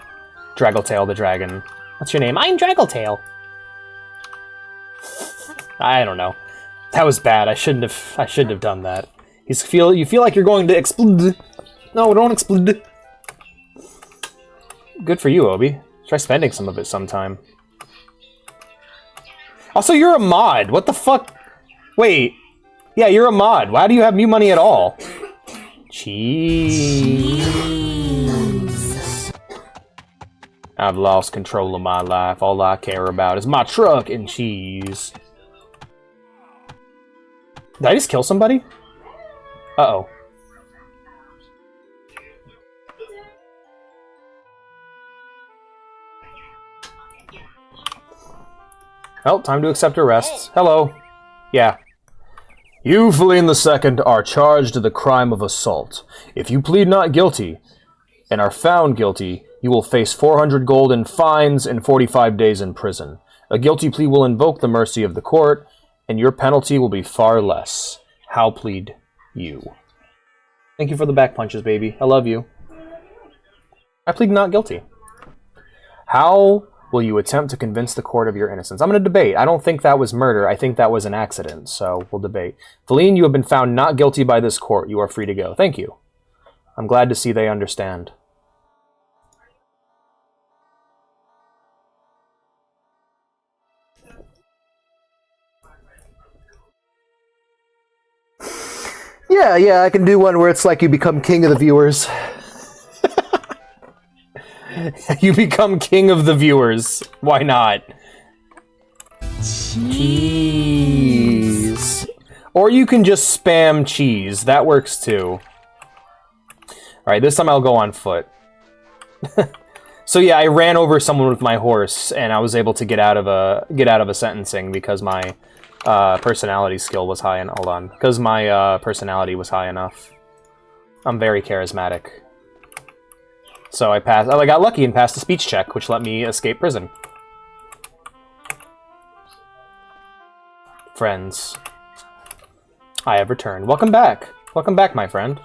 Draggletail the dragon. What's your name? I'm Draggletail. I don't know. That was bad. I shouldn't have done that. You feel like you're going to explode. No, don't explode. Good for you, Obi. Try spending some of it sometime. Also, you're a mod. What the fuck? Wait. Yeah, you're a mod. Why do you have new money at all? Cheese. I've lost control of my life. All I care about is my truck and cheese. Did I just kill somebody? Uh-oh. Well, time to accept arrests. Hello. Yeah. You, Feline II, are charged with the crime of assault. If you plead not guilty and are found guilty, you will face 400 gold in fines and 45 days in prison. A guilty plea will invoke the mercy of the court, and your penalty will be far less. How plead you? Thank you for the back punches, baby. I love you. I plead not guilty. How will you attempt to convince the court of your innocence? I'm going to debate. I don't think that was murder. I think that was an accident, so we'll debate. Feline, you have been found not guilty by this court. You are free to go. Thank you. I'm glad to see they understand. Yeah, I can do one where it's like you become king of the viewers. You become king of the viewers. Why not? Cheese. Or you can just spam cheese. That works too. Alright, this time I'll go on foot. So yeah, I ran over someone with my horse, and I was able to get out of a sentencing because my personality skill was high. And hold on, because my personality was high enough. I'm very charismatic. So I passed. I got lucky and passed a speech check, which let me escape prison. Friends, I have returned. Welcome back. Welcome back, my friend.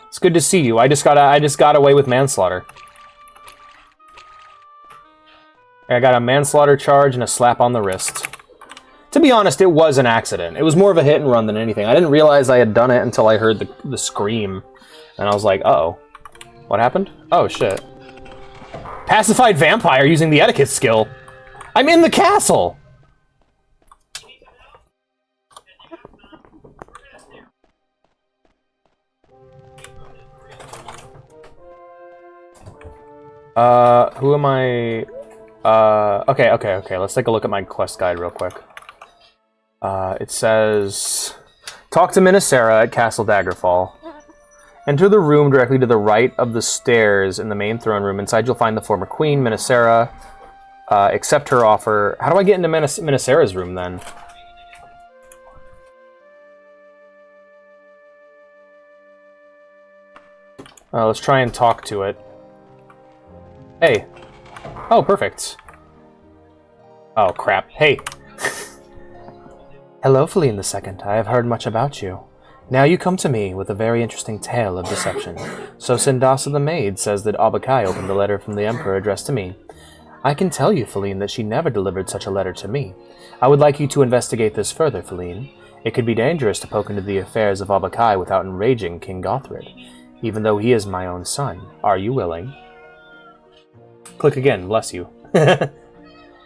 It's good to see you. I just got away with manslaughter. I got a manslaughter charge and a slap on the wrist. To be honest, it was an accident. It was more of a hit and run than anything. I didn't realize I had done it until I heard the scream, and I was like, uh-oh. What happened? Oh, shit. Pacified vampire using the etiquette skill. I'm in the castle! Who am I? Okay. Let's take a look at my quest guide real quick. It says, talk to Minnesera at Castle Daggerfall. Enter the room directly to the right of the stairs in the main throne room. Inside you'll find the former queen, Minnesera. Accept her offer. How do I get into Minnesera's room, then? Let's try and talk to it. Hey. Oh, perfect. Oh, crap. Hey. Hello, Feline II. I have heard much about you. Now you come to me with a very interesting tale of deception. So Sindasa the maid says that Abakai opened a letter from the Emperor addressed to me. I can tell you, Feline, that she never delivered such a letter to me. I would like you to investigate this further, Feline. It could be dangerous to poke into the affairs of Abakai without enraging King Gothred, even though he is my own son. Are you willing? Click again, bless you.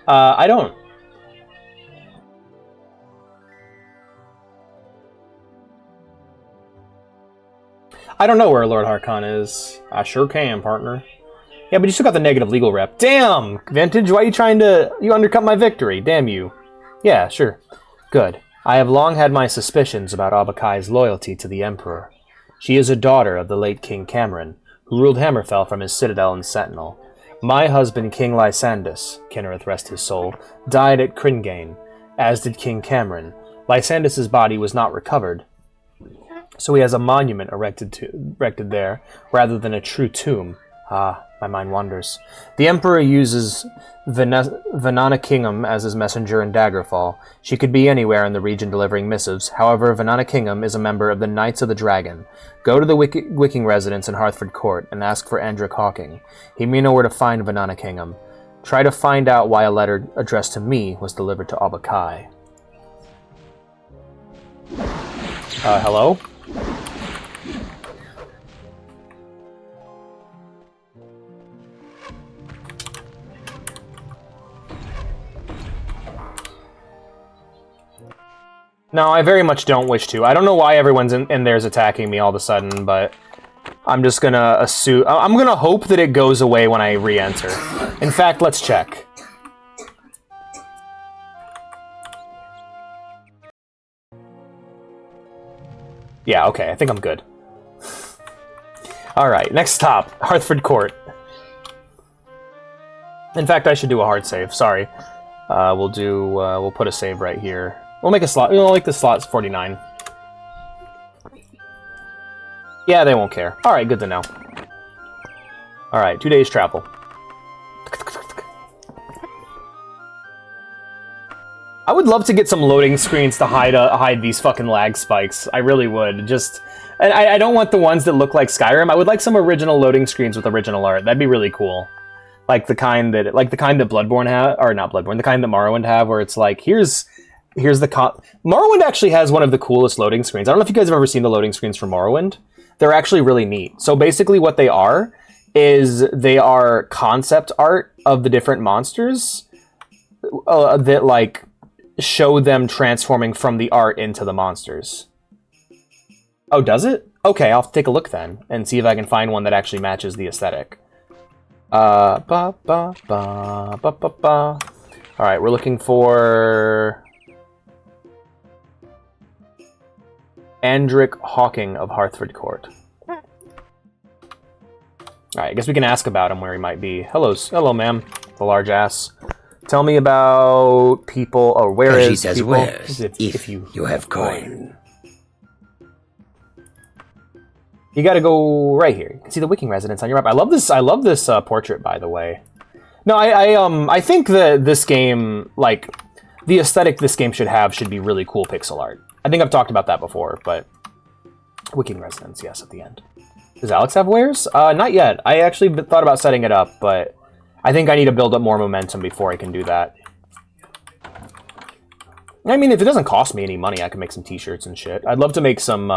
I don't. I don't know where Lord Harkon is. I sure can, partner. Yeah, but you still got the negative legal rep. Damn! Vintage, why are you trying to... You undercut my victory. Damn you. Yeah, sure. Good. I have long had my suspicions about Abakai's loyalty to the Emperor. She is a daughter of the late King Cameron, who ruled Hammerfell from his citadel in Sentinel. My husband, King Lysandus, Kinnereth rest his soul, died at Cringane, as did King Cameron. Lysandus's body was not recovered, so he has a monument erected there, rather than a true tomb. Ah, my mind wanders. The Emperor uses Venana Kingham as his messenger in Daggerfall. She could be anywhere in the region delivering missives. However, Venana Kingham is a member of the Knights of the Dragon. Go to the Wicking residence in Harthford Court and ask for Andric Hawking. He may know where to find Venana Kingham. Try to find out why a letter addressed to me was delivered to Abakai. Hello? No, I very much don't wish to. I don't know why everyone's in there's attacking me all of a sudden, but I'm just gonna assume... I'm gonna hope that it goes away when I re-enter. In fact, let's check. Yeah, okay, I think I'm good. Alright, next stop, Hearthford Court. In fact, I should do a hard save, sorry. We'll put a save right here. We'll make a slot, we'll make the slot 49. Yeah, they won't care. Alright, good to know. Alright, 2 days travel. I would love to get some loading screens to hide these fucking lag spikes. I really would. Just, and I don't want the ones that look like Skyrim. I would like some original loading screens with original art. That'd be really cool. Like the kind that Bloodborne have, or not Bloodborne, the kind that Morrowind have, where it's like, here's the Morrowind actually has one of the coolest loading screens. I don't know if you guys have ever seen the loading screens for Morrowind. They're actually really neat. So basically, what they are is they are concept art of the different monsters that like show them transforming from the art into the monsters. Oh, does it? Okay, I'll take a look then and see if I can find one that actually matches the aesthetic. Alright, we're looking for Andric Hawking of Hearthford Court. Alright, I guess we can ask about him where he might be. Hello, ma'am. The large ass. Tell me about people. Oh, where is people? If you have coin. You gotta go right here. You can see the Wicking residence on your map. I love this portrait, by the way. No, I think that this game, like, the aesthetic this game should be really cool pixel art. I think I've talked about that before, but Wicking residence, yes, at the end. Does Alex have wares? Not yet. I actually thought about setting it up, but I think I need to build up more momentum before I can do that. I mean, if it doesn't cost me any money, I can make some t-shirts and shit. I'd love to make some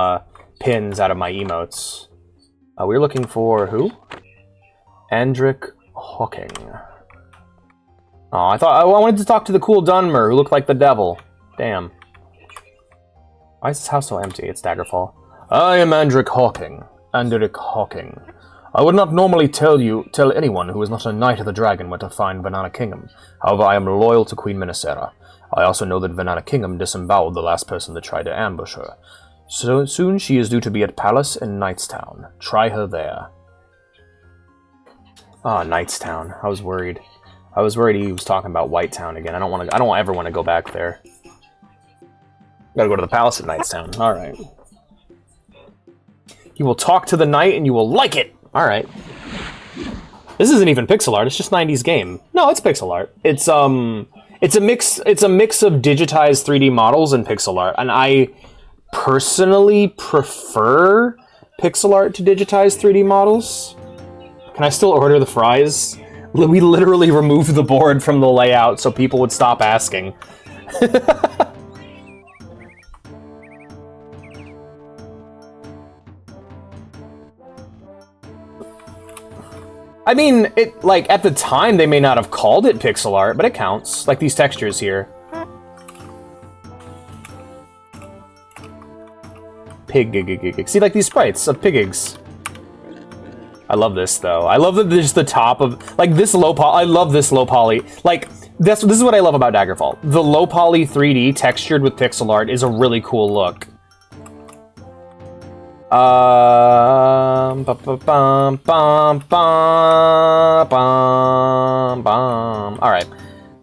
pins out of my emotes. We're looking for who? Andric Hawking. Oh, I wanted to talk to the cool Dunmer who looked like the devil. Damn. Why is this house so empty? It's Daggerfall. I am Andric Hawking. Andric Hawking. I would not normally tell anyone who is not a Knight of the Dragon where to find Vanana Kingdom. However, I am loyal to Queen Minnesera. I also know that Vanana Kingdom disemboweled the last person that tried to ambush her. So soon she is due to be at Palace in Knightstown. Try her there. Ah, Knightstown. I was worried. I was worried he was talking about Whitetown again. I don't ever want to go back there. Gotta go to the Palace at Knightstown. Alright. You will talk to the knight and you will like it! Alright. This isn't even pixel art, it's just 90s game. No, it's pixel art. It's a mix of digitized 3D models and pixel art, and I personally prefer pixel art to digitized 3D models. Can I still order the fries? We literally removed the board from the layout so people would stop asking. I mean, like, at the time, they may not have called it pixel art, but it counts. Like these textures here. Pig. See, like these sprites of pigigs. I love this, though. I love that there's the top of... Like, this low poly... I love this low poly. Like, this is what I love about Daggerfall. The low poly 3D textured with pixel art is a really cool look. Alright.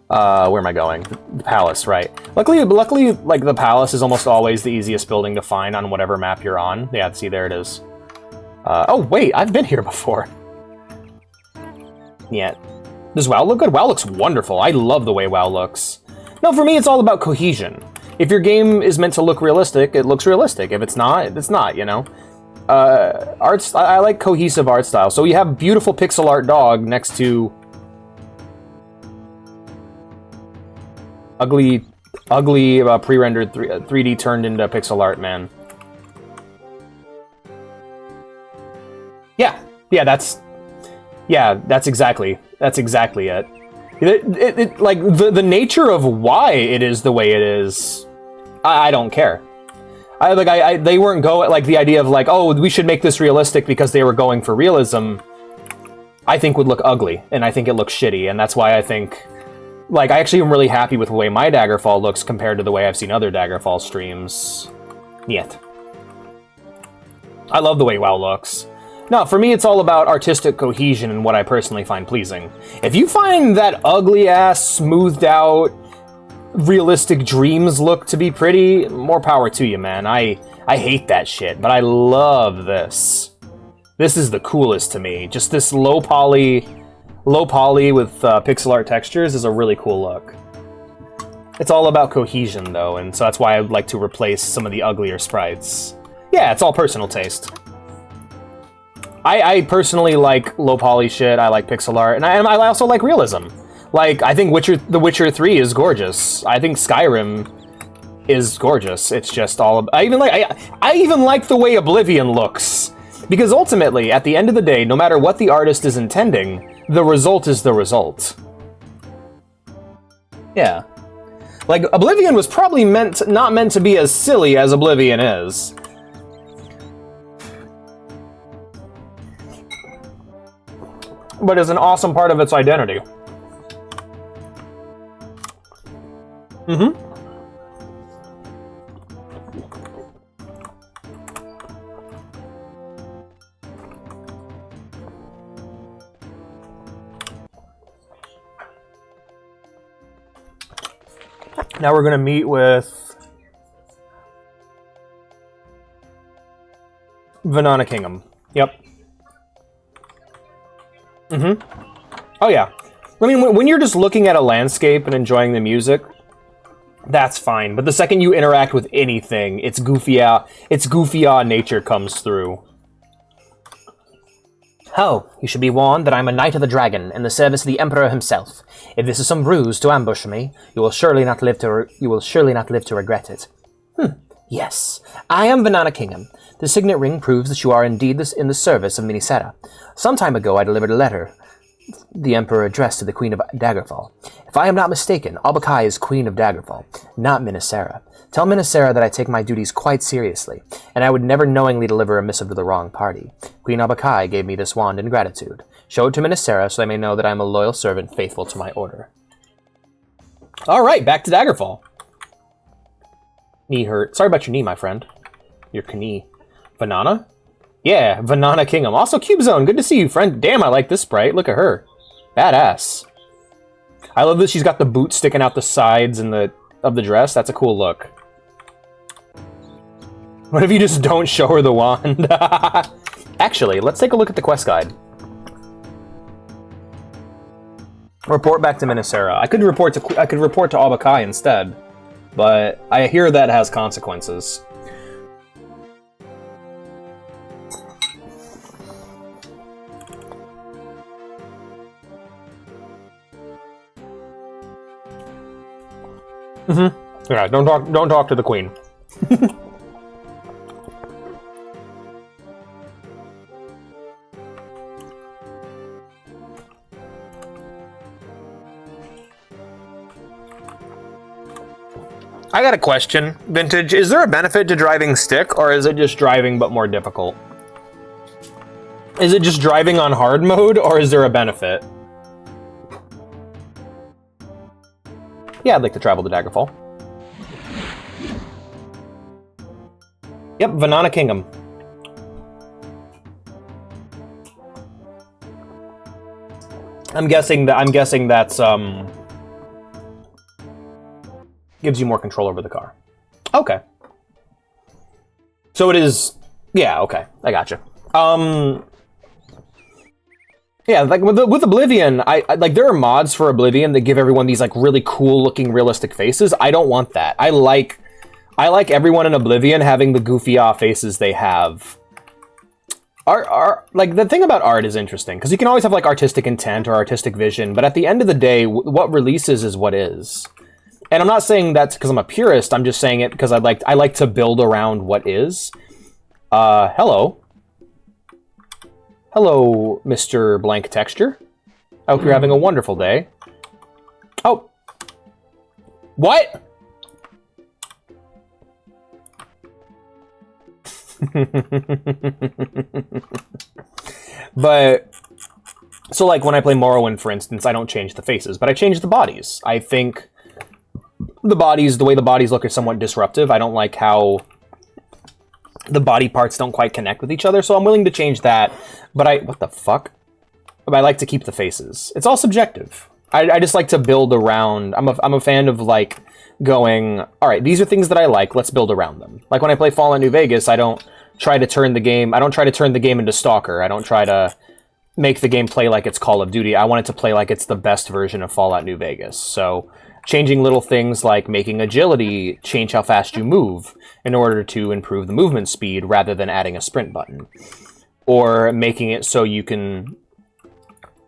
Where am I going? The palace, right. Luckily, like, the palace is almost always the easiest building to find on whatever map you're on. Yeah, see, there it is. Oh, wait, I've been here before. Yeah. Does WoW look good? WoW looks wonderful. I love the way WoW looks. No, for me, it's all about cohesion. If your game is meant to look realistic, it looks realistic. If it's not, it's not, you know? I like cohesive art style. So you have beautiful pixel art dog next to ugly pre-rendered 3D turned into pixel art man. Yeah, that's exactly it. Like the nature of why it is the way it is I don't care. They weren't going, like, the idea of, like, oh, we should make this realistic because they were going for realism, I think would look ugly, and I think it looks shitty, and that's why I think, like, I actually am really happy with the way my Daggerfall looks compared to the way I've seen other Daggerfall streams. Yet. I love the way WoW looks. No, for me, it's all about artistic cohesion and what I personally find pleasing. If you find that ugly-ass, smoothed-out, realistic dreams look to be pretty, more power to you, man. I hate that shit, but I love this. This is the coolest to me. Just this low poly with pixel art textures is a really cool look. It's all about cohesion, though, and so that's why I would like to replace some of the uglier sprites. Yeah, it's all personal taste. I personally like low poly shit, I like pixel art, and I also like realism. Like, I think The Witcher 3 is gorgeous. I think Skyrim is gorgeous. It's just all... I even like the way Oblivion looks. Because ultimately, at the end of the day, no matter what the artist is intending, the result is the result. Yeah. Like, Oblivion was probably not meant to be as silly as Oblivion is. But is an awesome part of its identity. Mm-hmm. Now we're going to meet with Vanana Kingham. Yep. Mm-hmm. Oh, yeah. I mean, when you're just looking at a landscape and enjoying the music, that's fine. But the second you interact with anything, its goofy nature comes through. Ho, you should be warned that I am a Knight of the Dragon, in the service of the Emperor himself. If this is some ruse to ambush me, you will surely not live to regret it. Yes, I am Vanana Kingham. The signet ring proves that you are indeed in the service of Minisera. Some time ago I delivered a letter the Emperor addressed to the Queen of Daggerfall. If I am not mistaken, Abakai is Queen of Daggerfall, not Minisera. Tell Minisera that I take my duties quite seriously, and I would never knowingly deliver a missive to the wrong party. Queen Abakai gave me this wand in gratitude. Show it to Minisera so they may know that I am a loyal servant faithful to my order. Alright, back to Daggerfall. Knee hurt. Sorry about your knee, my friend. Your knee. Vanana? Yeah, Vanana Kingham. Also, Cube Zone. Good to see you, friend. Damn, I like this sprite. Look at her. Badass. I love that she's got the boot sticking out the sides and of the dress. That's a cool look. What if you just don't show her the wand? Actually, let's take a look at the quest guide. Report back to Minisera. I could report to Abakai instead, but I hear that has consequences. Mm-hmm. Yeah, don't talk to the queen. I got a question, Vintage. Is there a benefit to driving stick, or is it just driving but more difficult? Is it just driving on hard mode, or is there a benefit? Yeah, I'd like to travel to Daggerfall. Yep, Vanana Kingham. I'm guessing that's gives you more control over the car. Okay. So it is... Yeah, okay. I gotcha. Yeah, like with Oblivion, I like there are mods for Oblivion that give everyone these like really cool looking realistic faces. I don't want that. I like everyone in Oblivion having the goofy faces they have. Art, like the thing about art is interesting because you can always have like artistic intent or artistic vision, but at the end of the day, what releases is what is. And I'm not saying that's because I'm a purist. I'm just saying it because I like to build around what is. Hello. Hello, Mr. Blank Texture. I hope you're having a wonderful day. Oh. What? But, so like when I play Morrowind, for instance, I don't change the faces, but I change the bodies. I think the way the bodies look is somewhat disruptive. I don't like how the body parts don't quite connect with each other, so I'm willing to change that. But what the fuck? But I like to keep the faces. It's all subjective. I just like to build around. I'm a fan of like going, all right, these are things that I like. Let's build around them. Like when I play Fallout New Vegas, I don't try to turn the game into Stalker. I don't try to make the game play like it's Call of Duty. I want it to play like it's the best version of Fallout New Vegas. So changing little things like making agility change how fast you move in order to improve the movement speed rather than adding a sprint button. Or making it so you can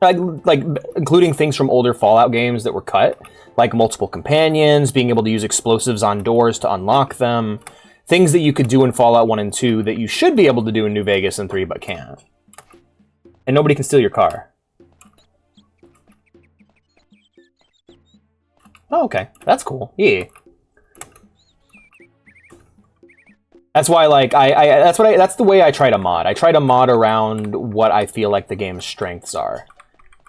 like including things from older Fallout games that were cut, like multiple companions, being able to use explosives on doors to unlock them, things that you could do in Fallout 1 and 2 that you should be able to do in New Vegas and 3 but can't. And nobody can steal your car. Oh, okay. That's cool. Yeah. That's why, like, that's the way I try to mod. I try to mod around what I feel like the game's strengths are.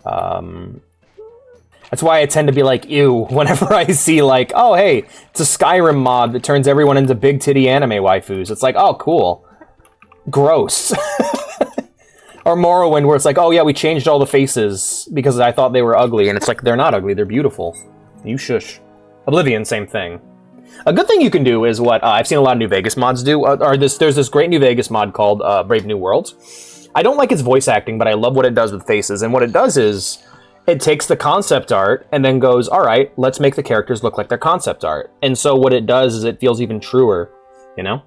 That's why I tend to be like, ew, whenever I see, like, oh, hey, it's a Skyrim mod that turns everyone into big titty anime waifus. It's like, oh, cool. Gross. Or Morrowind, where it's like, oh, yeah, we changed all the faces because I thought they were ugly. And it's like, they're not ugly, they're beautiful. You shush. Oblivion, same thing. A good thing you can do is what I've seen a lot of New Vegas mods do. There's this great New Vegas mod called Brave New Worlds. I don't like its voice acting, but I love what it does with faces. And what it does is it takes the concept art and then goes, all right, let's make the characters look like their concept art. And so what it does is it feels even truer, you know?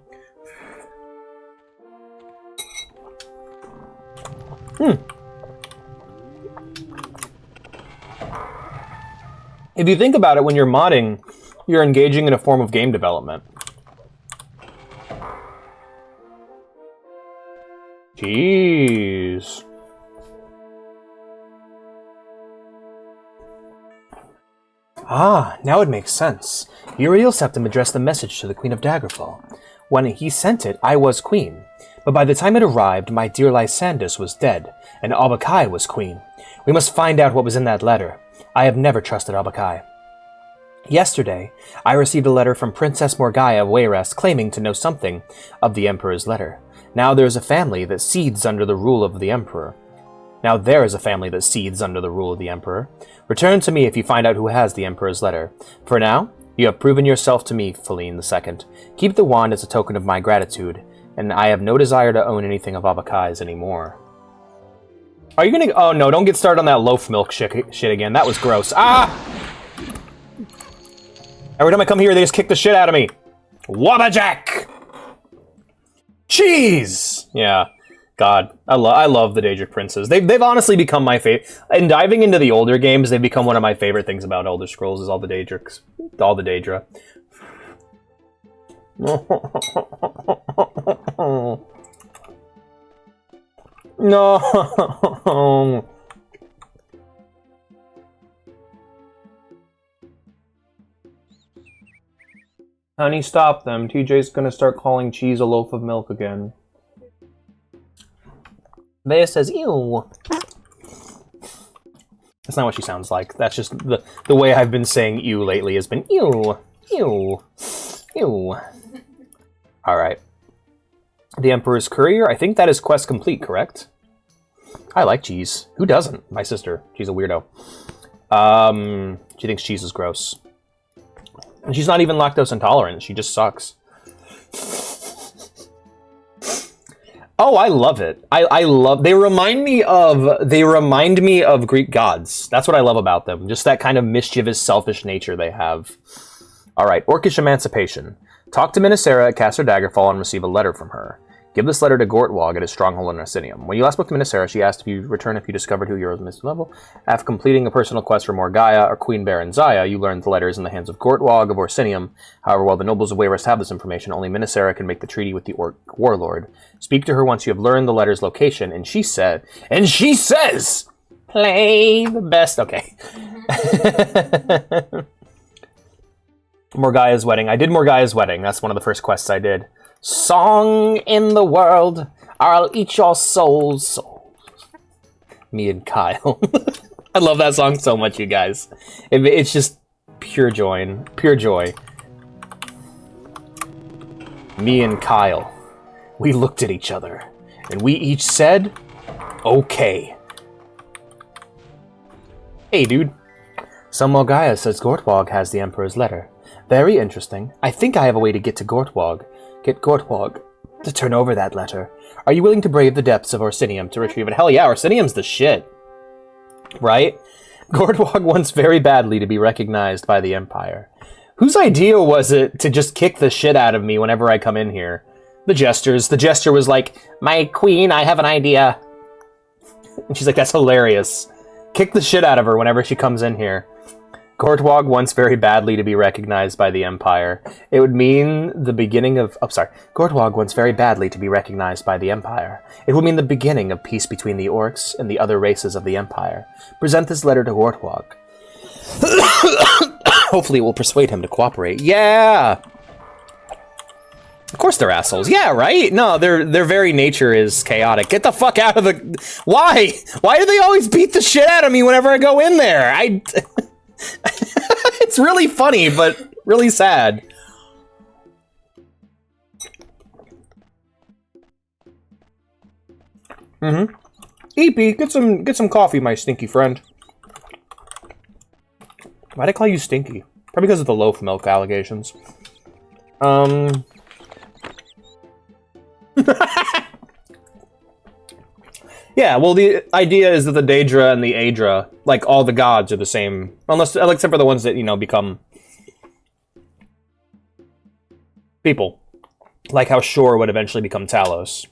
If you think about it, when you're modding, you're engaging in a form of game development. Jeez. Ah, now it makes sense. Uriel Septim addressed the message to the Queen of Daggerfall. When he sent it, I was queen. But by the time it arrived, my dear Lysandus was dead, and Abakai was queen. We must find out what was in that letter. I have never trusted Abakai. Yesterday, I received a letter from Princess Morgaya of Wayrest claiming to know something of the Emperor's letter. Now there is a family that seethes under the rule of the Emperor. Return to me if you find out who has the Emperor's letter. For now, you have proven yourself to me, Feline II. Keep the wand as a token of my gratitude, and I have no desire to own anything of Abakai's anymore. Are you gonna... Oh no, don't get started on that loaf milk shit again. That was gross. Ah! Every time I come here, they just kick the shit out of me. Wabbajack! Cheese! Yeah. God, I love the Daedric Princes. They've honestly become my favorite. And diving into the older games, they've become one of my favorite things about Elder Scrolls is all the Daedrics. All the Daedra. No. Honey, stop them. TJ's gonna start calling cheese a loaf of milk again. Vea says, ew. That's not what she sounds like. That's just the way I've been saying ew lately has been ew, ew, ew. Alright. The Emperor's Courier. I think that is quest complete, correct? I like cheese. Who doesn't? My sister. She's a weirdo. She thinks cheese is gross. And she's not even lactose intolerant. She just sucks. Oh, I love it. I love... They remind me of Greek gods. That's what I love about them. Just that kind of mischievous, selfish nature they have. Alright, Orcish Emancipation. Talk to Minisera at Caster Daggerfall and receive a letter from her. Give this letter to Gortwog at his stronghold in Arsinium. When you last spoke to Minisera, she asked if you return if you discovered who Euro's missing level. After completing a personal quest for Morgaya or Queen Baron Zaya, you learned the letter is in the hands of Gortwog of Orsinium. However, while the nobles of Wayrest have this information, only Minisera can make the treaty with the Orc warlord. Speak to her once you have learned the letter's location, and she says, play the best. Okay. Morgaya's wedding. I did Morgaya's wedding. That's one of the first quests I did. Song in the world, or I'll eat your souls. Me and Kyle. I love that song so much, you guys. It's just pure joy. Pure joy. Me and Kyle. We looked at each other, and we each said, okay. Hey, dude. Some Morgaya says Gortwog has the Emperor's letter. Very interesting. I think I have a way to get to Gortwog. Get Gortwog to turn over that letter. Are you willing to brave the depths of Orsinium to retrieve it? Hell yeah, Orsinium's the shit. Right? Gortwog wants very badly to be recognized by the Empire. Whose idea was it to just kick the shit out of me whenever I come in here? The Jesters. The Jester was like, my queen, I have an idea. And she's like, that's hilarious. Kick the shit out of her whenever she comes in here. Gortwog wants very badly to be recognized by the Empire. It would mean the beginning of... Oh, sorry. Gortwog wants very badly to be recognized by the Empire. It would mean the beginning of peace between the orcs and the other races of the Empire. Present this letter to Gortwog. Hopefully it will persuade him to cooperate. Yeah! Of course they're assholes. Yeah, right? No, their very nature is chaotic. Get the fuck out of the... Why? Why do they always beat the shit out of me whenever I go in there? It's really funny, but really sad. EP, get some coffee, my stinky friend. Why'd I call you stinky? Probably because of the loaf milk allegations. Yeah, well, the idea is that the Daedra and the Aedra, like, all the gods are the same. Unless, except for the ones that, you know, become people. Like how Shor would eventually become Talos.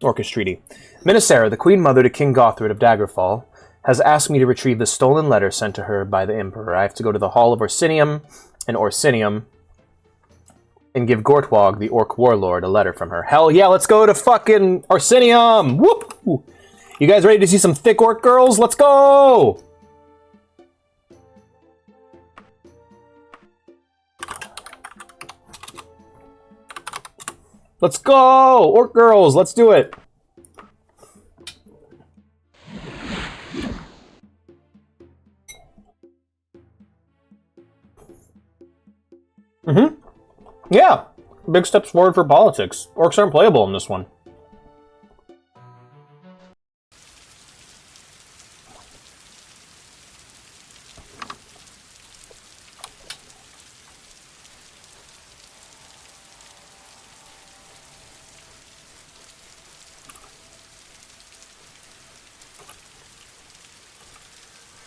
Orcus Treaty. Minisera, the Queen Mother to King Gothred of Daggerfall, has asked me to retrieve the stolen letter sent to her by the Emperor. I have to go to the Hall of Orsinium and give Gortwog, the Orc Warlord, a letter from her. Hell yeah, let's go to fucking Orsinium! Whoop! You guys ready to see some thick orc girls? Let's go! Let's go! Orc girls, let's do it! Yeah, big steps forward for politics. Orcs aren't playable in this one.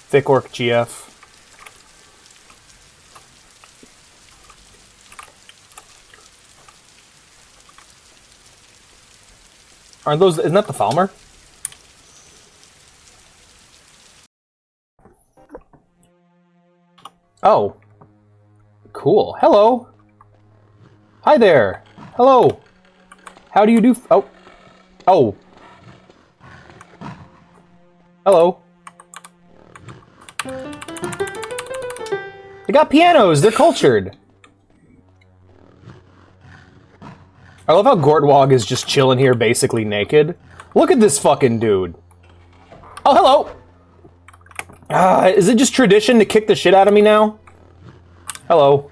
Thick Orc GF. Aren't those... Isn't that the Falmer? Oh. Cool. Hello. Hi there. Hello. How do you do... Oh. Oh. Hello. They got pianos. They're cultured. I love how Gortwog is just chilling here basically naked. Look at this fucking dude. Oh, hello! Is it just tradition to kick the shit out of me now? Hello.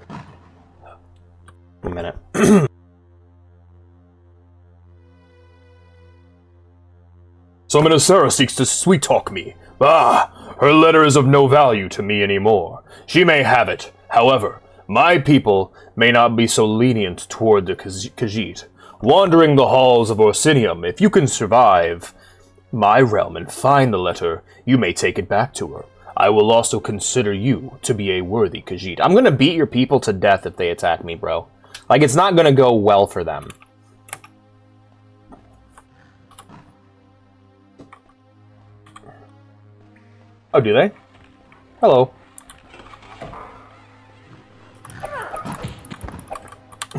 A minute. So Minisera seeks to sweet-talk me. Ah, her letter is of no value to me anymore. She may have it. However, my people may not be so lenient toward the Khajiit. Wandering the halls of Orsinium, if you can survive my realm and find the letter, you may take it back to her. I will also consider you to be a worthy Khajiit. I'm gonna beat your people to death if they attack me, bro. Like, it's not gonna go well for them. Oh, do they? Hello.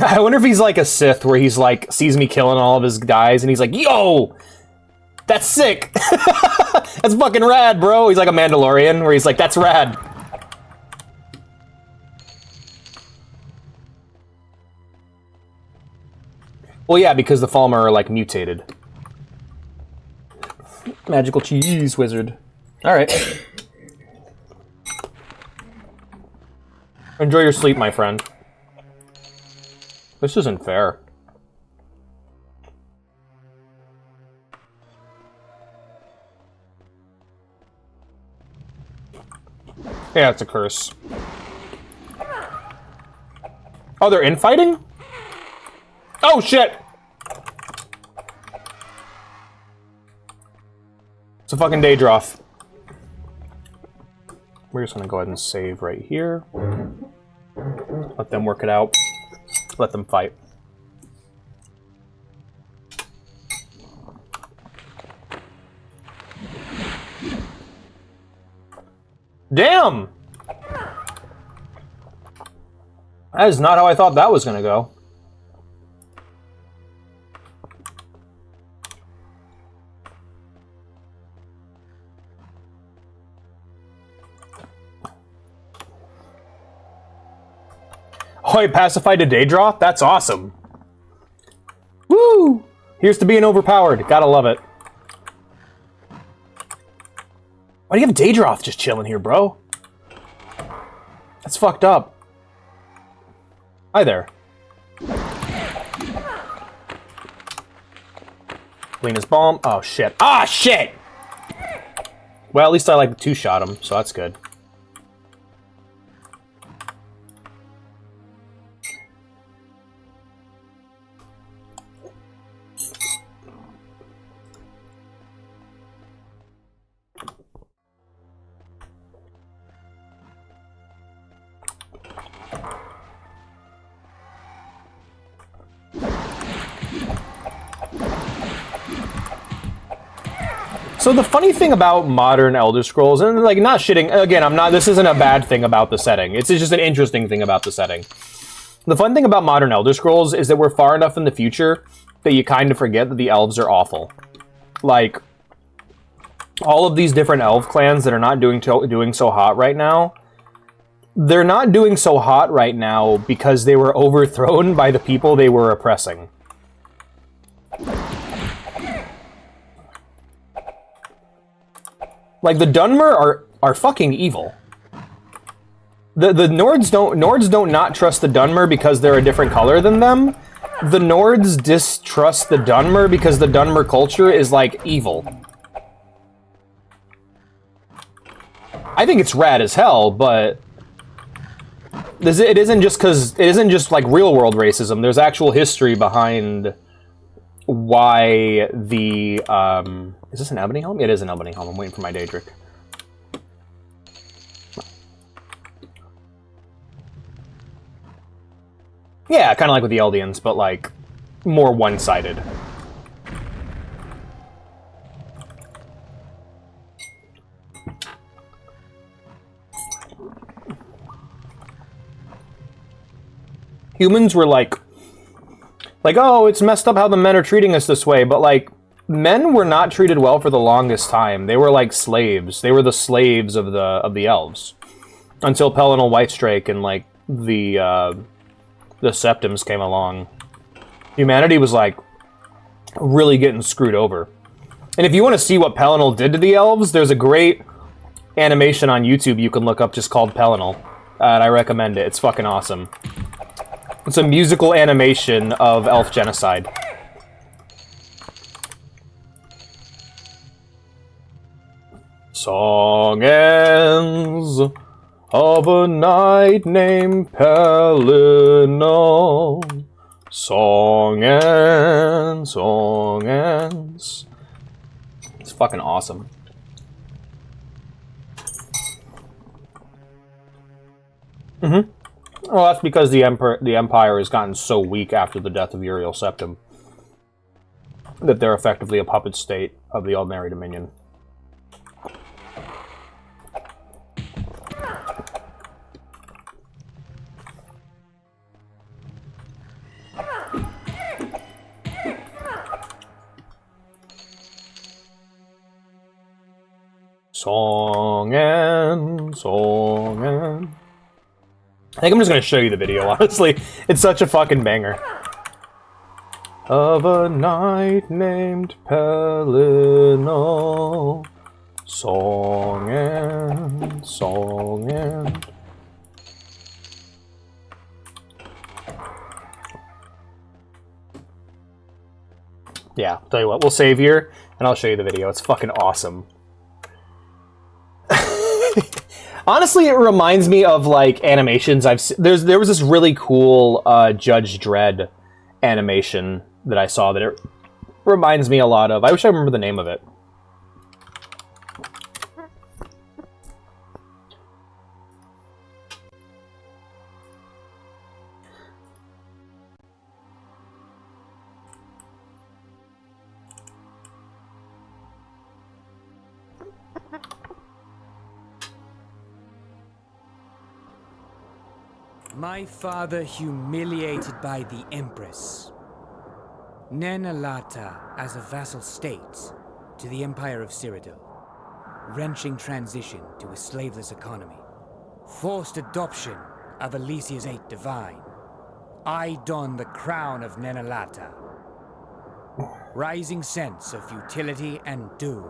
I wonder if he's like a Sith, where he's like, sees me killing all of his guys, and he's like, yo! That's sick! That's fucking rad, bro! He's like a Mandalorian, where he's like, that's rad! Well, yeah, because the Falmer are, like, mutated. Magical cheese wizard. Alright. Enjoy your sleep, my friend. This isn't fair. Yeah, it's a curse. Oh, they're infighting? Oh, shit! It's a fucking Daedroth. We're just gonna go ahead and save right here. Let them work it out. Let them fight. Damn! That is not how I thought that was gonna go. Oh, he pacified a Daedroth? That's awesome. Woo! Here's to being overpowered. Gotta love it. Why do you have Daedroth just chilling here, bro? That's fucked up. Hi there. Lena's bomb. Oh, shit. Ah, shit! Well, at least I like two-shot him, so that's good. So the funny thing about modern Elder Scrolls, and like not shitting, again, this isn't a bad thing about the setting. It's just an interesting thing about the setting. The fun thing about modern Elder Scrolls is that we're far enough in the future that you kind of forget that the elves are awful. Like, all of these different elf clans that are not doing so hot right now, they're not doing so hot right now because they were overthrown by the people they were oppressing. Like, the Dunmer are fucking evil. The Nords don't not trust the Dunmer because they're a different color than them. The Nords distrust the Dunmer because the Dunmer culture is, like, evil. I think it's rad as hell, but it isn't just like real world racism. There's actual history behind why the is this an Ebony Helm? It is an Ebony Helm. I'm waiting for my Daedric. Yeah, kind of like with the Eldians, but like more one-sided. Humans were like, oh, it's messed up how the men are treating us this way, but like, men were not treated well for the longest time. They were like slaves. They were the slaves of the elves. Until Pelennor Whitestrake and like the Septums came along. Humanity was like really getting screwed over. And if you want to see what Pelennor did to the elves, there's a great animation on YouTube you can look up just called Pelennor. And I recommend it. It's fucking awesome. It's a musical animation of elf genocide. Song ends of a knight named Pelennor. Song ends. It's fucking awesome. Mm-hmm. Well, that's because the Empire has gotten so weak after the death of Uriel Septim that they're effectively a puppet state of the Aldmeri Dominion. Song ends. I think I'm just going to show you the video, honestly. It's such a fucking banger. of a knight named Pellinal. Song and song and... Yeah, tell you what, we'll save here, and I'll show you the video. It's fucking awesome. Honestly, it reminds me of, like, animations I've seen. There was this really cool Judge Dredd animation that I saw that it reminds me a lot of. I wish I remember the name of it. My father humiliated by the Empress. Nenalata as a vassal state to the Empire of Cyrodiil. Wrenching transition to a slaveless economy. Forced adoption of Alicia's 8 Divine. I don the crown of Nenalata. Rising sense of futility and doom.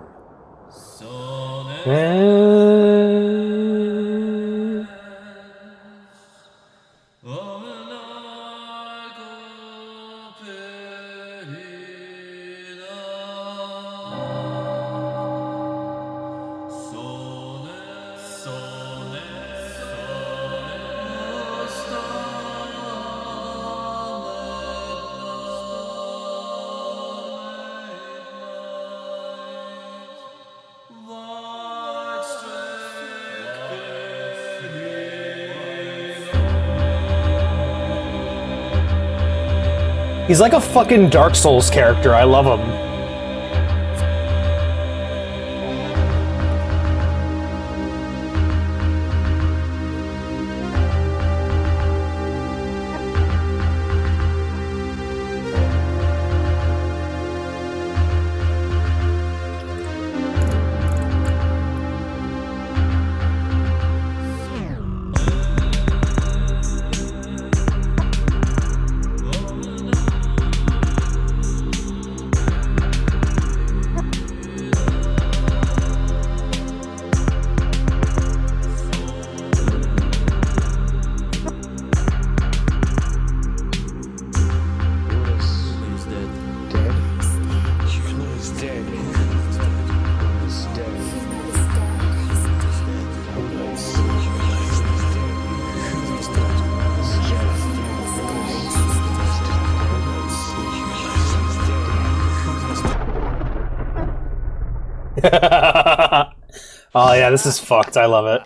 He's like a fucking Dark Souls character. I love him. Oh yeah, this is fucked. I love it.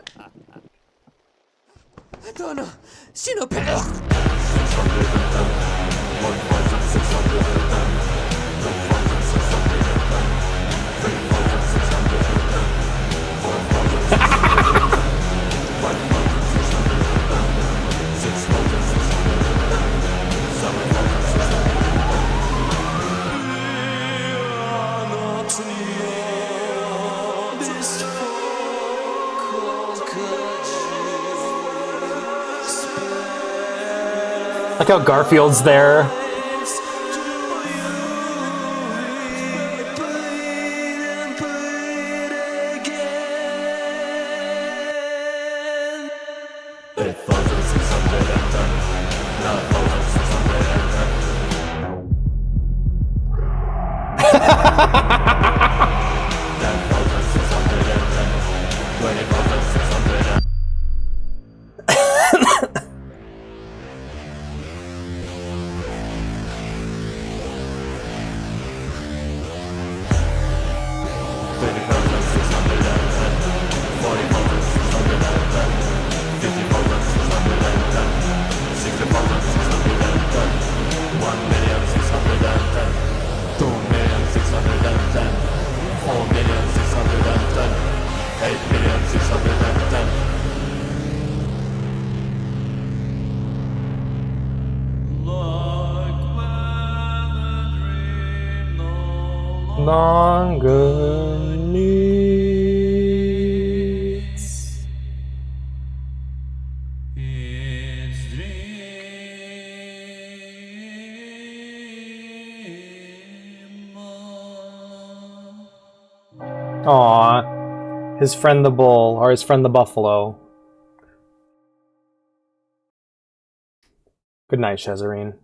Like how Garfield's there. Longer needs. Aw. His friend the bull, or his friend the buffalo. Good night, Shezarine.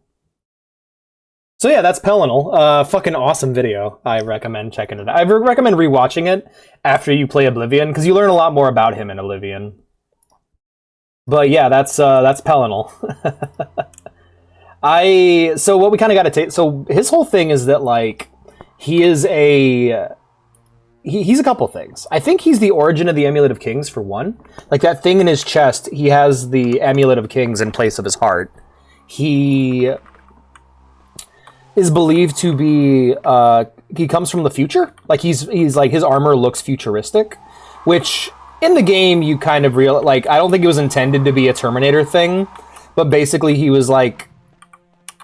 So yeah, that's Pelinal. Fucking awesome video. I recommend checking it out. I recommend rewatching it after you play Oblivion, because you learn a lot more about him in Oblivion. But yeah, that's Pelinal. So what we kind of got to take... So his whole thing is that, like, he is a... He's a couple things. I think he's the origin of the Amulet of Kings, for one. Like, that thing in his chest, he has the Amulet of Kings in place of his heart. He is believed to be... he comes from the future. Like, he's like, his armor looks futuristic. Which, in the game, you kind of realize... Like, I don't think it was intended to be a Terminator thing. But basically, he was like...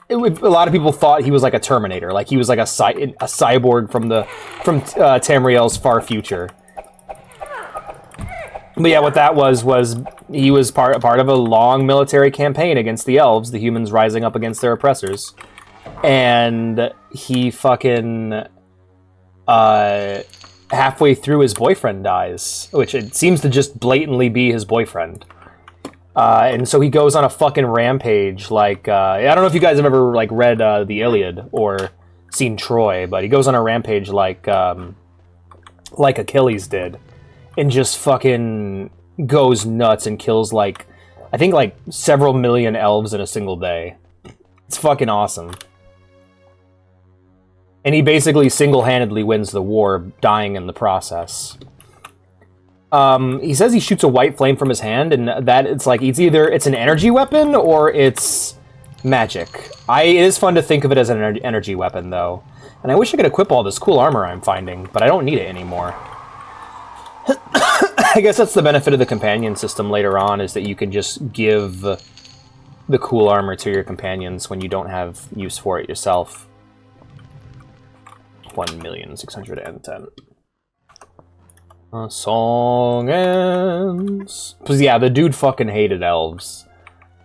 a lot of people thought he was like a Terminator, like he was like a cyborg from Tamriel's far future. But yeah, what that was he was part of a long military campaign against the elves, the humans rising up against their oppressors, and he fucking halfway through his boyfriend dies, which it seems to just blatantly be his boyfriend. And so he goes on a fucking rampage, like, I don't know if you guys have ever, like, read the Iliad or seen Troy, but he goes on a rampage like Achilles did, and just fucking goes nuts and kills, like, I think, like, several million elves in a single day. It's fucking awesome. And he basically single-handedly wins the war, dying in the process. He says he shoots a white flame from his hand, and that it's like it's an energy weapon or it's magic. It is fun to think of it as an energy weapon, though. And I wish I could equip all this cool armor I'm finding, but I don't need it anymore. I guess that's the benefit of the companion system later on, is that you can just give the cool armor to your companions when you don't have use for it yourself. 1,610,000. Song ends. Because yeah, the dude fucking hated elves.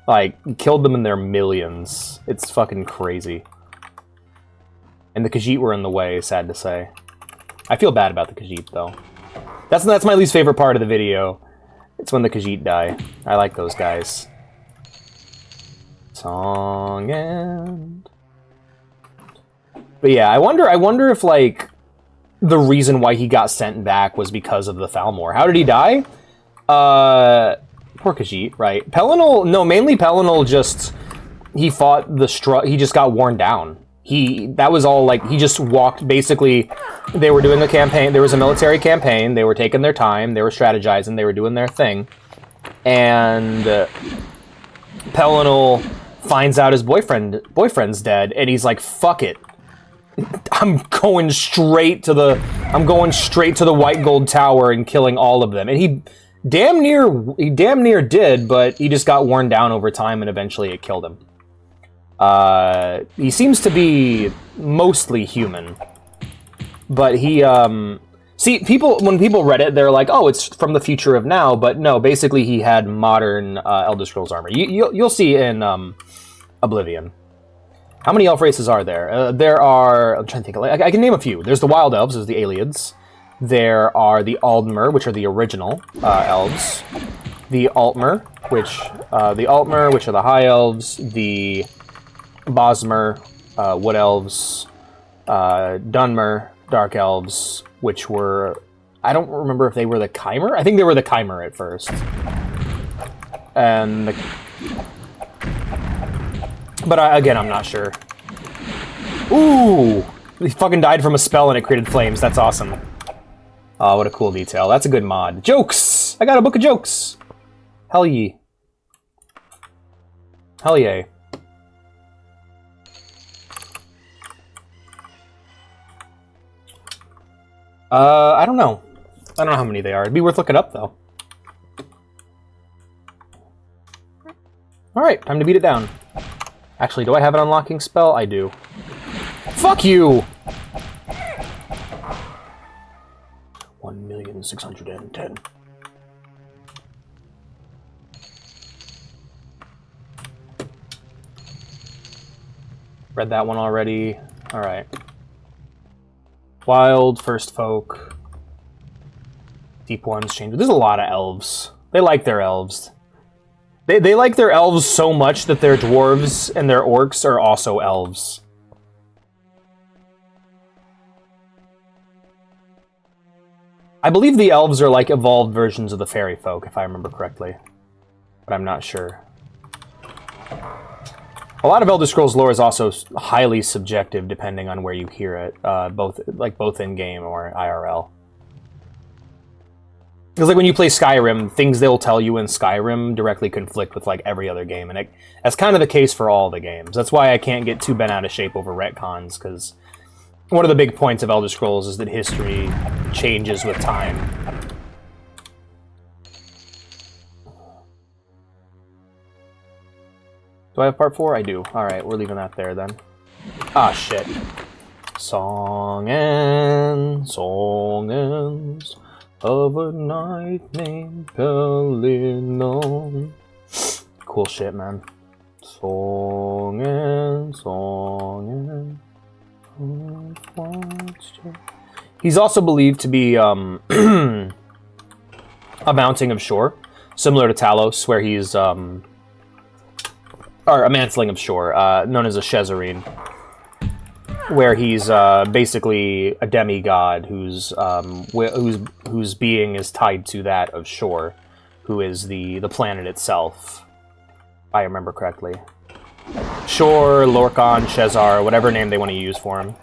Like, killed them in their millions. It's fucking crazy. And the Khajiit were in the way, sad to say. I feel bad about the Khajiit, though. That's my least favorite part of the video. It's when the Khajiit die. I like those guys. Song end. But yeah, I wonder if, like, the reason why he got sent back was because of the Thalmor. How did he die? Poor Khajiit, right? Pelinal, no, mainly Pelinal just... He fought he just got worn down. That was all, like, he just walked, basically, they were doing the campaign, there was a military campaign, they were taking their time, they were strategizing, they were doing their thing, and Pelinal finds out his boyfriend's dead, and he's like, fuck it. I'm going straight to the White Gold Tower and killing all of them. And he damn near did, but he just got worn down over time, and eventually it killed him. He seems to be mostly human, but he when people read it, they're like, oh, it's from the future of now, but no, basically he had modern Elder Scrolls armor. You'll see in Oblivion. How many elf races are there? There are... I'm trying to think. I can name a few. There's the Wild Elves, there's the Aliads. There are the Aldmer, which are the original elves. The Altmer, which are the High Elves. The Bosmer, Wood Elves. Dunmer, Dark Elves, which were... I don't remember if they were the Chimer. I think they were the Chimer at first. And But again, I'm not sure. Ooh! He fucking died from a spell and it created flames. That's awesome. Oh, what a cool detail. That's a good mod. Jokes! I got a book of jokes! Hell ye. Hell yay. I don't know. I don't know how many they are. It'd be worth looking up, though. Alright, time to beat it down. Actually, do I have an unlocking spell? I do. Fuck you! 1,610,000. Read that one already. Alright. Wild, First Folk. Deep Ones change. There's a lot of elves. They like their elves. They like their elves so much that their dwarves and their orcs are also elves. I believe the elves are like evolved versions of the fairy folk, if I remember correctly. But I'm not sure. A lot of Elder Scrolls lore is also highly subjective depending on where you hear it, both in-game or IRL. Because like when you play Skyrim, things they'll tell you in Skyrim directly conflict with like every other game, and that's kind of the case for all the games. That's why I can't get too bent out of shape over retcons, because one of the big points of Elder Scrolls is that history changes with time. Do I have part 4? I do. Alright, we're leaving that there then. Ah, shit. Song ends of a night named Pellinnon. Cool shit, man. Song ends. He's also believed to be a mounting of Shore, similar to Talos, where he's or a mantling of Shore, known as a Shezarine, where he's basically a demigod whose being is tied to that of Shore, who is the planet itself, if I remember correctly. Shore, Lorkhan, Shezar, whatever name they want to use for him.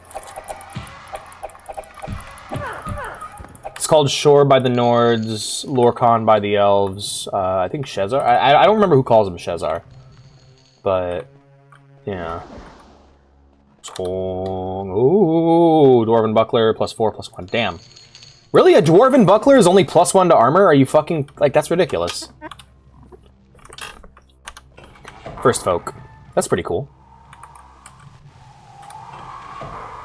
It's called Shore by the Nords, Lorkhan by the Elves, I think Shezar. I don't remember who calls him Shezar. But, yeah. Ooh, Dwarven Buckler, +4, +1. Damn. Really? A Dwarven Buckler is only +1 to armor? Are you fucking... Like, that's ridiculous. First Folk. That's pretty cool.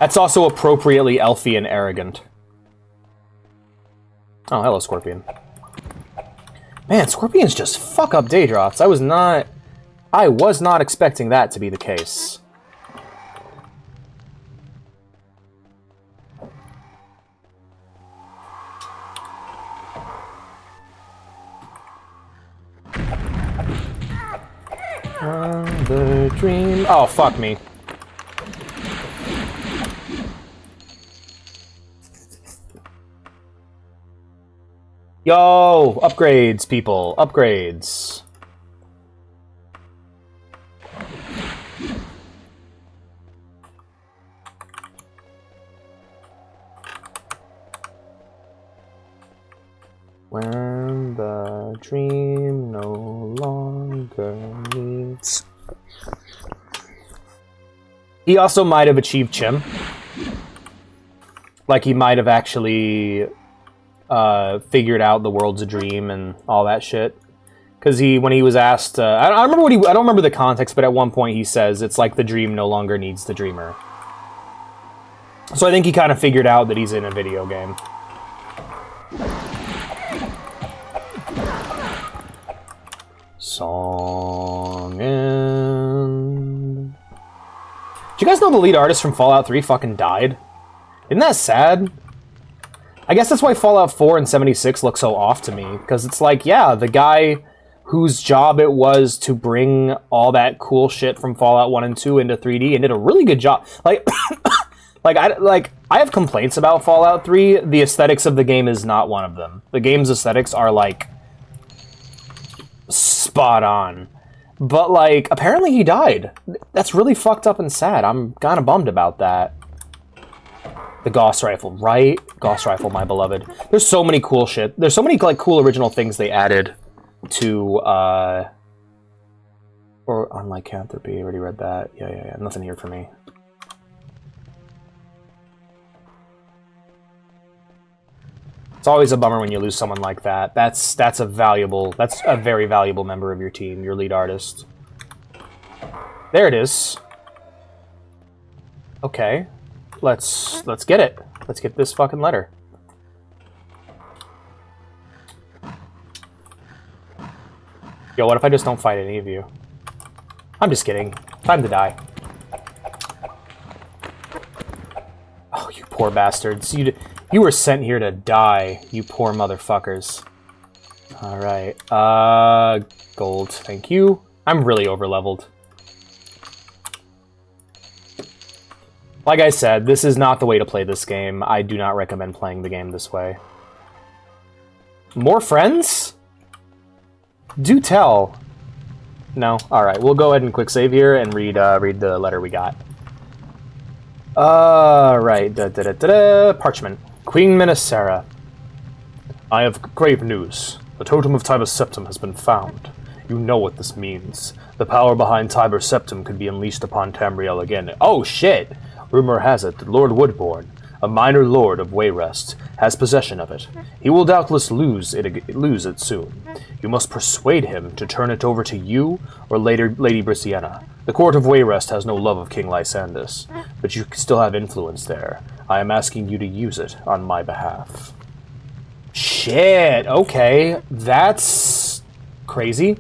That's also appropriately elfy and arrogant. Oh, hello, Scorpion. Man, Scorpions just fuck up Daedroths. I was not expecting that to be the case. The dream... Oh, fuck me. Yo! Upgrades, people. Upgrades. When the dream no longer needs... He also might have achieved Chim. Like, he might have actually figured out the world's a dream and all that shit. Because when he was asked... I don't remember the context, but at one point he says it's like the dream no longer needs the dreamer. So I think he kind of figured out that he's in a video game. Song end. Did you guys know the lead artist from Fallout 3 fucking died? Isn't that sad? I guess that's why Fallout 4 and 76 look so off to me, because it's like, yeah, the guy whose job it was to bring all that cool shit from Fallout 1 and 2 into 3D and did a really good job. Like, I have complaints about Fallout 3. The aesthetics of the game is not one of them. The game's aesthetics are, like, spot on. But, like, apparently he died. That's really fucked up and sad. I'm kind of bummed about that. The Gauss Rifle, right? Gauss Rifle, my beloved. There's so many cool shit. There's so many, like, cool original things they added to, or on Lycanthropy. I already read that. Yeah. Nothing here for me. It's always a bummer when you lose someone like that. That's a very valuable member of your team, your lead artist. There it is. Okay. Let's get it. Let's get this fucking letter. Yo, what if I just don't fight any of you? I'm just kidding. Time to die. Oh, you poor bastards. You You were sent here to die, you poor motherfuckers. Alright, gold, thank you. I'm really over-leveled. Like I said, this is not the way to play this game. I do not recommend playing the game this way. More friends? Do tell. No? Alright, we'll go ahead and quick save here and read the letter we got. Right. Parchment. Queen Minnesera. I have grave news. The totem of Tiber Septim has been found. You know what this means. The power behind Tiber Septim could be unleashed upon Tamriel again. Oh, shit! Rumor has it that Lord Woodbourne, a minor lord of Wayrest, has possession of it. He will doubtless lose it soon. You must persuade him to turn it over to you or later Lady Brisciana. The court of Wayrest has no love of King Lysandus, but you still have influence there. I am asking you to use it on my behalf. Shit, okay. That's crazy.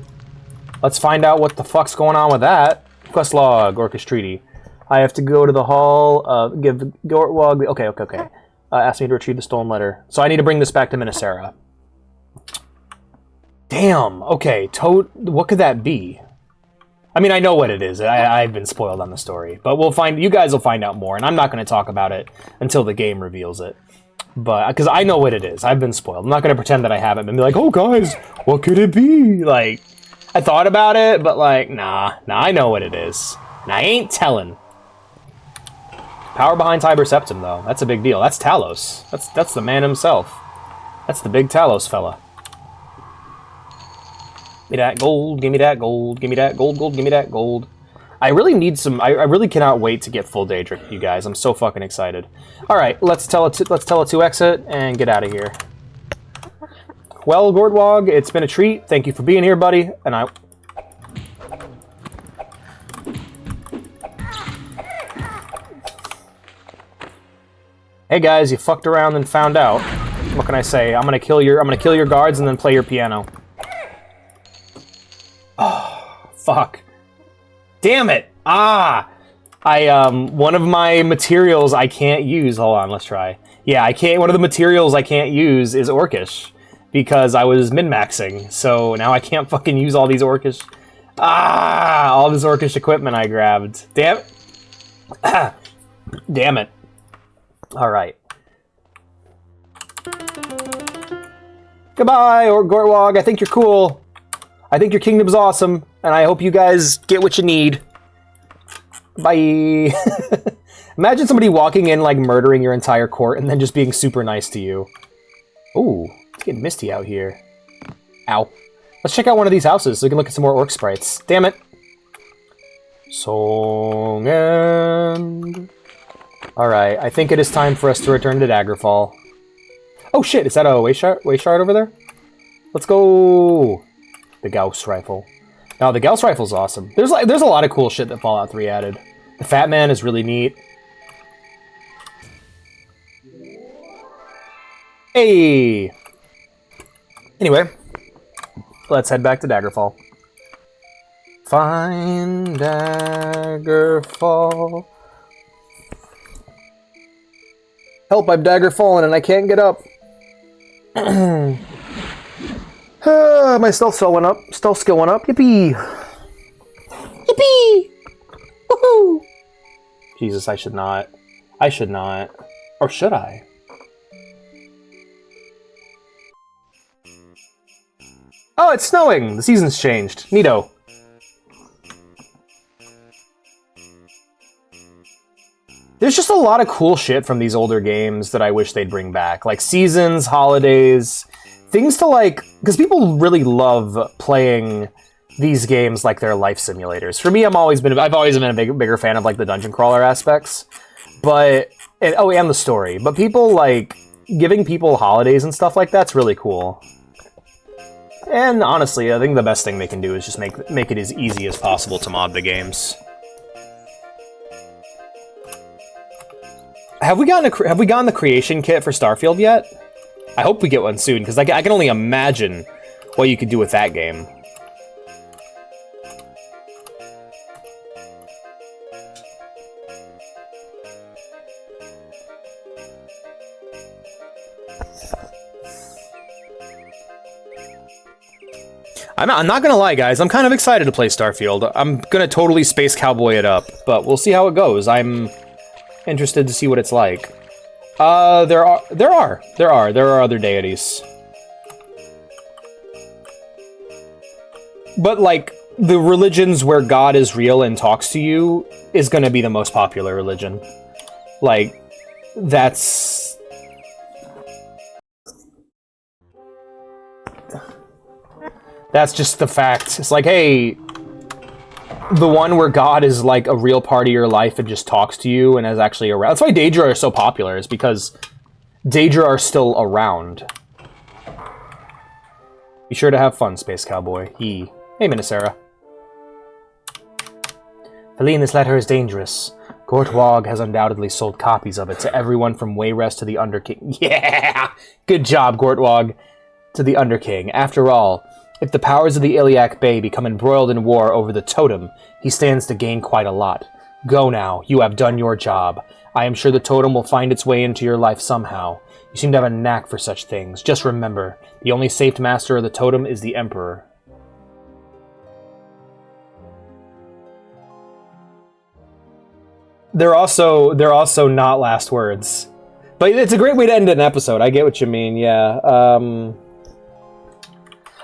Let's find out what the fuck's going on with that. Quest log, Orcish Treaty. I have to go to the hall, give Gortwog... Okay. Ask me to retrieve the stolen letter. So I need to bring this back to Minnesera. Damn, okay. What could that be? I mean, I know what it is. I've been spoiled on the story. But you guys will find out more, and I'm not going to talk about it until the game reveals it. But, because I know what it is. I've been spoiled. I'm not going to pretend that I haven't and be like, oh, guys, what could it be? Like, I thought about it, but like, nah, I know what it is. And I ain't telling. Power behind Tiber Septim, though. That's a big deal. That's Talos. That's the man himself. That's the big Talos fella. Give me that gold, give me that gold, give me that gold, give me that gold. I really need some... I really cannot wait to get full Daedric, you guys. I'm so fucking excited. Alright, let's tell it to exit and get out of here. Well, Gordwog, it's been a treat. Thank you for being here, buddy. And I... Hey guys, you fucked around and found out. What can I say? I'm gonna kill your guards and then play your piano. Oh, fuck. Damn it! One of my materials I can't use. Hold on, let's try. Yeah, I can't. One of the materials I can't use is Orcish because I was min-maxing. So now I can't fucking use all these Orcish. All this Orcish equipment I grabbed. Damn it. Damn it. Alright. Goodbye, Gortwog. I think you're cool. I think your kingdom's awesome, and I hope you guys get what you need. Bye. Imagine somebody walking in, like, murdering your entire court and then just being super nice to you. Ooh, it's getting misty out here. Ow. Let's check out one of these houses so we can look at some more orc sprites. Damn it. Song end. Alright, I think it is time for us to return to Daggerfall. Oh shit, is that a way shard over there? Let's go! The Gauss rifle. No, the Gauss rifle's awesome. There's a lot of cool shit that Fallout 3 added. The Fat Man is really neat. Hey! Anyway, let's head back to Daggerfall. Find Daggerfall. Help, I'm Daggerfallen and I can't get up. My stealth skill went up. Stealth skill went up. Yippee! Yippee! Woohoo! Jesus, I should not. I should not. Or should I? Oh, it's snowing! The season's changed. Neato. There's just a lot of cool shit from these older games that I wish they'd bring back. Like seasons, holidays, things to like... Because people really love playing these games like they're life simulators. For me, I've always been a bigger fan of like the dungeon crawler aspects. But... and the story. But people like... Giving people holidays and stuff like that's really cool. And honestly, I think the best thing they can do is just make it as easy as possible to mod the games. Have we gotten the creation kit for Starfield yet? I hope we get one soon, because I can only imagine what you could do with that game. I'm not gonna lie, guys. I'm kind of excited to play Starfield. I'm gonna totally Space Cowboy it up, but we'll see how it goes. I'm interested to see what it's like. There are other deities. But, like, the religions where God is real and talks to you is gonna be the most popular religion. Like, that's... That's just the fact. It's like, hey, the one where God is like a real part of your life and just talks to you and is actually around. That's why Daedra are so popular, is because Daedra are still around. Be sure to have fun, Space Cowboy. Hey, Minnesera. Feline, this letter is dangerous. Gortwog has undoubtedly sold copies of it to everyone from Wayrest to the Underking. Yeah! Good job, Gortwog. To the Underking. After all, if the powers of the Iliac Bay become embroiled in war over the totem, he stands to gain quite a lot. Go now, you have done your job. I am sure the totem will find its way into your life somehow. You seem to have a knack for such things. Just remember, the only safe master of the totem is the Emperor. They're also not last words. But it's a great way to end an episode. I get what you mean, yeah.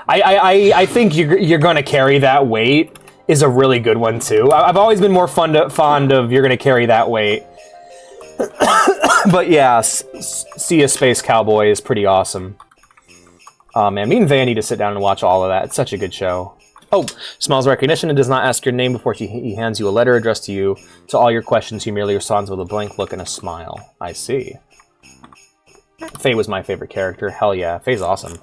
I think you're gonna carry that weight is a really good one too. I've always been more fond of you're gonna carry that weight. But yeah, see a Space Cowboy is pretty awesome. Oh man, me and Van need to sit down and watch all of that. It's such a good show. Oh, smiles recognition and does not ask your name before he hands you a letter addressed to you. To all your questions, he merely responds with a blank look and a smile. I see. Faye was my favorite character. Hell yeah, Faye's awesome.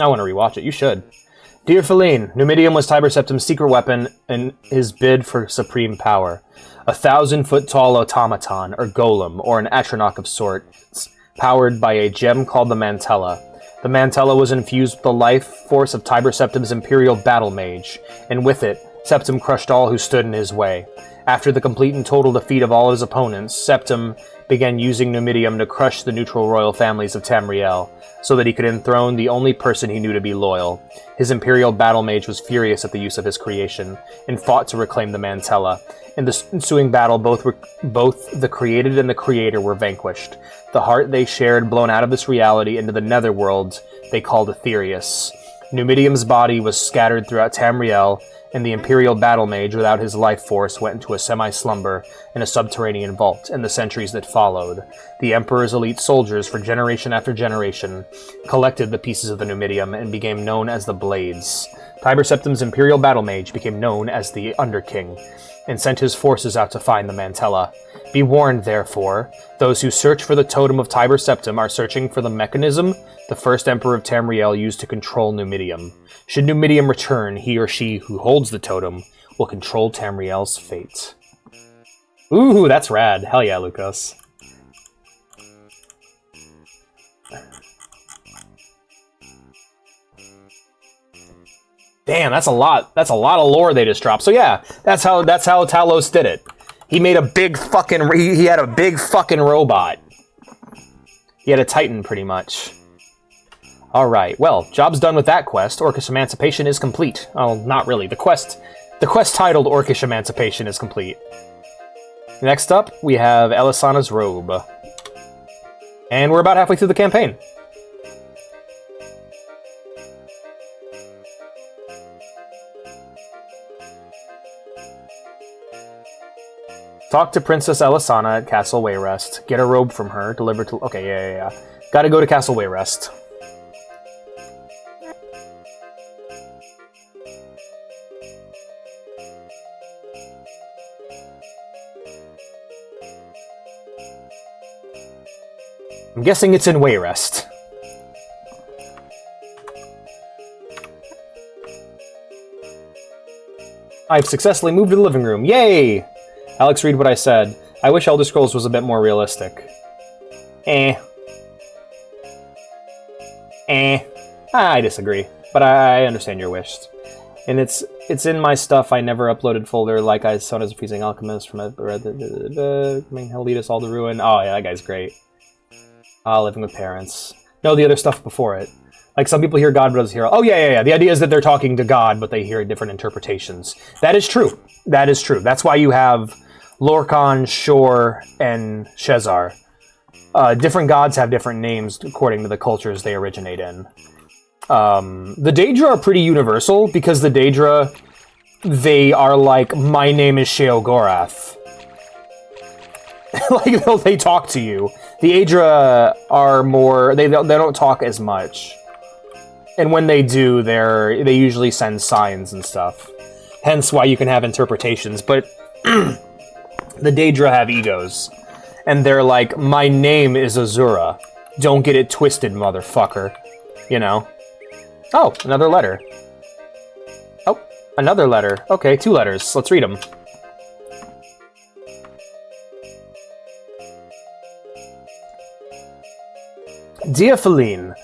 I want to rewatch it. You should. Dear Feline, Numidium was Tiber Septim's secret weapon in his bid for supreme power. 1,000-foot-tall automaton, or golem, or an atronach of sorts, powered by a gem called the Mantella. The Mantella was infused with the life force of Tiber Septim's Imperial Battle Mage, and with it, Septim crushed all who stood in his way. After the complete and total defeat of all his opponents, Septim began using Numidium to crush the neutral royal families of Tamriel, so that he could enthrone the only person he knew to be loyal. His Imperial Battle Mage was furious at the use of his creation, and fought to reclaim the Mantella. In the ensuing battle, both the created and the creator were vanquished. The heart they shared blown out of this reality into the netherworld they called Aetherius. Numidium's body was scattered throughout Tamriel, and the Imperial Battle Mage, without his life force, went into a semi-slumber in a subterranean vault in the centuries that followed. The Emperor's elite soldiers, for generation after generation, collected the pieces of the Numidium and became known as the Blades. Tiber Septim's Imperial Battle Mage became known as the Underking, and sent his forces out to find the Mantella. Be warned, therefore, those who search for the totem of Tiber Septim are searching for the mechanism the first Emperor of Tamriel used to control Numidium. Should Numidium return, he or she who holds the totem will control Tamriel's fate. Ooh, that's rad. Hell yeah, Lucas. Damn, that's a lot. That's a lot of lore they just dropped. So yeah, that's how Talos did it. He made a big fucking... He had a big fucking robot. He had a Titan, pretty much. Alright, well, job's done with that quest. Orcish Emancipation is complete. Oh, not really. The quest titled Orcish Emancipation is complete. Next up, we have Elisana's Robe. And we're about halfway through the campaign. Talk to Princess Elisana at Castle Wayrest. Get a robe from her, delivered to... Okay, yeah. Gotta go to Castle Wayrest. I'm guessing it's in Wayrest. I've successfully moved to the living room. Yay! Alex, read what I said. I wish Elder Scrolls was a bit more realistic. I disagree, but I understand your wish. And it's in my stuff I never uploaded folder, like I saw as a freezing alchemist from he'll lead us all to ruin. Oh yeah, that guy's great. Living with parents. No, the other stuff before it. Like, some people hear God, but others hear... Oh, yeah. The idea is that they're talking to God, but they hear different interpretations. That is true. That is true. That's why you have Lorcan, Shor, and Shezar. Different gods have different names according to the cultures they originate in. The Daedra are pretty universal, because the Daedra, they are like, my name is Sheogorath. Like, they talk to you. The Aedra are more... They don't talk as much. And when they do, they usually send signs and stuff. Hence why you can have interpretations. But the Daedra have egos. And they're like, my name is Azura. Don't get it twisted, motherfucker. You know? Oh, another letter. Oh, another letter. Okay, 2 letters. Let's read them. Dear Feline,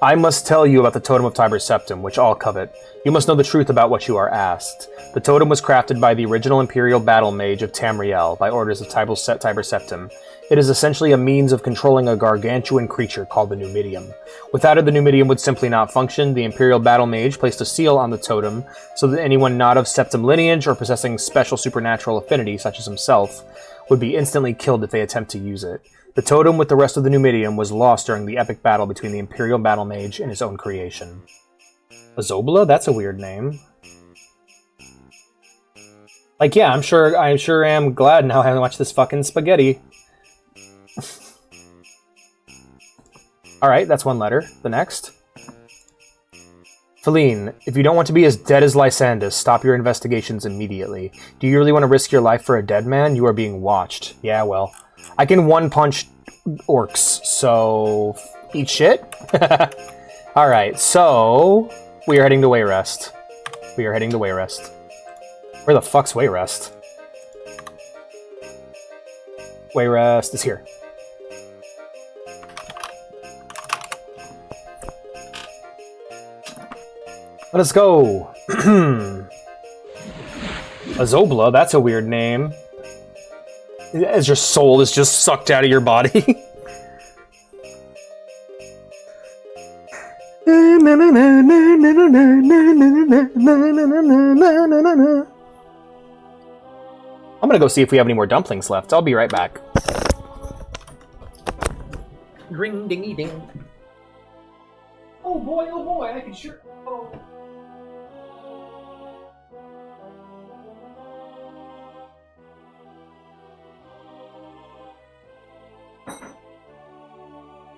I must tell you about the Totem of Tiber Septim, which all covet. You must know the truth about what you are asked. The totem was crafted by the original Imperial Battle Mage of Tamriel by orders of Tiber Septim. It is essentially a means of controlling a gargantuan creature called the Numidium. Without it, the Numidium would simply not function. The Imperial Battle Mage placed a seal on the totem so that anyone not of Septim lineage or possessing special supernatural affinity, such as himself, would be instantly killed if they attempt to use it. The totem with the rest of the Numidium was lost during the epic battle between the Imperial Battle Mage and his own creation. Azobla? That's a weird name. Like, yeah, I sure am glad now having watched this fucking spaghetti. Alright, that's 1 letter. The next. Feline, if you don't want to be as dead as Lysandus, stop your investigations immediately. Do you really want to risk your life for a dead man? You are being watched. Yeah, well. I can one-punch orcs, so... eat shit? Alright, so... we are heading to Wayrest. Where the fuck's Wayrest? Wayrest is here. Let us go! Azobla, that's a weird name. As your soul is just sucked out of your body. I'm gonna go see if we have any more dumplings left. I'll be right back. Ring dingy ding. Oh boy, I can sure... Oh.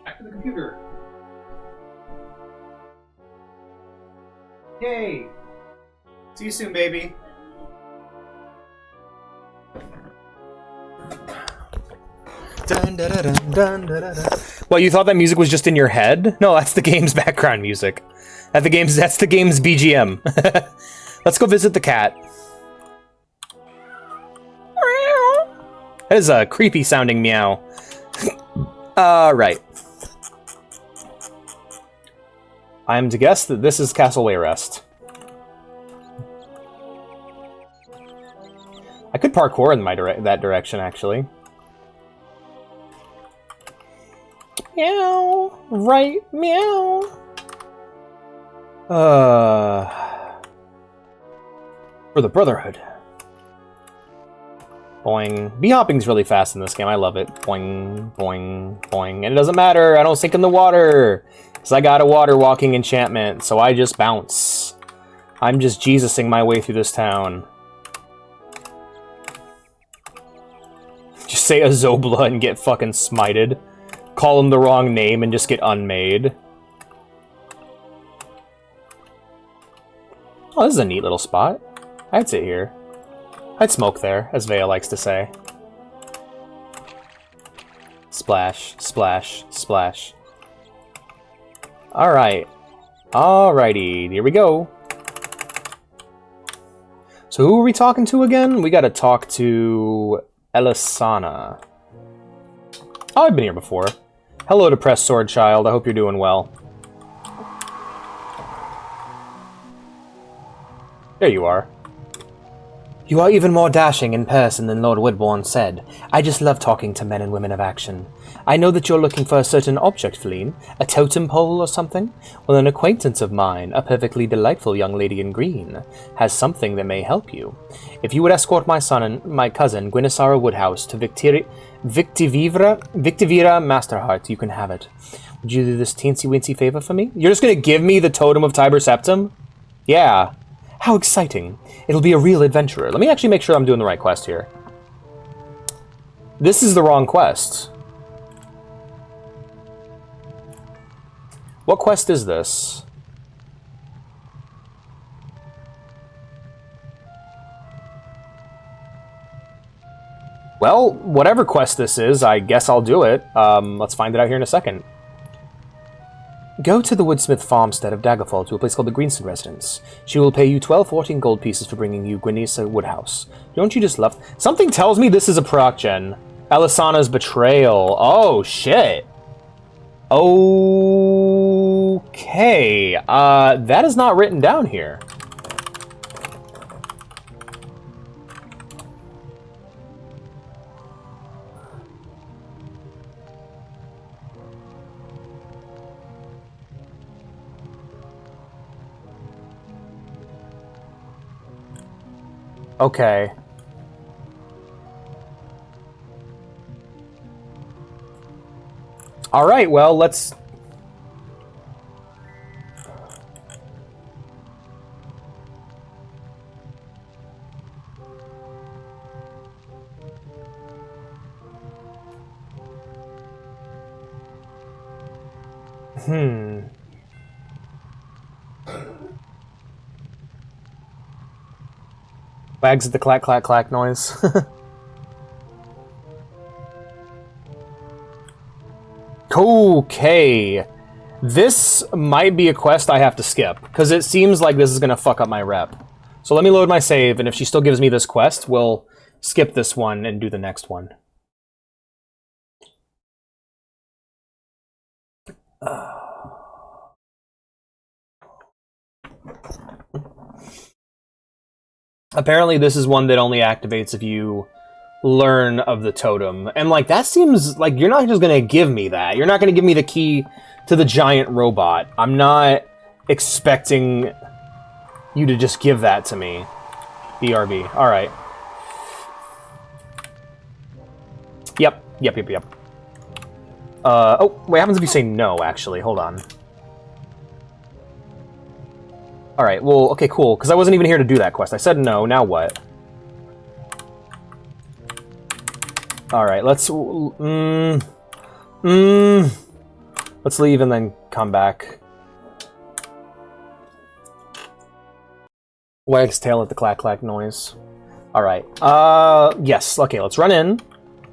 Back to the computer. Yay! See you soon, baby. Dun, dun, dun, dun, dun, dun, dun. Well, you thought that music was just in your head? No, that's the game's background music. That's the game's BGM. Let's go visit the cat. That is a creepy sounding meow. Right. I am to guess that this is Castle Wayrest. I could parkour in that direction, actually. Meow. Right, meow. For the Brotherhood. Boing. Bee hopping's really fast in this game. I love it. Boing, boing, boing. And it doesn't matter. I don't sink in the water. Because I got a water walking enchantment. So I just bounce. I'm just Jesusing my way through this town. Just say Azobla and get fucking smited. Call him the wrong name and just get unmade. Oh, this is a neat little spot. I'd sit here. I'd smoke there, as Vea likes to say. Splash, splash, splash. Alright. Alrighty, here we go. So who are we talking to again? We gotta talk to Elisana. Oh, I've been here before. Hello, depressed sword child. I hope you're doing well. There you are. You are even more dashing in person than Lord Woodbourne said. I just love talking to men and women of action. I know that you're looking for a certain object, Feline. A totem pole or something? Well, an acquaintance of mine, a perfectly delightful young lady in green, has something that may help you. If you would escort my son and my cousin, Gwynnessara Woodhouse, to Victivira Masterheart, you can have it. Would you do this teensy-weensy favor for me? You're just going to give me the Totem of Tiber Septim? Yeah. How exciting. It'll be a real adventurer. Let me actually make sure I'm doing the right quest here. This is the wrong quest. What quest is this? Well, whatever quest this is, I guess I'll do it. Let's find it out here in a second. Go to the Woodsmith farmstead of Daggerfall to a place called the Greenstone Residence. She will pay you 14 gold pieces for bringing you Gwynnessara Woodhouse. Don't you just love... Something tells me this is a proc gen. Elisana's Betrayal. Oh, shit. Okay. That is not written down here. Okay. Alright, well, let's... Wags at the clack, clack, clack noise. Okay. This might be a quest I have to skip, because it seems like this is going to fuck up my rep. So let me load my save, and if she still gives me this quest, we'll skip this one and do the next one. Apparently this is one that only activates if you learn of the totem. And like, that seems like you're not just gonna give me that. You're not gonna give me the key to the giant robot. I'm not expecting you to just give that to me. BRB. Alright. Yep. Oh, what happens if you say no, actually? Hold on. Alright, well, okay, cool, because I wasn't even here to do that quest. I said no, now what? Alright, let's... Let's leave and then come back. Wag's tail at the clack-clack noise. Alright, yes, okay, let's run in,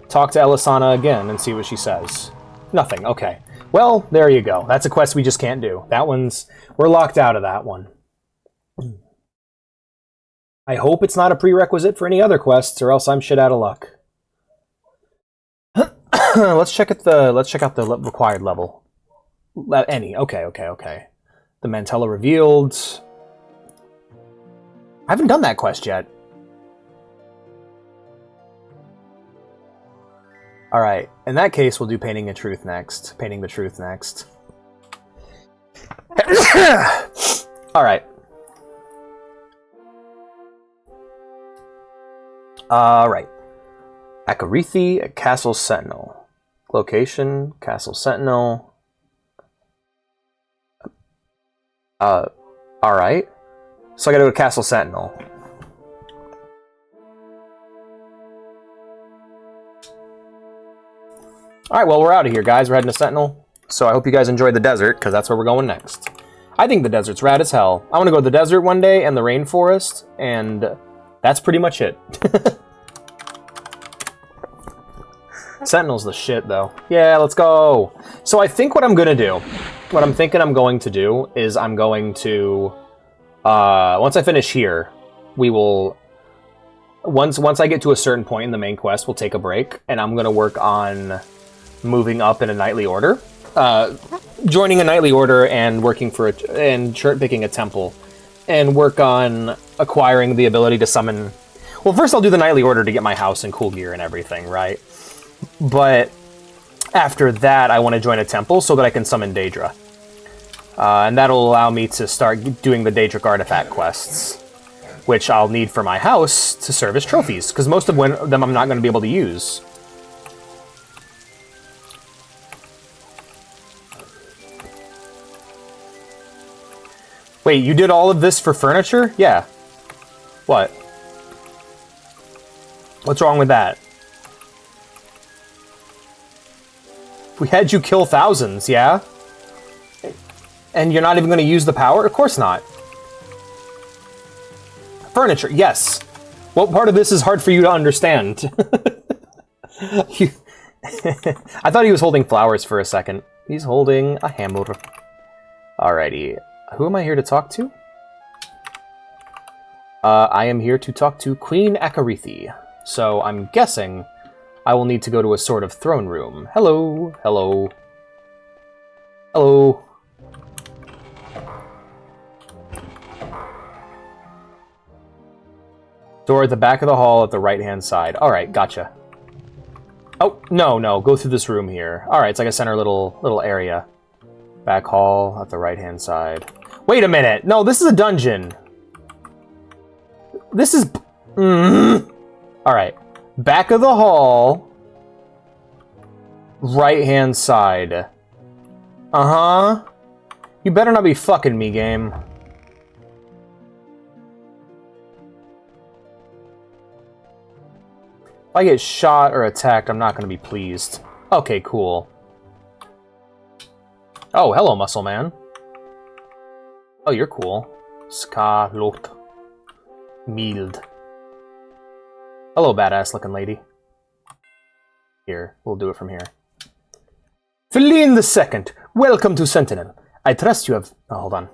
talk to Elisana again, and see what she says. Nothing, okay. Well, there you go. That's a quest we just can't do. That one's... We're locked out of that one. I hope it's not a prerequisite for any other quests, or else I'm shit out of luck. Let's check out the required level. Any. Okay. The Mantella revealed. I haven't done that quest yet. Alright, in that case, we'll do Painting the Truth next. Alright. Right. Akarithi, Castle Sentinel. Location, Castle Sentinel. Alright. So I gotta go to Castle Sentinel. Alright, well, we're out of here, guys. We're heading to Sentinel. So I hope you guys enjoyed the desert, because that's where we're going next. I think the desert's rad as hell. I want to go to the desert one day and the rainforest, and that's pretty much it. Sentinel's the shit, though. Yeah, let's go. So I think what I'm going to do, what I'm thinking I'm going to do, is I'm going to, once I finish here, we will, once I get to a certain point in the main quest, we'll take a break, and I'm going to work on moving up in a knightly order. Joining a knightly order and working for and picking a temple, and work on acquiring the ability to summon Well, first I'll do the Nightly Order to get my house and cool gear and everything, right? But after that, I want to join a temple so that I can summon Daedra. And that'll allow me to start doing the Daedric artifact quests, which I'll need for my house to serve as trophies, because most of them I'm not going to be able to use. Wait, you did all of this for furniture? Yeah. What? What's wrong with that? We had you kill thousands, yeah? And you're not even going to use the power? Of course not. Furniture, yes. What part of this is hard for you to understand? I thought he was holding flowers for a second. He's holding a hammer. Alrighty. Who am I here to talk to? I am here to talk to Queen Akarithi. So I'm guessing I will need to go to a sort of throne room. Hello, hello. Hello. Door at the back of the hall at the right-hand side. Alright, gotcha. Oh, no, go through this room here. Alright, it's like a center little area. Back hall at the right-hand side. Wait a minute! No, this is a dungeon! This is... Alright. Back of the hall. Right-hand side. Uh-huh. You better not be fucking me, game. If I get shot or attacked, I'm not going to be pleased. Okay, cool. Oh, hello, Muscle Man. Oh, you're cool. Scarlet. Mild. Hello, badass-looking lady. Here, we'll do it from here. Feline II, welcome to Sentinel. I trust you have... Oh, hold on.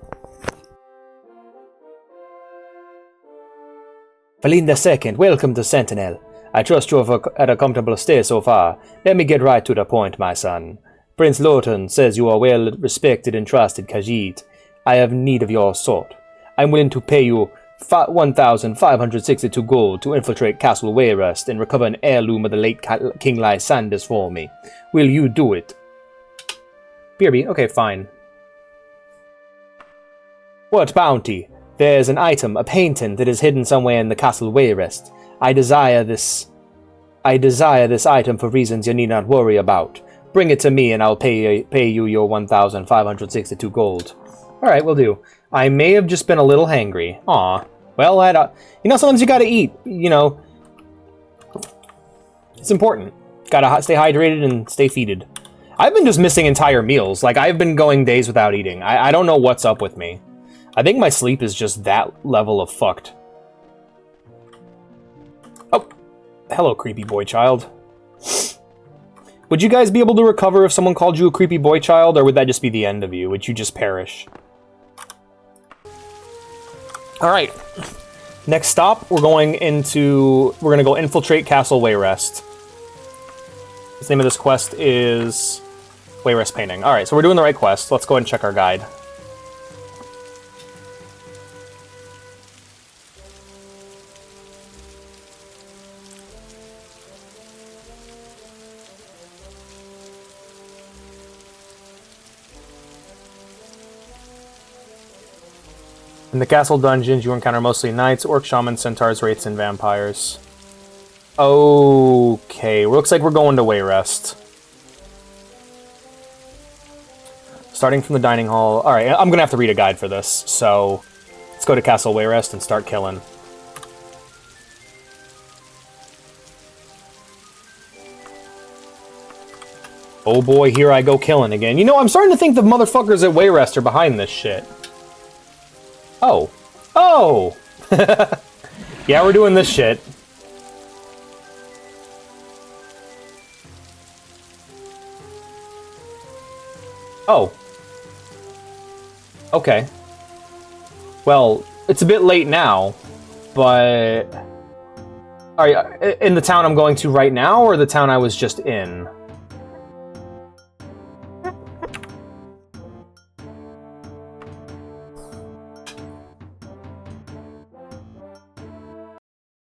Feline II, welcome to Sentinel. I trust you have had a comfortable stay so far. Let me get right to the point, my son. Prince Lorton says you are well respected and trusted Khajiit. I have need of your sword. I'm willing to pay you 1,562 gold to infiltrate Castle Wayrest and recover an heirloom of the late King Lysander for me. Will you do it? Beerby, okay, fine. What bounty? There's an item, a painting, that is hidden somewhere in the Castle Wayrest. I desire this item for reasons you need not worry about. Bring it to me and I'll pay you your 1,562 gold. Alright, will do. I may have just been a little hangry. Aw. Well, you know, sometimes you gotta eat, you know. It's important. Gotta stay hydrated and stay feeded. I've been just missing entire meals. Like, I've been going days without eating. I don't know what's up with me. I think my sleep is just that level of fucked. Oh. Hello, creepy boy child. Would you guys be able to recover if someone called you a creepy boy child, or would that just be the end of you? Would you just perish? Alright. Next stop, we're gonna go infiltrate Castle Wayrest. The name of this quest is Wayrest Painting. Alright, so we're doing the right quest. Let's go ahead and check our guide. In the castle dungeons, you encounter mostly knights, orc, shamans, centaurs, wraiths, and vampires. Okay, looks like we're going to Wayrest. Starting from the dining hall. Alright, I'm gonna have to read a guide for this, so let's go to Castle Wayrest and start killing. Oh boy, here I go killing again. You know, I'm starting to think the motherfuckers at Wayrest are behind this shit. Oh. Oh! Yeah, we're doing this shit. Oh. Okay. Well, it's a bit late now, but... Are you in the town I'm going to right now, or the town I was just in?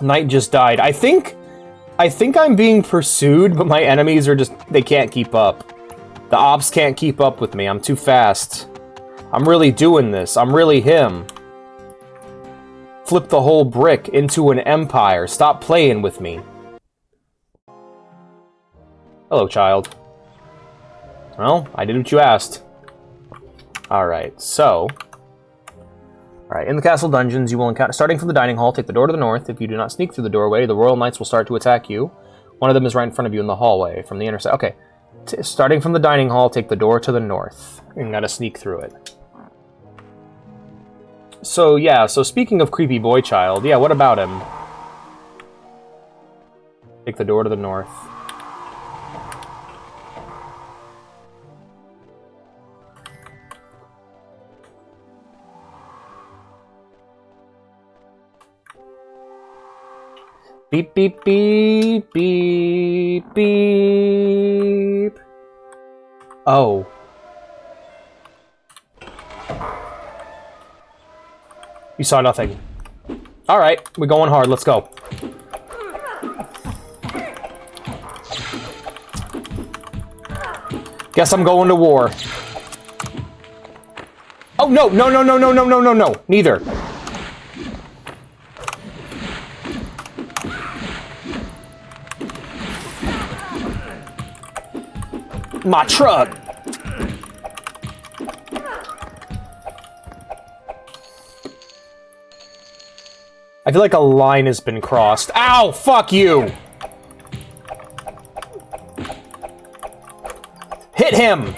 Knight just died. I think I'm being pursued, but my enemies are just... They can't keep up. The ops can't keep up with me. I'm too fast. I'm really doing this. I'm really him. Flip the whole brick into an empire. Stop playing with me. Hello, child. Well, I did what you asked. Alright, so... Alright, in the castle dungeons, you will encounter... Starting from the dining hall, take the door to the north. If you do not sneak through the doorway, the royal knights will start to attack you. One of them is right in front of you in the hallway, from the inner side. Okay. Starting from the dining hall, take the door to the north. You gotta sneak through it. So, yeah, so speaking of creepy boy child, yeah, what about him? Take the door to the north. Beep, beep, beep, beep, beep. Oh. You saw nothing. Alright, we're going hard, let's go. Guess I'm going to war. Oh, no, no, no, no, no, no, no, no, no, neither. My truck! I feel like a line has been crossed. Ow! Fuck you! Hit him!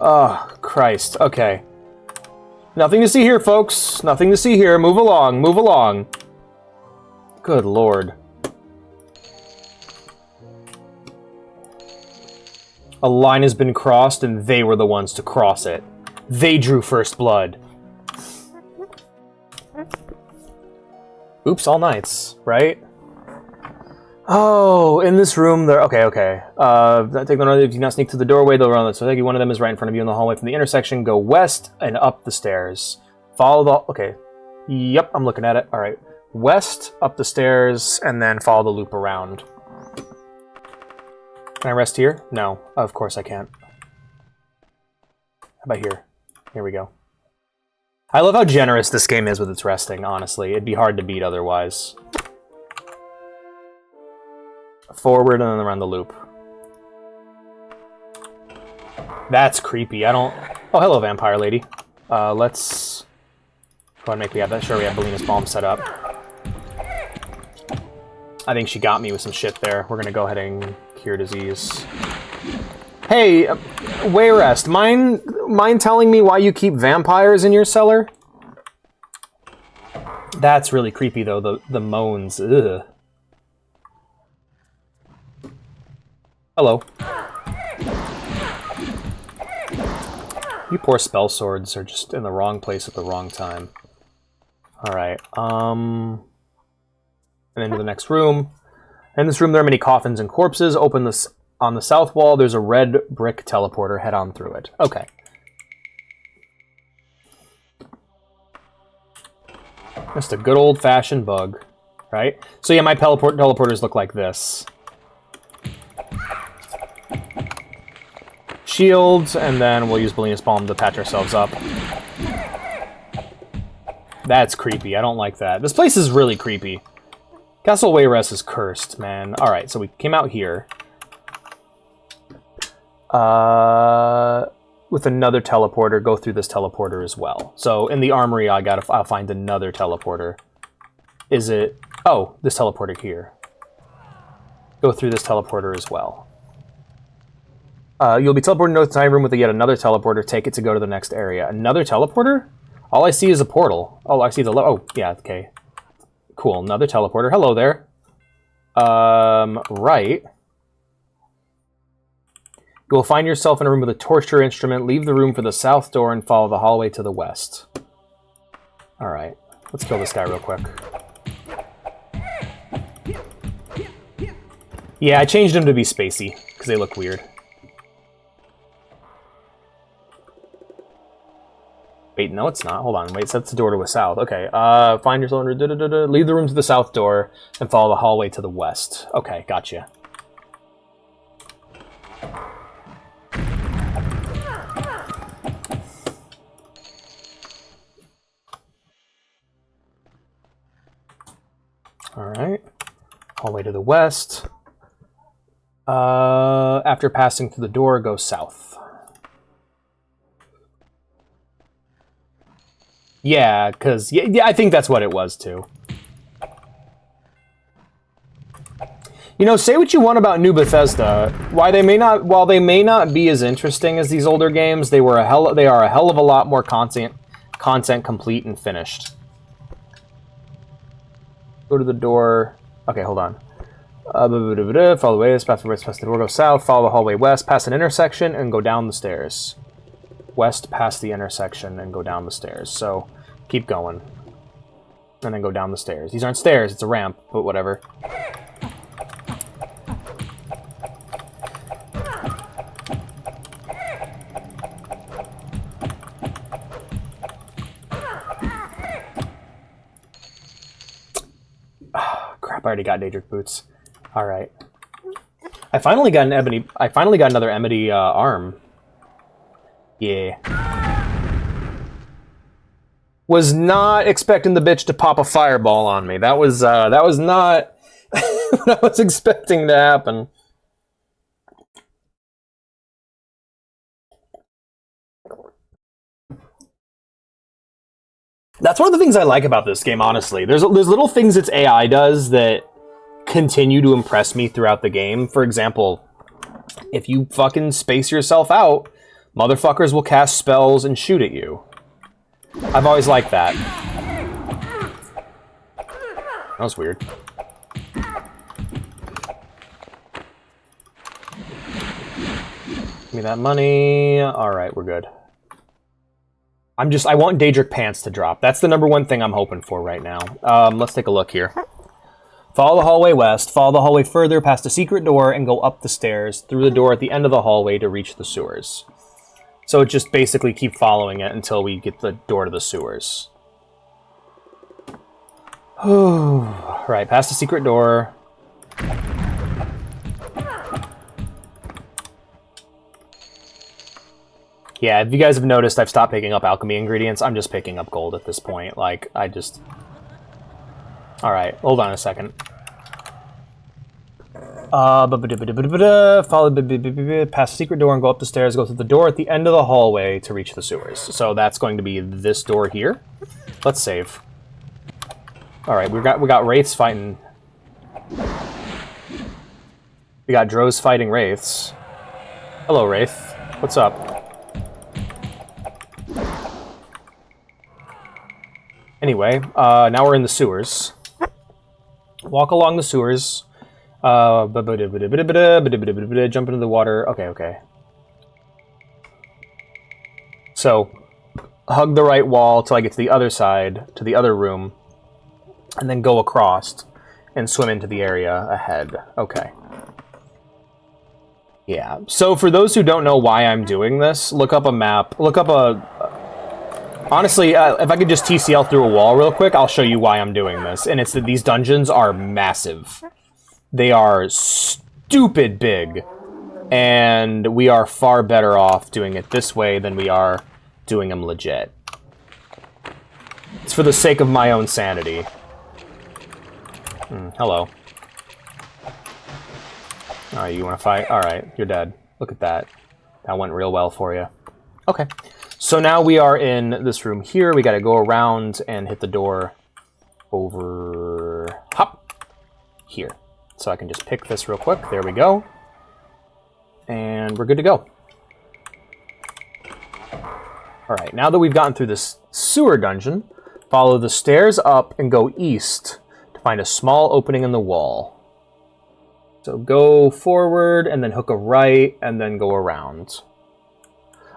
Oh, Christ. Okay. Nothing to see here, folks. Nothing to see here. Move along. Move along. Good Lord. A line has been crossed, and they were the ones to cross it. They drew first blood. Oops, all knights, right? Oh, in this room, there... Okay, okay. Take the north. If you do not sneak through the doorway, they'll run. So one of them is right in front of you in the hallway from the intersection. Go west and up the stairs. Follow the... Okay. Yep, I'm looking at it. All right. West, up the stairs, and then follow the loop around. Can I rest here? No, of course I can't. How about here? Here we go. I love how generous this game is with its resting, honestly. It'd be hard to beat otherwise. Forward and then around the loop. That's creepy. I don't... Oh, hello, vampire lady. Let's... Go ahead and we have that. Sure, we have Belina's bomb set up. I think she got me with some shit there. We're gonna go ahead and cure disease. Hey, Wayrest, mind telling me why you keep vampires in your cellar? That's really creepy, though, the moans. Ugh. Hello. You poor spell swords are just in the wrong place at the wrong time. Alright, and into the next room. In this room, there are many coffins and corpses. Open this on the south wall. There's a red brick teleporter. Head on through it. Okay. Just a good old-fashioned bug, right? So yeah, my teleporters look like this. Shields, and then we'll use Belina's Palm to patch ourselves up. That's creepy. I don't like that. This place is really creepy. Castle Wayrest is cursed, man. Alright, so we came out here. With another teleporter, go through this teleporter as well. So in the armory, I'll find another teleporter. Is it... Oh, this teleporter here. Go through this teleporter as well. You'll be teleported to the time room with yet another teleporter. Take it to go to the next area. Another teleporter? All I see is a portal. Oh, I see the... Oh, yeah, okay. Cool, another teleporter. Hello there. Right. You will find yourself in a room with a torture instrument. Leave the room for the south door and follow the hallway to the west. Alright. Let's kill this guy real quick. Yeah, I changed him to be spacey, because they look weird. Wait, no, it's not. Hold on. Wait, so that's the door to the south. Okay. Find yourself. Leave the room to the south door and follow the hallway to the west. Okay, gotcha. Alright. Hallway to the west. After passing through the door, go south. Yeah, because... Yeah, I think that's what it was, too. You know, say what you want about New Bethesda. While they may not be as interesting as these older games, they are a hell of a lot more content complete and finished. Go to the door. Okay, hold on. Follow the way, past the door, go south, follow the hallway west, past an intersection, and go down the stairs. West past the intersection and go down the stairs. So, keep going. And then go down the stairs. These aren't stairs, it's a ramp, but whatever. Crap, I already got Daedric boots. Alright. I finally got another Emity arm. Yeah. Was not expecting the bitch to pop a fireball on me. That was not what I was expecting to happen. That's one of the things I like about this game, honestly. There's little things its AI does that continue to impress me throughout the game. For example, if you fucking space yourself out, motherfuckers will cast spells and shoot at you. I've always liked that. That was weird. Give me that money. Alright, we're good. I want Daedric pants to drop. That's the number one thing I'm hoping for right now. Let's take a look here. Follow the hallway west, follow the hallway further past a secret door, and go up the stairs through the door at the end of the hallway to reach the sewers. So just basically keep following it until we get the door to the sewers. Right, past the secret door. Yeah, if you guys have noticed, I've stopped picking up alchemy ingredients. I'm just picking up gold at this point. Like, I just... Alright, hold on a second. Follow past the secret door and go up the stairs, go through the door at the end of the hallway to reach the sewers. So that's going to be this door here. Let's save. Alright, we got wraiths fighting. We got drows fighting wraiths. Hello, Wraith. What's up? Anyway, now we're in the sewers. Walk along the sewers. Jump into the water. Okay. So, hug the right wall till I get to the other side, to the other room, and then go across and swim into the area ahead. Okay. Yeah. So, for those who don't know why I'm doing this, look up a map. Look up a... Honestly, if I could just TCL through a wall real quick, I'll show you why I'm doing this. And it's that these dungeons are massive. They are stupid big. And we are far better off doing it this way than we are doing them legit. It's for the sake of my own sanity. Hello. Alright, you want to fight? Alright, you're dead. Look at that. That went real well for you. Okay. So now we are in this room here. We got to go around and hit the door over... Hop! Here. So I can just pick this real quick. There we go. And we're good to go. Alright, now that we've gotten through this sewer dungeon, follow the stairs up and go east to find a small opening in the wall. So go forward and then hook a right and then go around.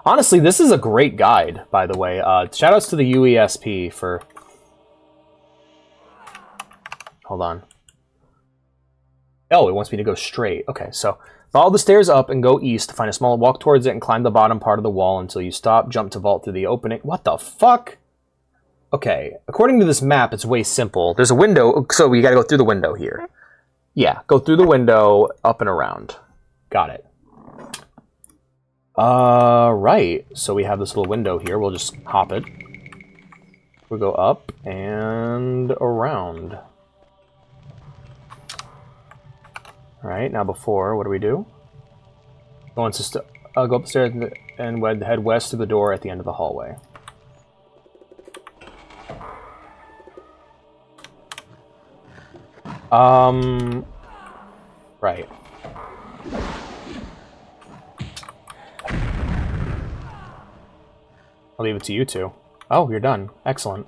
Honestly, this is a great guide, by the way. Shoutouts to the UESP for... Hold on. Oh, it wants me to go straight. Okay, so Follow the stairs up and go east to find a small walk towards it and climb the bottom part of the wall until you stop. Jump to vault through the opening. What the fuck? Okay, according to this map, it's way simple. There's a window, so we gotta go through the window here. Yeah, go through the window, up and around. Got it. Right. So we have this little window here. We'll just hop it. We'll go up and around. Alright, now before, what do we do? Go up the stairs and head west to the door at the end of the hallway. Right. I'll leave it to you two. Oh, you're done. Excellent.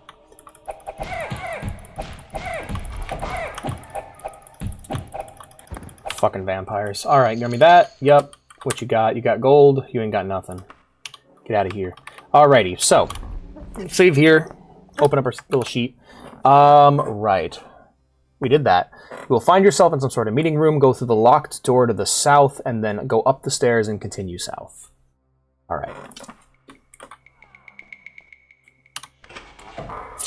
Fucking vampires. Alright, give me that. Yup. What you got? You got gold. You ain't got nothing. Get out of here. Alrighty, so. Save here. Open up our little sheet. Right. We did that. You will find yourself in some sort of meeting room, go through the locked door to the south, and then go up the stairs and continue south. Alright.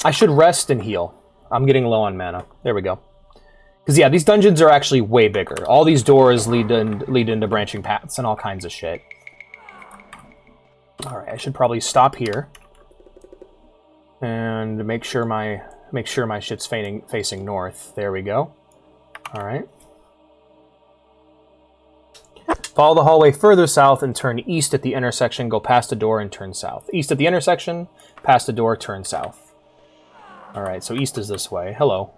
I should rest and heal. I'm getting low on mana. There we go. Because, yeah, these dungeons are actually way bigger. All these doors lead into branching paths and all kinds of shit. Alright, I should probably stop here. And make sure my shit's facing north. There we go. Alright. Follow the hallway further south and turn east at the intersection. Go past the door and turn south. East at the intersection, past the door, turn south. Alright, so east is this way. Hello.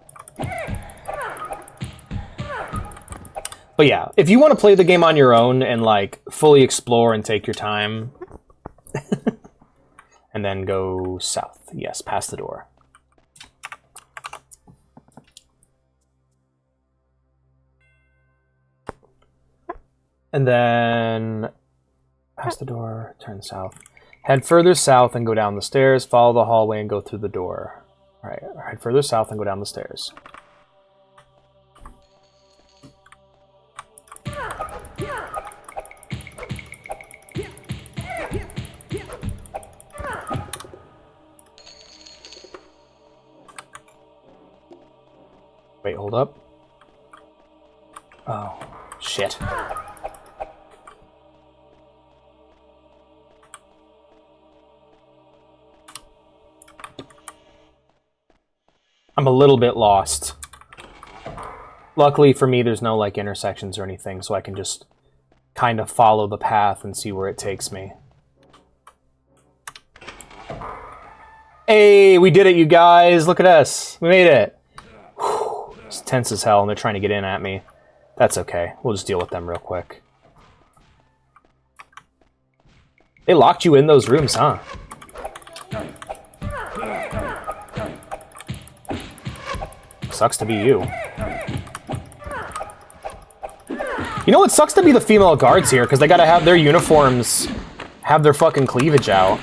But yeah, if you want to play the game on your own and, like, fully explore and take your time... and then go south. Yes, past the door. And then... past the door, turn south. Head further south and go down the stairs. Follow the hallway and go through the door. Alright, head further south and go down the stairs. Wait, hold up. Oh, shit. I'm a little bit lost. Luckily for me, there's no, like, intersections or anything, so I can just kind of follow the path and see where it takes me. Hey, we did it, you guys! Look at us! We made it! Whew. It's tense as hell, and they're trying to get in at me. That's okay. We'll just deal with them real quick. They locked you in those rooms, huh? Sucks to be you. You know what sucks to be the female guards here, because they gotta have their uniforms have their fucking cleavage out.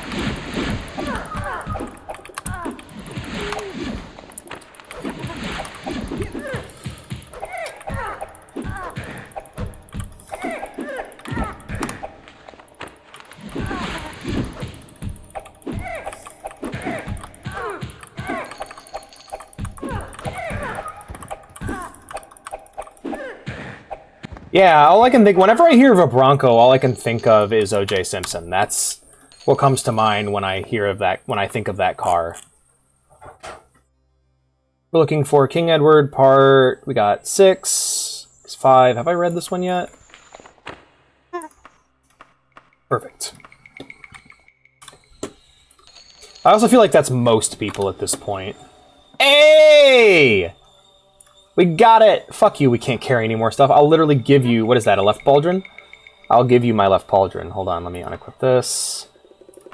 Yeah, all I can think, whenever I hear of a Bronco, all I can think of is O.J. Simpson. That's what comes to mind when I hear of that, when I think of that car. We're looking for King Edward part, we got 6, 5. Have I read this one yet? Perfect. I also feel like that's most people at this point. Hey! We got it! Fuck you, we can't carry any more stuff. I'll literally give you... What is that, a left pauldron? I'll give you my left pauldron. Hold on, let me unequip this.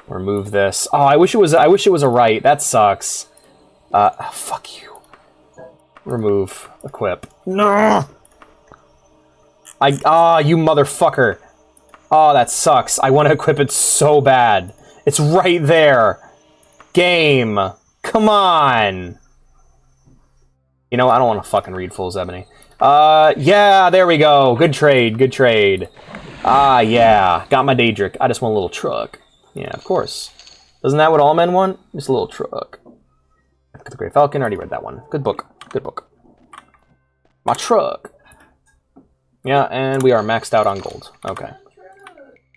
Remove this. Oh, I wish it was a right. That sucks. Fuck you. Remove. Equip. No! You motherfucker. Oh, that sucks. I want to equip it so bad. It's right there. Game. Come on. You know, I don't want to fucking read Fool's Ebony. Yeah, there we go. Good trade, good trade. Ah, yeah. Got my Daedric. I just want a little truck. Yeah, of course. Isn't that what all men want? Just a little truck. The Grey Falcon, already read that one. Good book. Good book. My truck. Yeah, and we are maxed out on gold. Okay.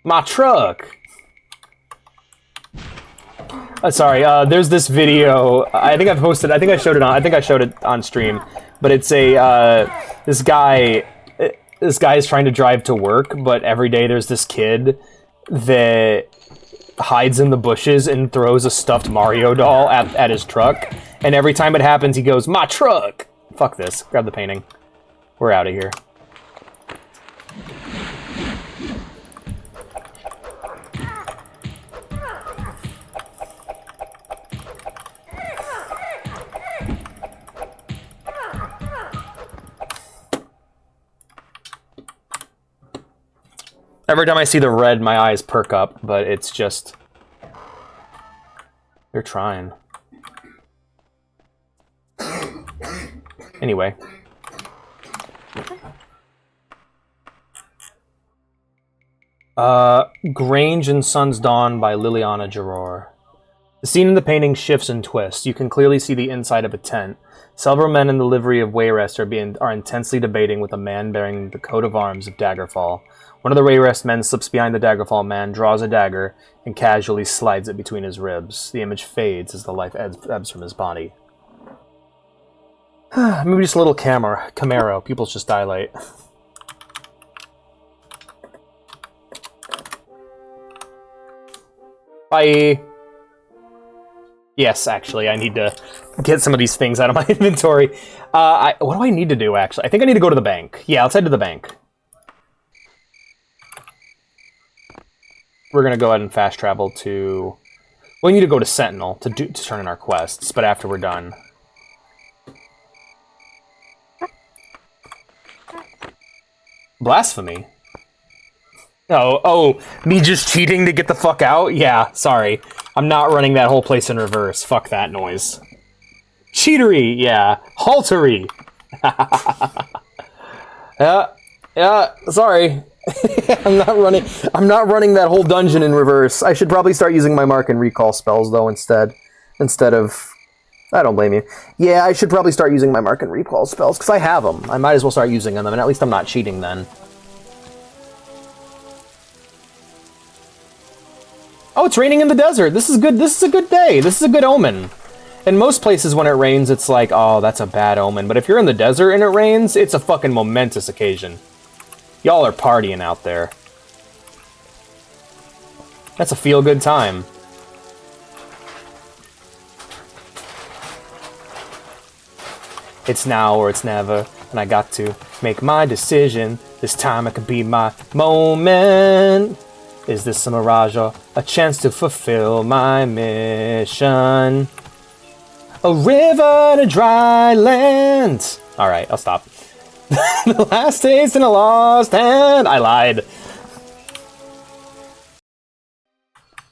My truck! Sorry, there's this video. I think I posted. I think I showed it on stream. But it's a this guy is trying to drive to work, but every day there's this kid that hides in the bushes and throws a stuffed Mario doll at his truck. And every time it happens, he goes, "My truck!" Fuck this. Grab the painting. We're out of here. Every time I see the red, my eyes perk up, but it's just... They're trying. Anyway. Grange and Sun's Dawn by Liliana Gerard. The scene in the painting shifts and twists. You can clearly see the inside of a tent. Several men in the livery of Wayrest are intensely debating with a man bearing the coat of arms of Daggerfall. One of the Wayrest men slips behind the Daggerfall man, draws a dagger, and casually slides it between his ribs. The image fades as the life ebbs from his body. Maybe just a little Camaro. Pupils just dilate. Bye! Yes, actually, I need to get some of these things out of my inventory. What do I need to do, actually? I think I need to go to the bank. Yeah, let's head to the bank. We're going to go ahead and fast travel to... We need to go to Sentinel to turn in our quests, but after we're done. Blasphemy? Oh, me just cheating to get the fuck out? Yeah, sorry. I'm not running that whole place in reverse. Fuck that noise. Cheatery, yeah. Haltery. Yeah, sorry. I'm not running that whole dungeon in reverse. I should probably start using my mark and recall spells though instead of I don't blame you. Yeah, I should probably start using my mark and recall spells because I have them. I might as well start using them, and at least I'm not cheating then. Oh, it's raining in the desert. This is good. This is a good day. This is a good omen. In most places when it rains, it's like, oh, that's a bad omen. But if you're in the desert and it rains, it's a fucking momentous occasion. Y'all are partying out there. That's a feel-good time. It's now or it's never, and I got to make my decision. This time it could be my moment. Is this a mirage or a chance to fulfill my mission? A river to dry land. Alright, I'll stop. The last taste in a lost hand. I lied.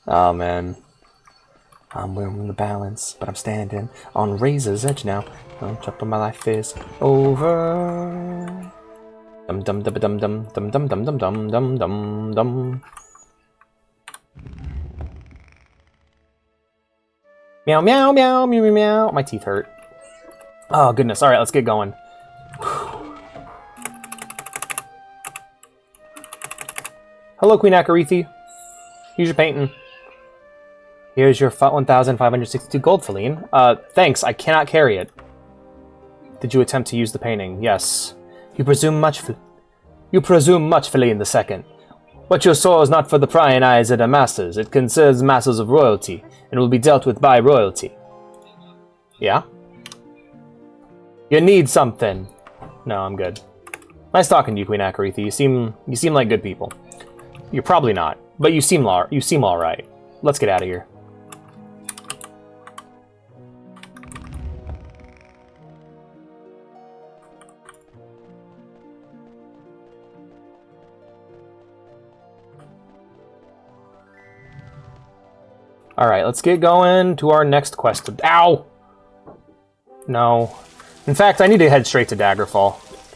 Oh, man. I'm wearing the balance, but I'm standing on razor's edge now. I'm chopping, my life is over. Dum dum dum dum dum dum dum dum dum dum dum dum dum. Meow meow meow meow meow meow. My teeth hurt. Oh goodness. All right, let's get going. Hello, Queen Akarithi. Here's your painting. Here's your 1,562 gold, Feline. Thanks. I cannot carry it. Did you attempt to use the painting? Yes. You presume much, Feline the Second. What you saw is not for the prying eyes of the masters. It concerns masters of royalty, and will be dealt with by royalty. Yeah? You need something. No, I'm good. Nice talking to you, Queen Akarithi. You seem like good people. You're probably not, but you seem all right. Let's get out of here. Alright, let's get going to our next quest. Ow! No. In fact, I need to head straight to Daggerfall.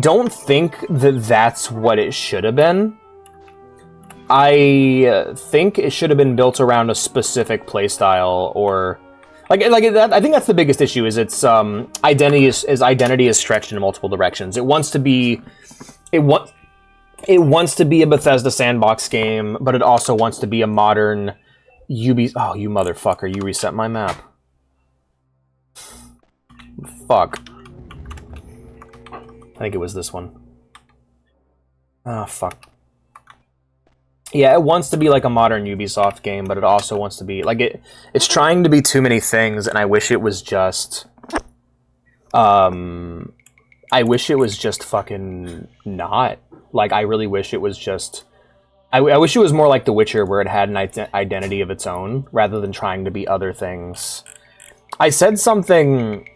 don't think that that's what it should have been. I think it should have been built around a specific playstyle, or like that. I think that's the biggest issue. Is its identity is stretched in multiple directions. It wants to be a Bethesda sandbox game, but it also wants to be a modern Ubi. Oh, you motherfucker! You reset my map. Fuck. I think it was this one. Oh, fuck. Yeah, it wants to be like a modern Ubisoft game, but it also wants to be... like, it's trying to be too many things, and I wish it was just... I wish it was just fucking not. Like, I really wish it was just... I wish it was more like The Witcher, where it had an identity of its own, rather than trying to be other things. I said something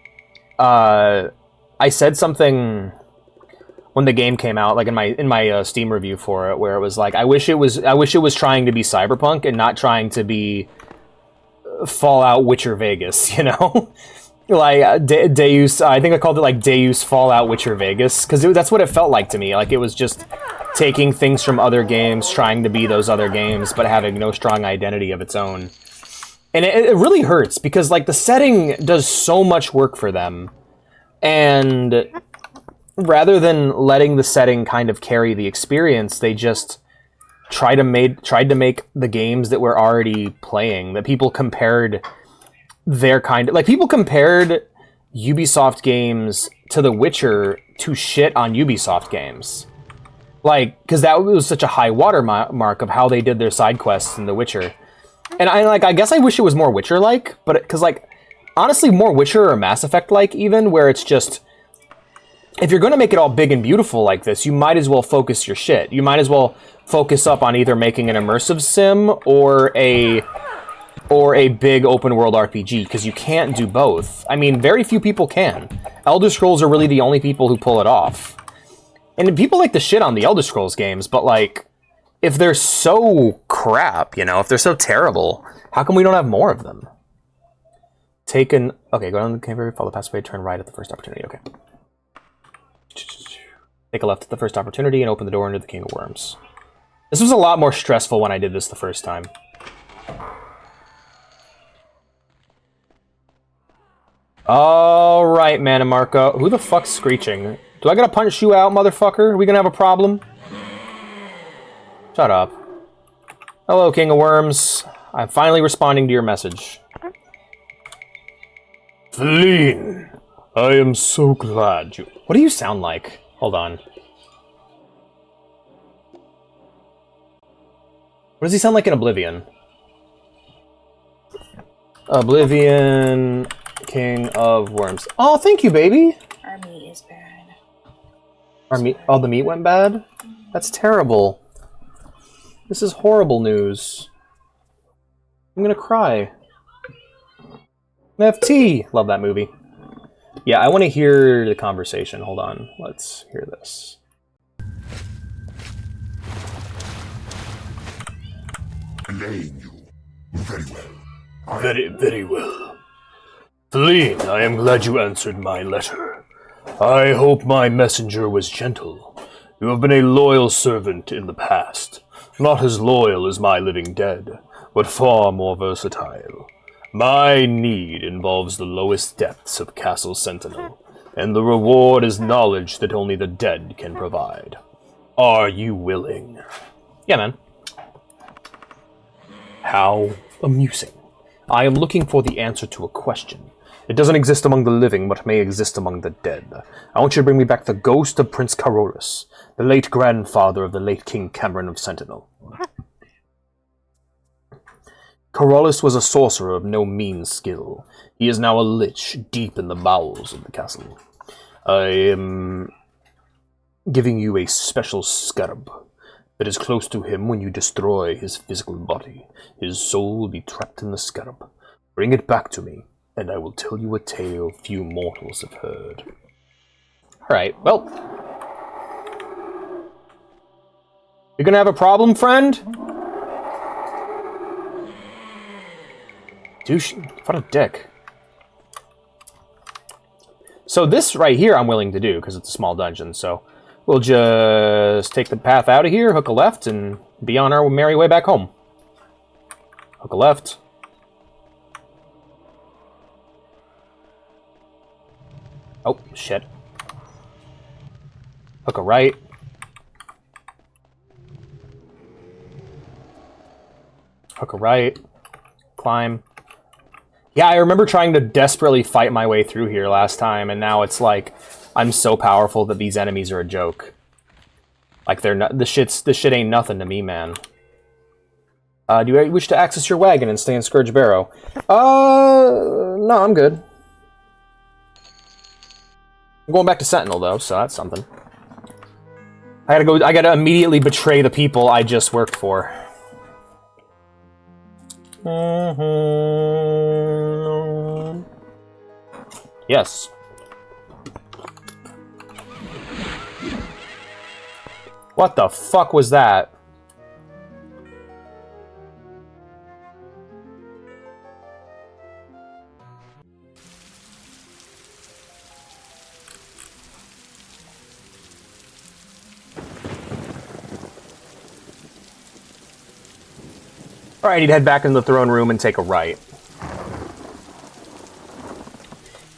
when the game came out, like in my Steam review for it, where it was like, I wish it was trying to be Cyberpunk and not trying to be Fallout Witcher Vegas, you know? Like Deus, I think I called it like Deus Fallout Witcher Vegas, because that's what it felt like to me. Like, it was just taking things from other games, trying to be those other games, but having no strong identity of its own. And it really hurts, because like the setting does so much work for them, and rather than letting the setting kind of carry the experience, they just tried to make the games that we're already playing, that people compared their kind of... like, people compared Ubisoft games to The Witcher to shit on Ubisoft games. Like, because that was such a high watermark of how they did their side quests in The Witcher. And I guess I wish it was more Witcher-like, but because, like, honestly, more Witcher or Mass Effect-like even, where it's just... if you're going to make it all big and beautiful like this, you might as well focus your shit. You might as well focus up on either making an immersive sim or a big open-world RPG, because you can't do both. I mean, very few people can. Elder Scrolls are really the only people who pull it off. And people like to shit on the Elder Scrolls games, but, like, if they're so crap, you know, if they're so terrible, how come we don't have more of them? Okay, go down the cave, follow the pathway, turn right at the first opportunity. Okay. Take a left at the first opportunity and open the door into the King of Worms. This was a lot more stressful when I did this the first time. Alright, Mana Marco. Who the fuck's screeching? Do I gotta punch you out, motherfucker? Are we gonna have a problem? Shut up. Hello, King of Worms. I'm finally responding to your message. Feline, I am so glad you... What do you sound like? Hold on. What does he sound like in Oblivion? Oblivion, King of Worms. Oh, thank you, baby! Our meat is bad. Our meat... Oh, the meat went bad? That's terrible. This is horrible news. I'm gonna cry. FT! Love that movie. Yeah, I want to hear the conversation. Hold on. Let's hear this. Playing you. Very well. Very well. Feline, I am glad you answered my letter. I hope my messenger was gentle. You have been a loyal servant in the past. Not as loyal as my living dead, but far more versatile. My need involves the lowest depths of Castle Sentinel, and the reward is knowledge that only the dead can provide. Are you willing? Yeah, man. How amusing. I am looking for the answer to a question. It doesn't exist among the living, but may exist among the dead. I want you to bring me back the ghost of Prince Carolus, the late grandfather of the late King Cameron of Sentinel. Carolus was a sorcerer of no mean skill. He is now a lich deep in the bowels of the castle. I am giving you a special scarab that is close to him. When you destroy his physical body, his soul will be trapped in the scarab. Bring it back to me, and I will tell you a tale few mortals have heard. Alright, well. You're gonna have a problem, friend? Douche, what a dick. So this right here I'm willing to do, because it's a small dungeon, so we'll just take the path out of here, hook a left, and be on our merry way back home. Hook a left. Oh, shit. Hook a right. Hook a right. Climb. Yeah, I remember trying to desperately fight my way through here last time, and now it's like I'm so powerful that these enemies are a joke. Like they're not. This shit ain't nothing to me, man. Do you wish to access your wagon and stay in Scourge Barrow? No, I'm good. I'm going back to Sentinel though, so that's something. I gotta immediately betray the people I just worked for. Yes. What the fuck was that? Alright, he'd head back into the throne room and take a right.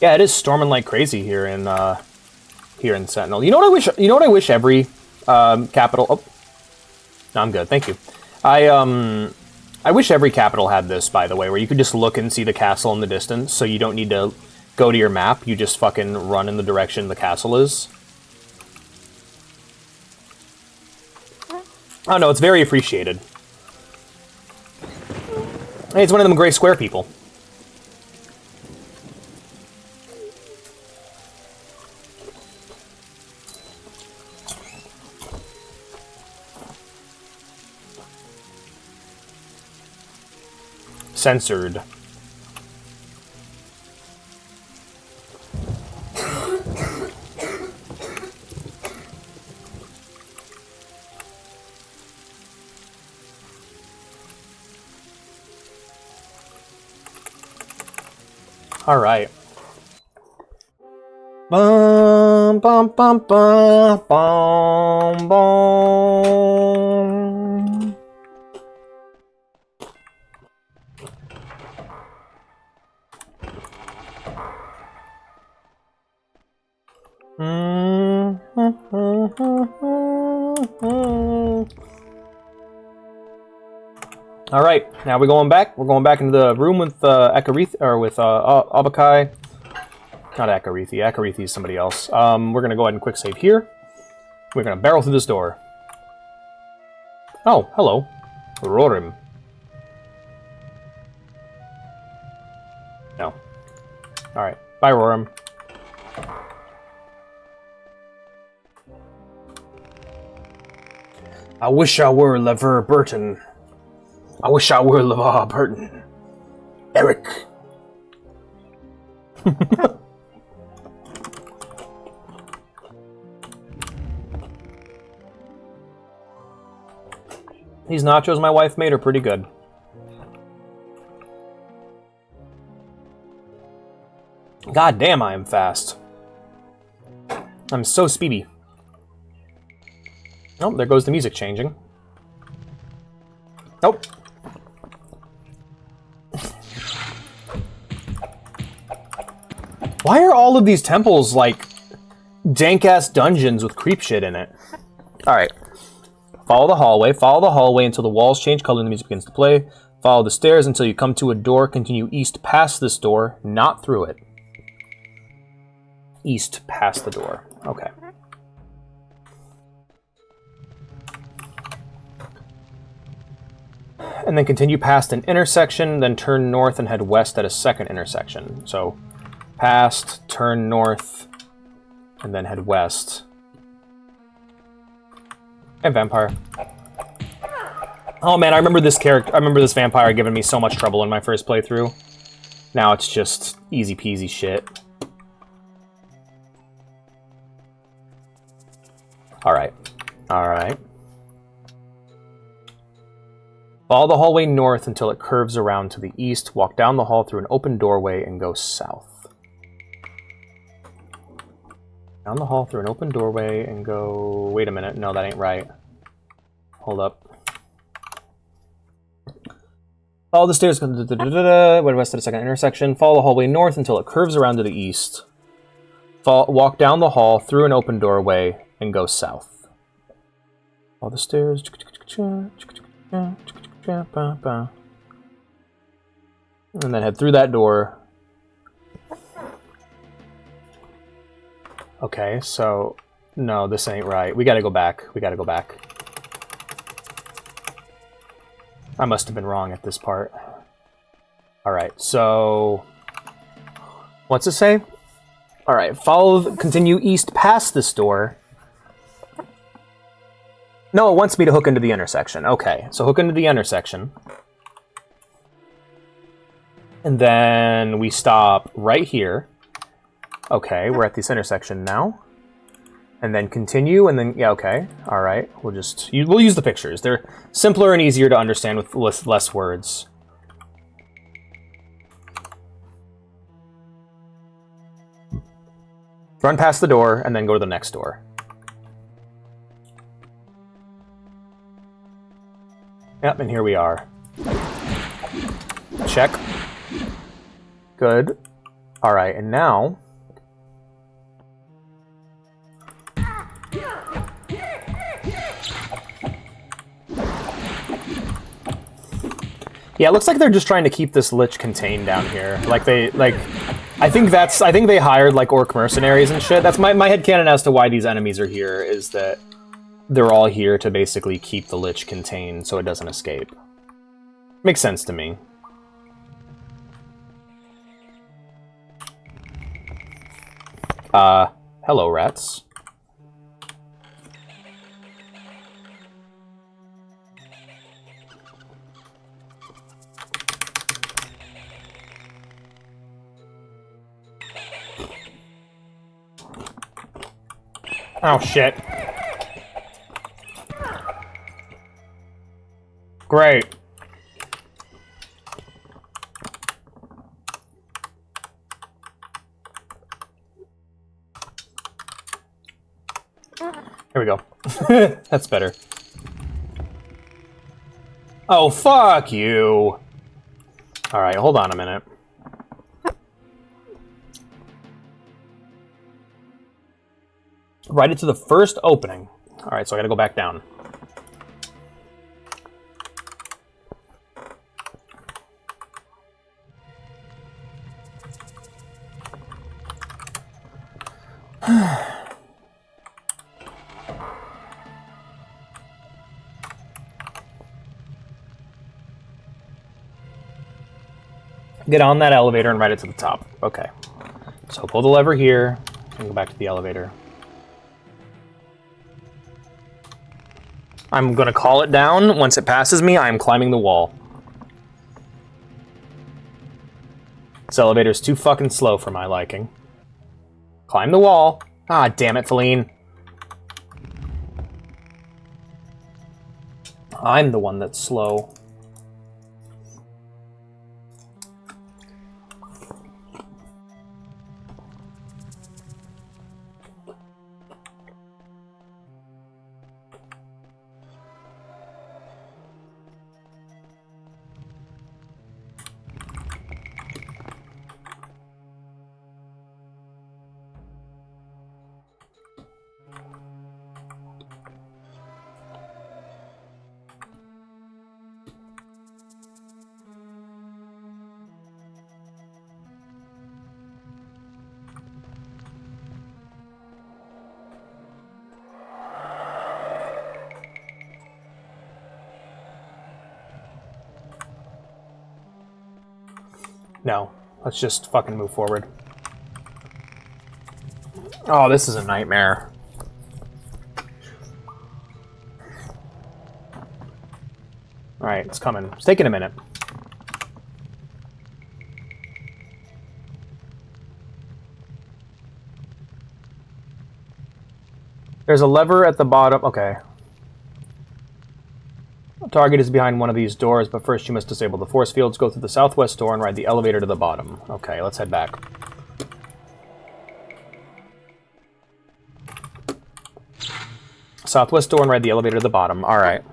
Yeah, it is storming like crazy here in Sentinel. You know what I wish? You know what I wish every capital. Oh, no, I'm good. Thank you. I wish every capital had this, by the way, where you could just look and see the castle in the distance, so you don't need to go to your map. You just fucking run in the direction the castle is. Oh no, it's very appreciated. Hey, it's one of them gray square people. Censored. All right. Bum bum bum bum bum bum. All right, now we're going back. We're going back into the room with Akarith, or with Abakai. Not Akarithi. Akarithi is somebody else. We're gonna go ahead and quick save here. We're gonna barrel through this door. Oh, hello, Rorim. No. All right, bye, Rorim. I wish I were Lever Burton. I wish I were LeVar Burton. Eric. These nachos my wife made are pretty good. God damn, I am fast. I'm so speedy. Oh, there goes the music changing. Nope. Why are all of these temples like dank-ass dungeons with creep shit in it? Alright. Follow the hallway until the walls change color and the music begins to play. Follow the stairs until you come to a door. Continue east past this door, not through it. East past the door. Okay. And then continue past an intersection, then turn north and head west at a second intersection. So, past, turn north, and then head west. And vampire. Oh man, I remember this character. I remember this vampire giving me so much trouble in my first playthrough. Now it's just easy peasy shit. Alright. Alright. Follow the hallway north until it curves around to the east. Walk down the hall through an open doorway and go south. Down the hall through an open doorway and go... Wait a minute. No, that ain't right. Hold up. Follow the stairs. Went west to the second intersection. Follow the hallway north until it curves around to the east. Walk down the hall through an open doorway and go south. Follow the stairs. And then head through that door. Okay, so... No, this ain't right. We gotta go back. We gotta go back. I must have been wrong at this part. Alright, so... What's it say? Alright, continue east past this door. No, it wants me to hook into the intersection. Okay, so hook into the intersection. And then we stop right here. Okay, we're at this intersection now. And then continue, and then, yeah, okay. Alright, we'll use the pictures. They're simpler and easier to understand with less words. Run past the door, and then go to the next door. Yep, and here we are. Check. Good. Alright, and now... Yeah, it looks like they're just trying to keep this lich contained down here. I think they hired, like, orc mercenaries and shit. That's my headcanon as to why these enemies are here, is that they're all here to basically keep the lich contained so it doesn't escape. Makes sense to me. Hello, rats. Oh, shit. Great. Here we go. That's better. Oh, fuck you. Alright, hold on a minute. Right into the first opening. Alright, so I gotta go back down. Get on that elevator and ride it to the top. Okay. So pull the lever here and go back to the elevator. I'm gonna call it down. Once it passes me, I'm climbing the wall. This elevator's too fucking slow for my liking. Climb the wall. Ah, damn it, Feline. I'm the one that's slow. No, let's just fucking move forward. Oh, this is a nightmare. Alright, it's coming. It's taking a minute. There's a lever at the bottom. Okay. Target is behind one of these doors, but first you must disable the force fields, go through the southwest door, and ride the elevator to the bottom. Okay, let's head back. Southwest door and ride the elevator to the bottom. Alright.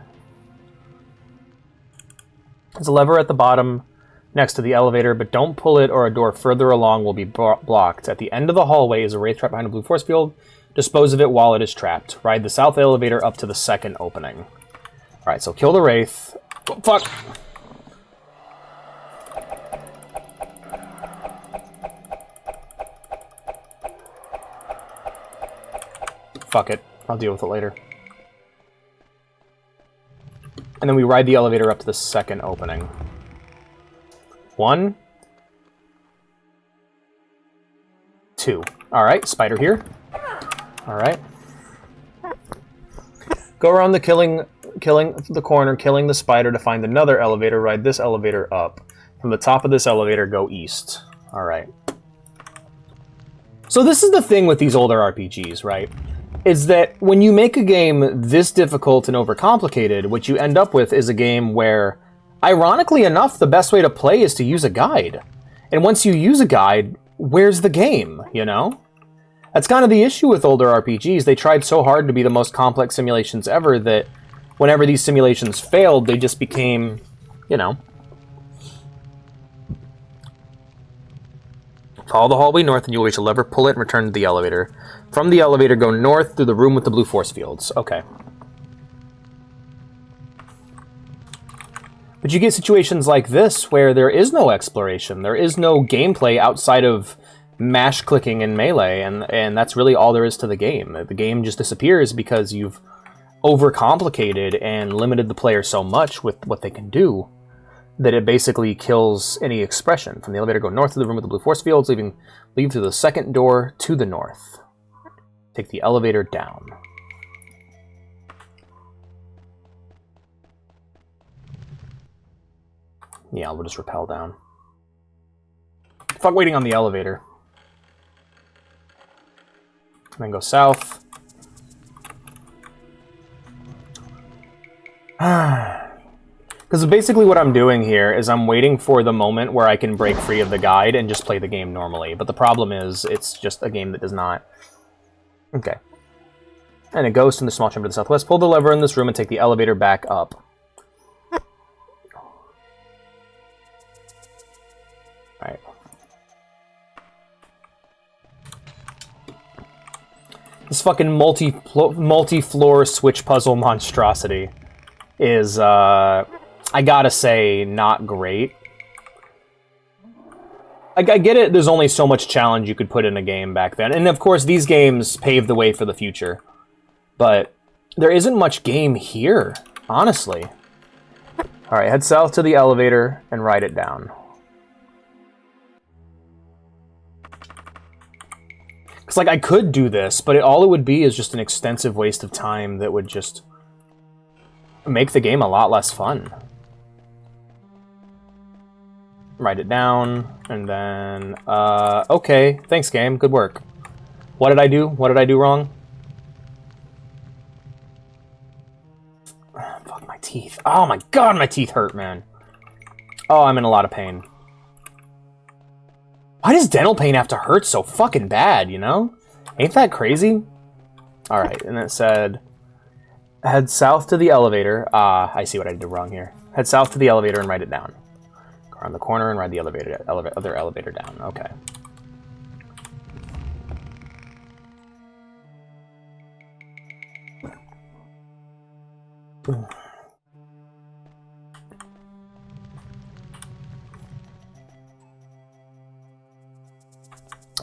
There's a lever at the bottom next to the elevator, but don't pull it or a door further along will be blocked. At the end of the hallway is a wraith trap behind a blue force field. Dispose of it while it is trapped. Ride the south elevator up to the second opening. Alright, so kill the wraith. Oh, fuck! Fuck it. I'll deal with it later. And then we ride the elevator up to the second opening. 1, 2. Alright, spider here. Alright. Go around the killing the corner, killing the spider to find another elevator. Ride this elevator up. From the top of this elevator, go east. Alright. So this is the thing with these older RPGs, right? Is that when you make a game this difficult and overcomplicated, what you end up with is a game where, ironically enough, the best way to play is to use a guide. And once you use a guide, where's the game, you know? That's kind of the issue with older RPGs. They tried so hard to be the most complex simulations ever that whenever these simulations failed, they just became, you know... Follow the hallway north and you'll reach a lever, pull it, and return to the elevator. From the elevator, go north through the room with the blue force fields. Okay. But you get situations like this where there is no exploration. There is no gameplay outside of mash clicking and melee, and that's really all there is to the game. The game just disappears because you've overcomplicated and limited the player so much with what they can do that it basically kills any expression. From the elevator, go north to the room with the blue force fields, leave through the second door to the north. Take the elevator down. Yeah, we'll just rappel down. Fuck waiting on the elevator. And then go south. Because basically what I'm doing here is I'm waiting for the moment where I can break free of the guide and just play the game normally. But the problem is, it's just a game that does not... Okay. And a ghost in the small chamber to the southwest. Pull the lever in this room and take the elevator back up. Alright. This fucking multi-floor switch puzzle monstrosity is, I gotta say, not great. I get it, there's only so much challenge you could put in a game back then. And of course, these games paved the way for the future. But there isn't much game here, honestly. Alright, head south to the elevator and ride it down. Because, like, I could do this, but all it would be is just an extensive waste of time that would just make the game a lot less fun. Write it down, and then, okay, thanks game, good work. What did I do? What did I do wrong? Fuck, my teeth. Oh my god, my teeth hurt, man. Oh, I'm in a lot of pain. Why does dental pain have to hurt so fucking bad, you know? Ain't that crazy? Alright, and it said, head south to the elevator. I see what I did wrong here. Head south to the elevator and write it down. Go around the corner and ride the other elevator down. Okay.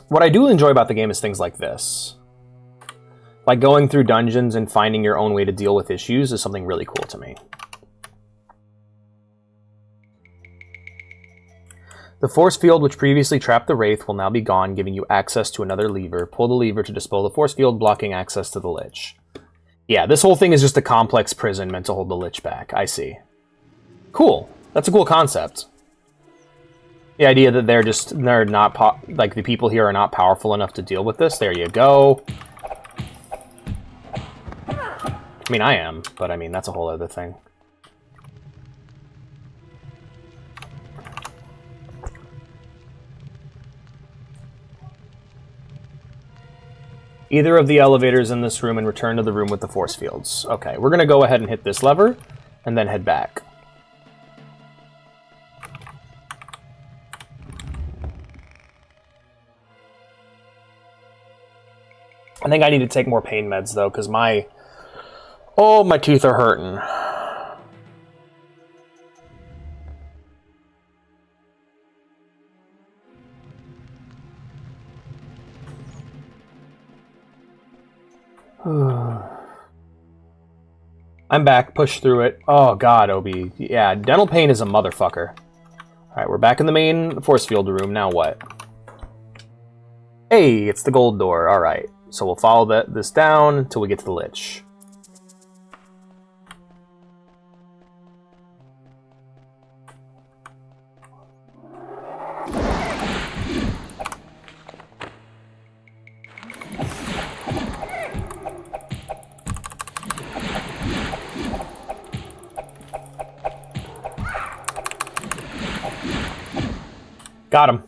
What I do enjoy about the game is things like this. Like going through dungeons and finding your own way to deal with issues is something really cool to me. The force field which previously trapped the wraith will now be gone, giving you access to another lever. Pull the lever to dispel the force field, blocking access to the lich. Yeah, this whole thing is just a complex prison meant to hold the lich back. I see. Cool. That's a cool concept. The idea that they're not, like, the people here are not powerful enough to deal with this. There you go. I mean, I am, but I mean, that's a whole other thing. Either of the elevators in this room and return to the room with the force fields. Okay, we're going to go ahead and hit this lever, and then head back. I think I need to take more pain meds, though, because my teeth are hurting. I'm back. Push through it. Oh, God, Obi. Yeah, dental pain is a motherfucker. Alright, we're back in the main force field room. Now what? Hey, it's the gold door. Alright. So we'll follow this down until we get to the Lich. Got him.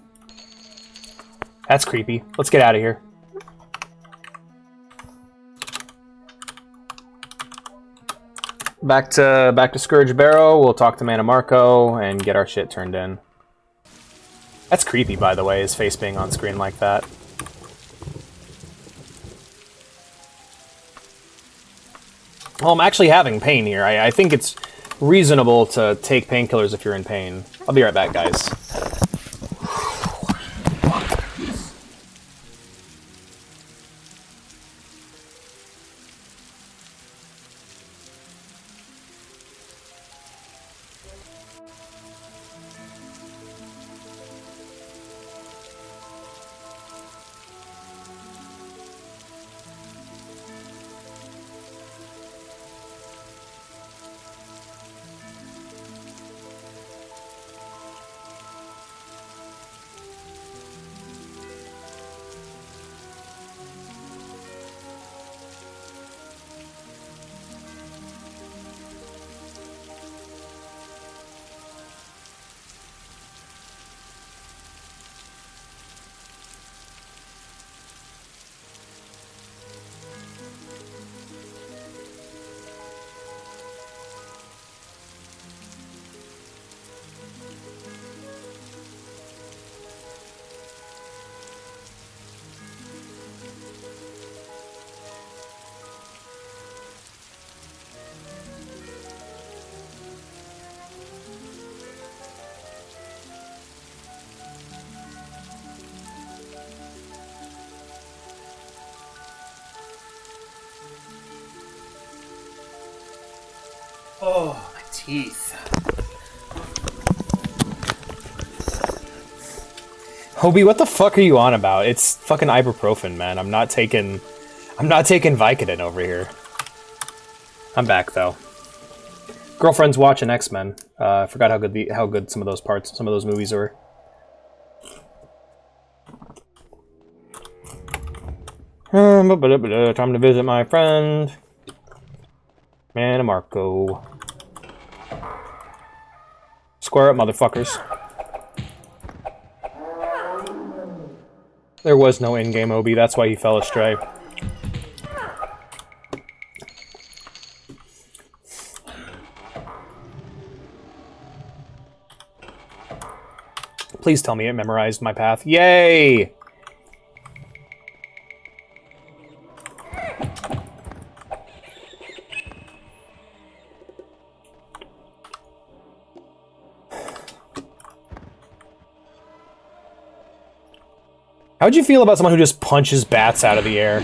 That's creepy. Let's get out of here. Back to Scourge Barrow. We'll talk to Mana Marco and get our shit turned in. That's creepy, by the way, his face being on screen like that. Well, I'm actually having pain here. I think it's reasonable to take painkillers if you're in pain. I'll be right back, guys. Oh, my teeth. Hobie, what the fuck are you on about? It's fucking ibuprofen, man. I'm not taking Vicodin over here. I'm back though. Girlfriend's watching X-Men. I forgot how good some of those movies were. Time to visit my friend. Mana Marco. Square up, motherfuckers. There was no in-game Obi, that's why he fell astray. Please tell me it memorized my path. Yay! How'd you feel about someone who just punches bats out of the air?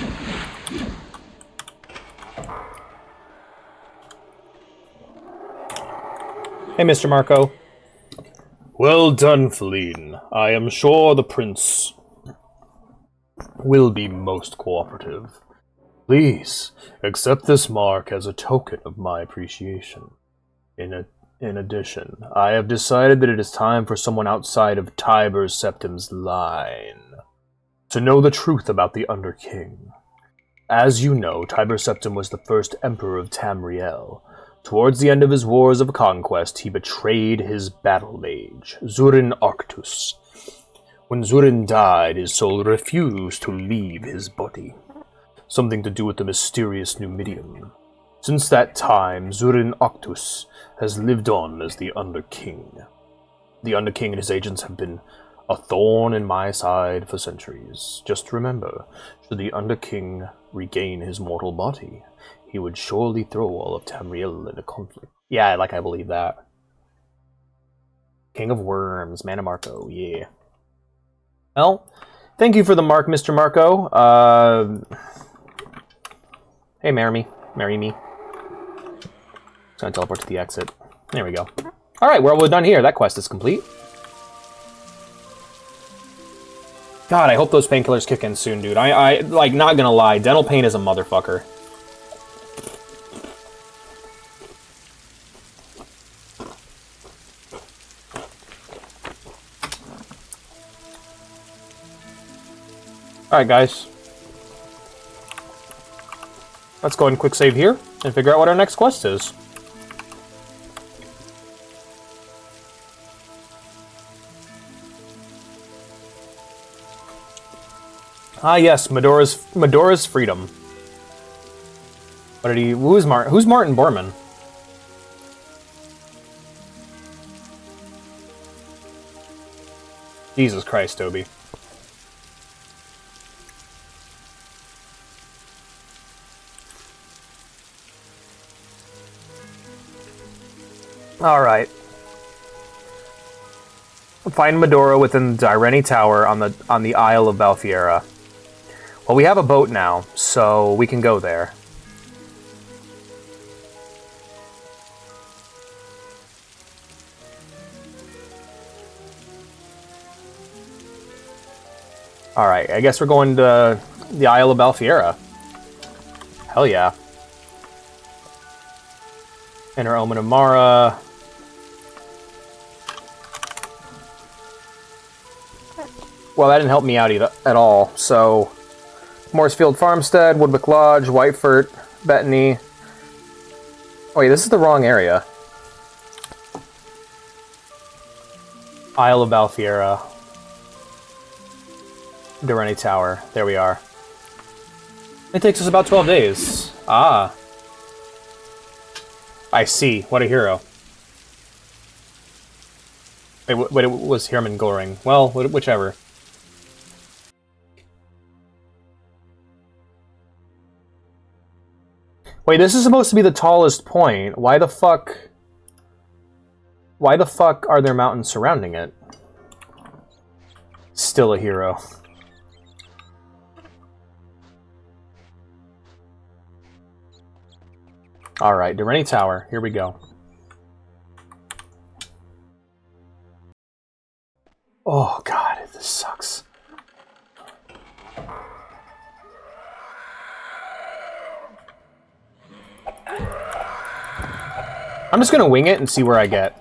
Hey, Mr. Marco. Well done, Feline. I am sure the prince will be most cooperative. Please, accept this mark as a token of my appreciation. In addition, I have decided that it is time for someone outside of Tiber Septim's line to know the truth about the Underking. As you know, Tiber Septim was the first emperor of Tamriel. Towards the end of his wars of conquest, he betrayed his battle mage, Zurin Arctus. When Zurin died, his soul refused to leave his body. Something to do with the mysterious Numidian. Since that time, Zurin Octus has lived on as the Underking. The Underking and his agents have been a thorn in my side for centuries. Just remember, should the Underking regain his mortal body, he would surely throw all of Tamriel into conflict. Yeah, I believe that. King of Worms, Mana Marco, yeah. Well, thank you for the mark, Mr. Marco. Hey, marry me. Just gonna teleport to the exit. There we go. Alright, we're all done here. That quest is complete. God, I hope those painkillers kick in soon, dude. I like, not gonna lie, dental pain is a motherfucker. Alright, guys. Let's go ahead and quick save here and figure out what our next quest is. Ah, yes, Medora's freedom. What did he? Who's Martin Bormann? Jesus Christ, Toby. All right. Find Medora within the Dyreni Tower on the Isle of Balfiera. Well, we have a boat now, so we can go there. Alright, I guess we're going to the Isle of Balfiera. Hell yeah. Inner Omen of Mara. Well, that didn't help me out at all, so... Moorsfield Farmstead, Woodwick Lodge, Whitefort, Bettany. Oh wait, this is the wrong area. Isle of Balfiera. Dyreni Tower. There we are. It takes us about 12 days. Ah. I see. What a hero. Wait, it was Hermann Goring. Well, whichever. Wait, this is supposed to be the tallest point. Why the fuck are there mountains surrounding it? Still a hero. Alright, Dyreni Tower. Here we go. Oh god, this sucks. I'm just gonna wing it and see where I get.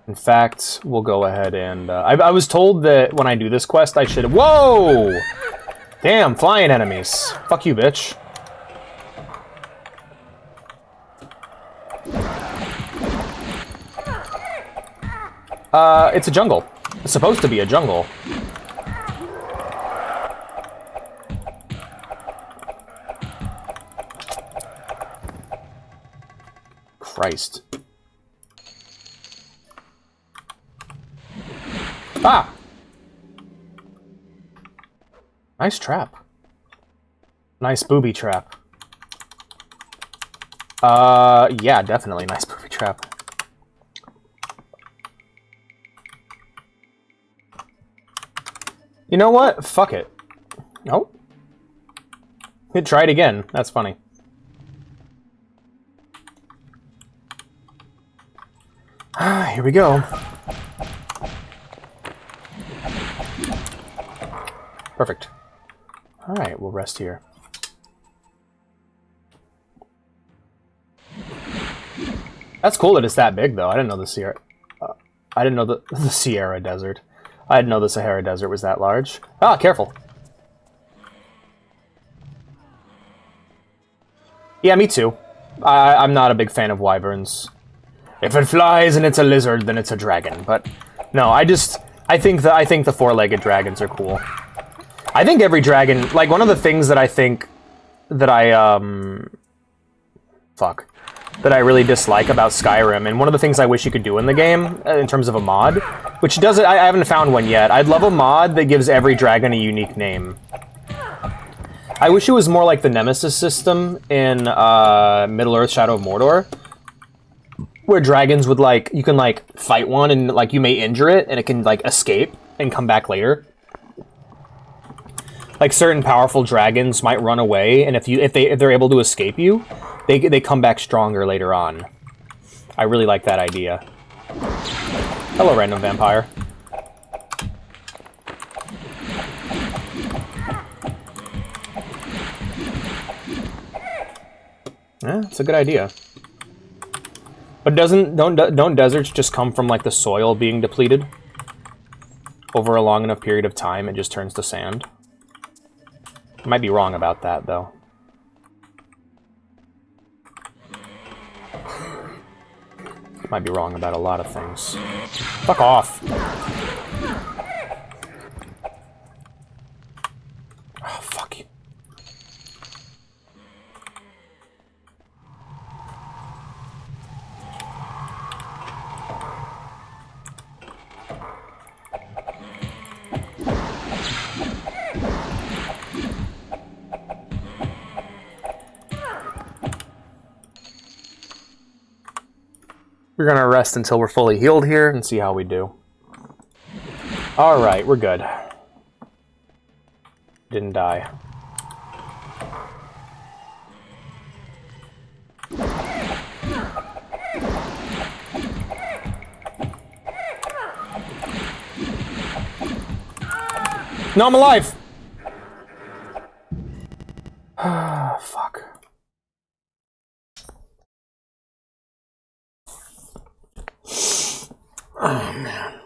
In fact, we'll go ahead and... I was told that when I do this quest, I should... Whoa! Damn, flying enemies. Fuck you, bitch. It's a jungle. It's supposed to be a jungle. Christ. Ah! Nice trap. Nice booby trap. Yeah, definitely nice booby trap. You know what? Fuck it. Nope. Try it again. That's funny. Here we go. Perfect. Alright, we'll rest here. That's cool that it's that big, though. I didn't know the Sierra... I didn't know the Sierra Desert. I didn't know the Sahara Desert was that large. Ah, careful. Yeah, me too. I'm not a big fan of wyverns. If it flies and it's a lizard, then it's a dragon. But no, I just... I think the four-legged dragons are cool. I think every dragon, like one of the things that I think that I really dislike about Skyrim, and one of the things I wish you could do in the game in terms of a mod, which doesn't, I haven't found one yet. I'd love a mod that gives every dragon a unique name. I wish it was more like the Nemesis system in Middle-earth: Shadow of Mordor, where dragons would, like, you can, like, fight one and, like, you may injure it and it can, like, escape and come back later. Like, certain powerful dragons might run away, and if they're able to escape you, they come back stronger later on. I really like that idea. Hello, random vampire. Yeah, it's a good idea. But don't deserts just come from, like, the soil being depleted? Over a long enough period of time, it just turns to sand? I might be wrong about that, though. Might be wrong about a lot of things. Fuck off! Oh, fuck you. We're gonna rest until we're fully healed here and see how we do. Alright, we're good. Didn't die. No, I'm alive! Fuck. Oh, man.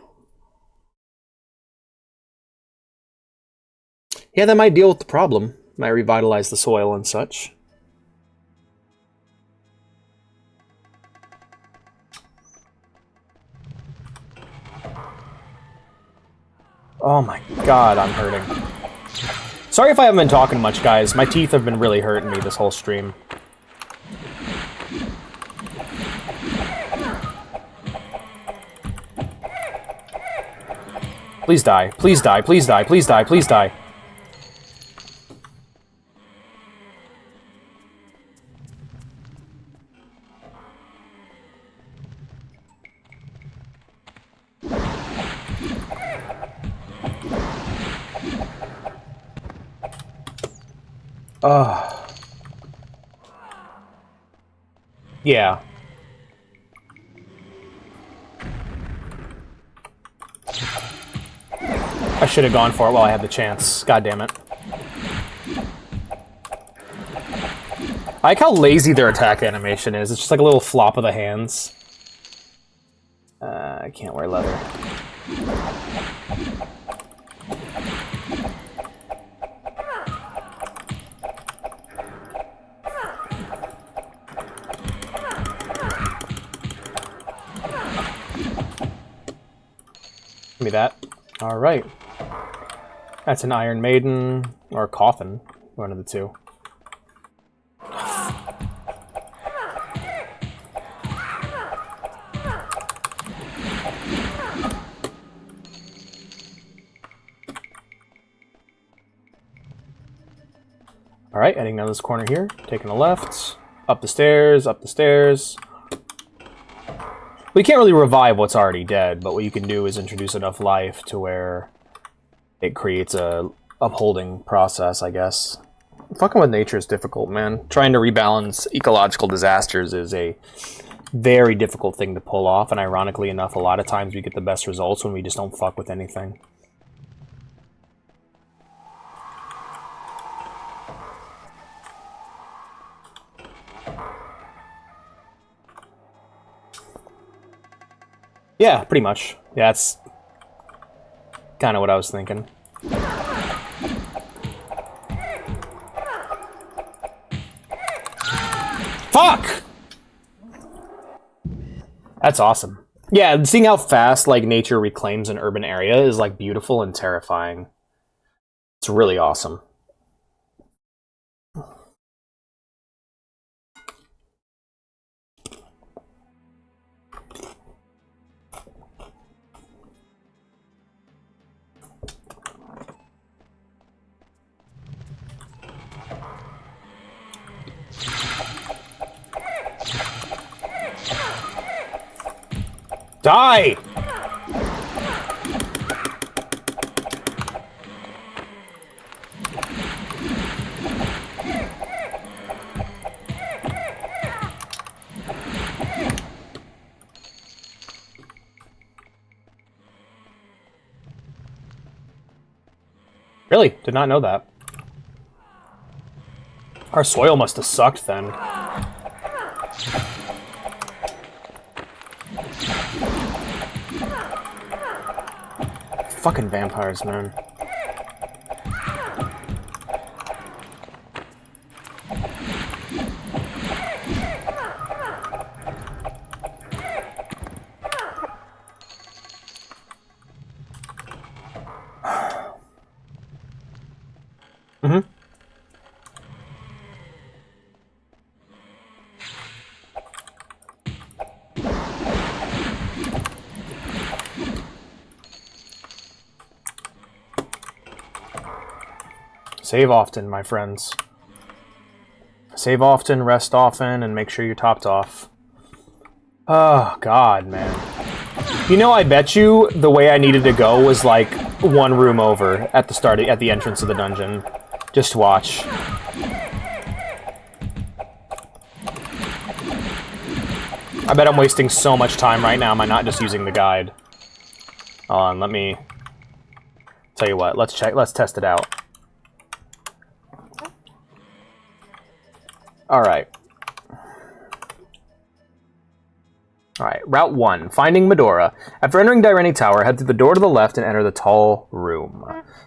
Yeah, that might deal with the problem. Might revitalize the soil and such. Oh my god, I'm hurting. Sorry if I haven't been talking much, guys. My teeth have been really hurting me this whole stream. Please die. Please die. Please die. Please die. Please die. Yeah. I should have gone for it while I had the chance. God damn it. I like how lazy their attack animation is. It's just like a little flop of the hands. I can't wear leather. Give me that. Alright. That's an Iron Maiden, or a Coffin. One of the two. Alright, heading down this corner here. Taking a left. Up the stairs, up the stairs. We can't really revive what's already dead, but what you can do is introduce enough life to where it creates a upholding process, I guess. Fucking with nature is difficult, man. Trying to rebalance ecological disasters is a very difficult thing to pull off, and ironically enough, a lot of times we get the best results when we just don't fuck with anything. Yeah, pretty much. Yeah, that's kind of what I was thinking. Fuck! That's awesome. Yeah, seeing how fast like nature reclaims an urban area is like beautiful and terrifying. It's really awesome. Die! Really? Did not know that. Our soil must have sucked then. Fucking vampires, man. Mm-hmm. Save often, my friends. Save often, rest often, and make sure you're topped off. Oh, God, man. You know, I bet you the way I needed to go was like one room over at the start, at the entrance of the dungeon. Just watch. I bet I'm wasting so much time right now. Am I not just using the guide? Hold on, let me... Tell you what, let's check, let's test it out. Alright. Alright, Route 1. Finding Medora. After entering Direni Tower, head through the door to the left and enter the tall room.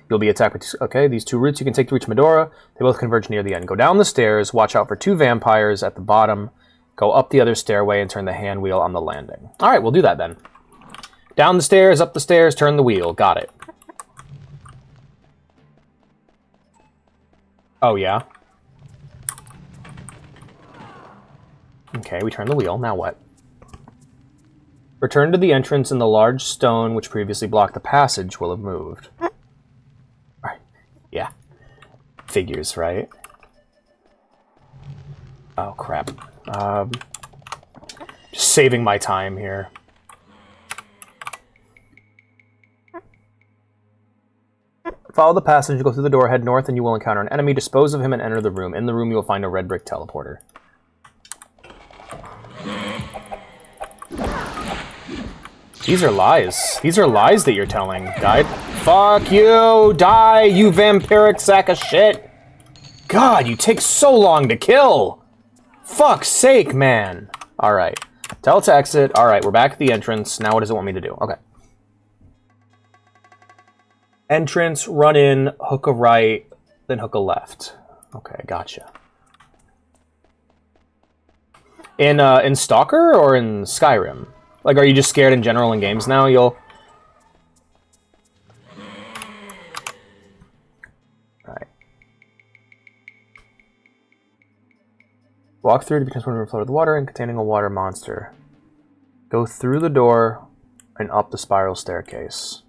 You'll be attacked with... Okay, these two routes you can take to reach Medora. They both converge near the end. Go down the stairs, watch out for 2 vampires at the bottom. Go up the other stairway and turn the hand wheel on the landing. Alright, we'll do that then. Down the stairs, up the stairs, turn the wheel. Got it. Oh, yeah? Okay, we turn the wheel. Now what? Return to the entrance, and the large stone which previously blocked the passage will have moved. Right. Yeah. Figures, right? Oh, crap. Just saving my time here. Follow the passage, go through the door, head north, and you will encounter an enemy. Dispose of him and enter the room. In the room, you will find a red brick teleporter. These are lies. These are lies that you're telling, guide. Fuck you! Die, you vampiric sack of shit! God, you take so long to kill! Fuck's sake, man! Alright. Tell it to exit. Alright, we're back at the entrance. Now what does it want me to do? Okay. Entrance, run in, hook a right, then hook a left. Okay, gotcha. In Stalker or in Skyrim? Like, are you just scared in general in games now? You'll... Alright. Walk through to become one float of the water and containing a water monster. Go through the door and up the spiral staircase.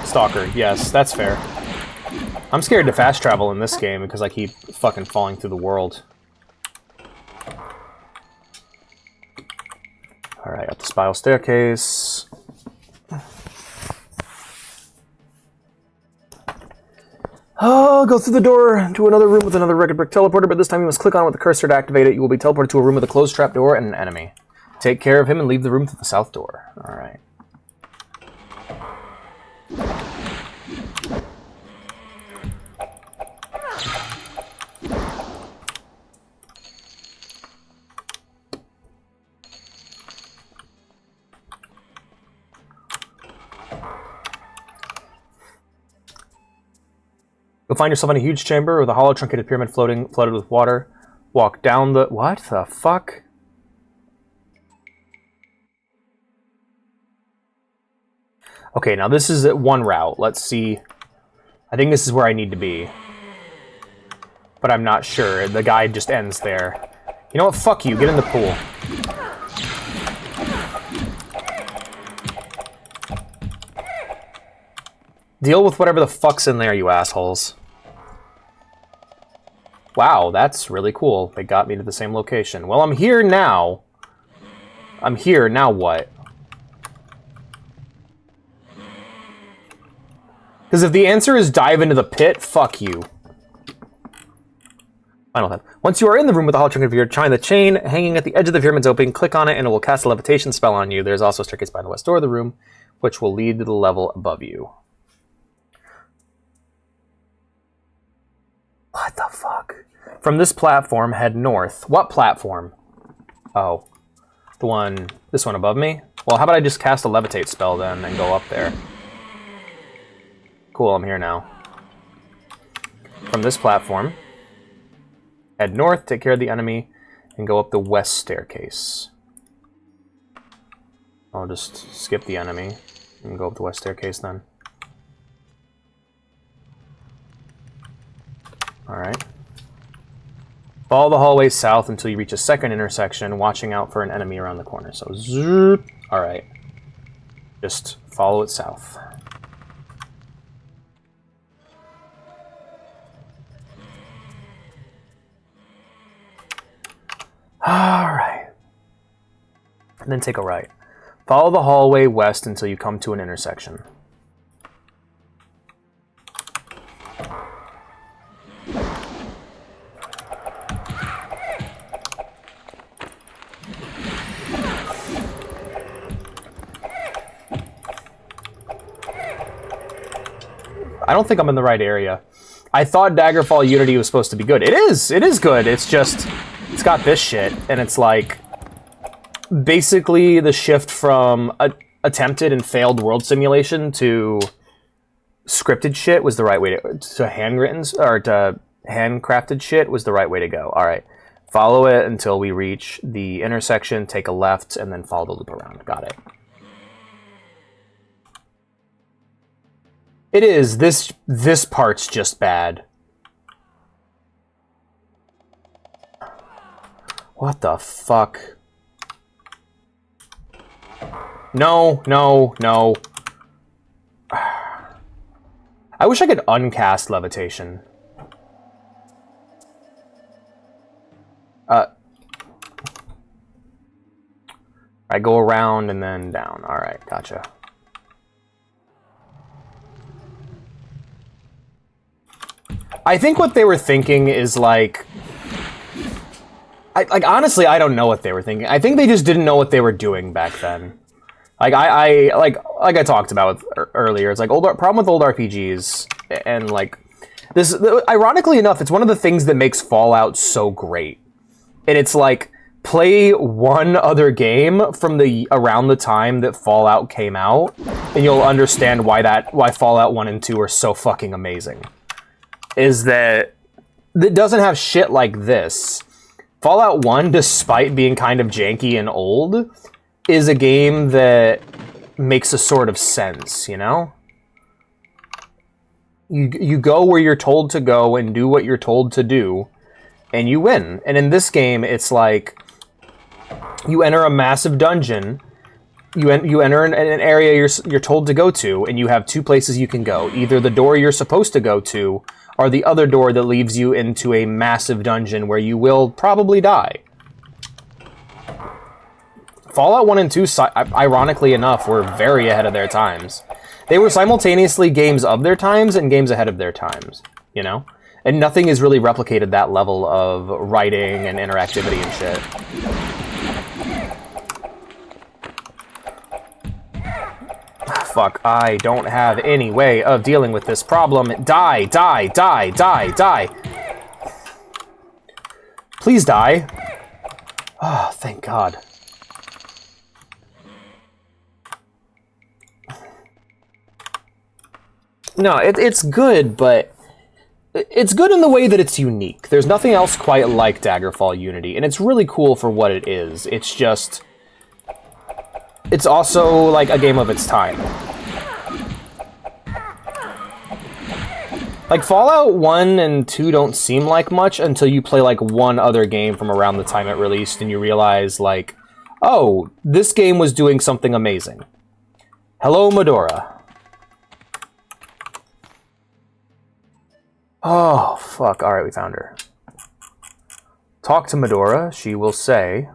Stalker, yes, that's fair. I'm scared to fast travel in this game because I keep fucking falling through the world. Alright, up the spiral staircase. Oh, go through the door to another room with another red brick teleporter, but this time you must click on it with the cursor to activate it. You will be teleported to a room with a closed trap door and an enemy. Take care of him and leave the room through the south door. Alright. You'll find yourself in a huge chamber with a hollow truncated pyramid floated with water. Walk down the... What the fuck? Okay, now this is one route. Let's see. I think this is where I need to be. But I'm not sure. The guide just ends there. You know what? Fuck you. Get in the pool. Deal with whatever the fuck's in there, you assholes. Wow, that's really cool. They got me to the same location. Well, I'm here now. I'm here. Now what? Because if the answer is dive into the pit, fuck you. Final time. Once you are in the room with the hollow trinket pyramid, try the chain hanging at the edge of the pyramid's opening. Click on it and it will cast a levitation spell on you. There's also a staircase behind the west door of the room, which will lead to the level above you. What the fuck? From this platform, head north. What platform? Oh. The one... This one above me? Well, how about I just cast a levitate spell then and go up there? Cool, I'm here now. From this platform, head north, take care of the enemy, and go up the west staircase. I'll just skip the enemy and go up the west staircase then. Alright. Follow the hallway south until you reach a second intersection, watching out for an enemy around the corner. So, zoop. Alright. Just follow it south. Alright. And then take a right. Follow the hallway west until you come to an intersection. I don't think I'm in the right area. I thought Daggerfall Unity was supposed to be good. It is good. It's just... It's got this shit, and it's like... Basically, the shift from attempted and failed world simulation to scripted shit was the right way to handwritten, or to handcrafted shit was the right way to go. Alright. Follow it until we reach the intersection, take a left, and then follow the loop around. Got it. It is. This part's just bad. What the fuck? No, no, no. I wish I could uncast levitation. I go around and then down. Alright, gotcha. I think what they were thinking is like... honestly, I don't know what they were thinking. I think they just didn't know what they were doing back then. Like I talked about earlier, it's like problem with old RPGs, and like this. Ironically enough, it's one of the things that makes Fallout so great. And it's like play one other game from around the time that Fallout came out, and you'll understand why Fallout 1 and 2 are so fucking amazing. Is that it doesn't have shit like this. Fallout 1, despite being kind of janky and old, is a game that makes a sort of sense, you know? You go where you're told to go and do what you're told to do, and you win. And in this game, it's like you enter a massive dungeon, you enter an area you're told to go to, and you have two places you can go. Either the door you're supposed to go to, or the other door that leads you into a massive dungeon where you will probably die. Fallout 1 and 2, ironically enough, were very ahead of their times. They were simultaneously games of their times and games ahead of their times, you know? And nothing has really replicated that level of writing and interactivity and shit. Fuck, I don't have any way of dealing with this problem. Die, die, die, die, die. Please die. Oh, thank God. No, it's good, but it's good in the way that it's unique. There's nothing else quite like Daggerfall Unity, and it's really cool for what it is. It's just... It's also, like, a game of its time. Like, Fallout 1 and 2 don't seem like much until you play, like, one other game from around the time it released, and you realize, like, oh, this game was doing something amazing. Hello, Medora. Oh, fuck. Alright, we found her. Talk to Medora. She will say...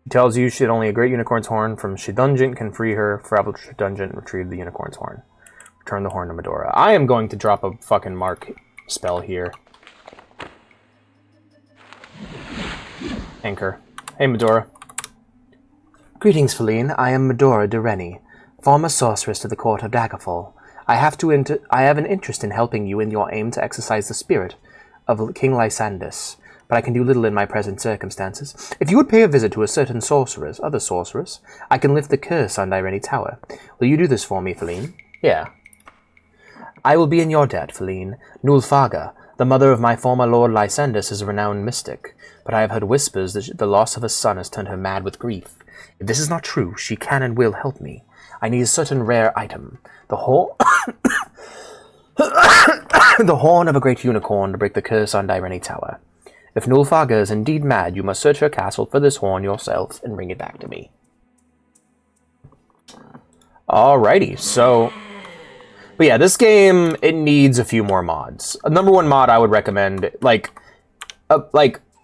She tells you she had only a great unicorn's horn from Shedungeon can free her. Travel to Shedungeon and retrieve the unicorn's horn. Return the horn to Medora. I am going to drop a fucking mark spell here. Anchor. Hey, Medora. Greetings, Feline. I am Medora Dereni, former sorceress to the court of Daggerfall. I have an interest in helping you in your aim to exercise the spirit of King Lysandus, but I can do little in my present circumstances. If you would pay a visit to a certain other sorceress, I can lift the curse on Direni Tower. Will you do this for me, Feline? Yeah. I will be in your debt, Feline. Nulfaga, the mother of my former lord Lysandus, is a renowned mystic, but I have heard whispers that the loss of a son has turned her mad with grief. If this is not true, she can and will help me. I need a certain rare item. The horn of a great unicorn to break the curse on Direni Tower. If Nulfaga is indeed mad, you must search her castle for this horn yourself and bring it back to me. Alrighty, so... But yeah, this game, it needs a few more mods. Number one mod I would recommend, like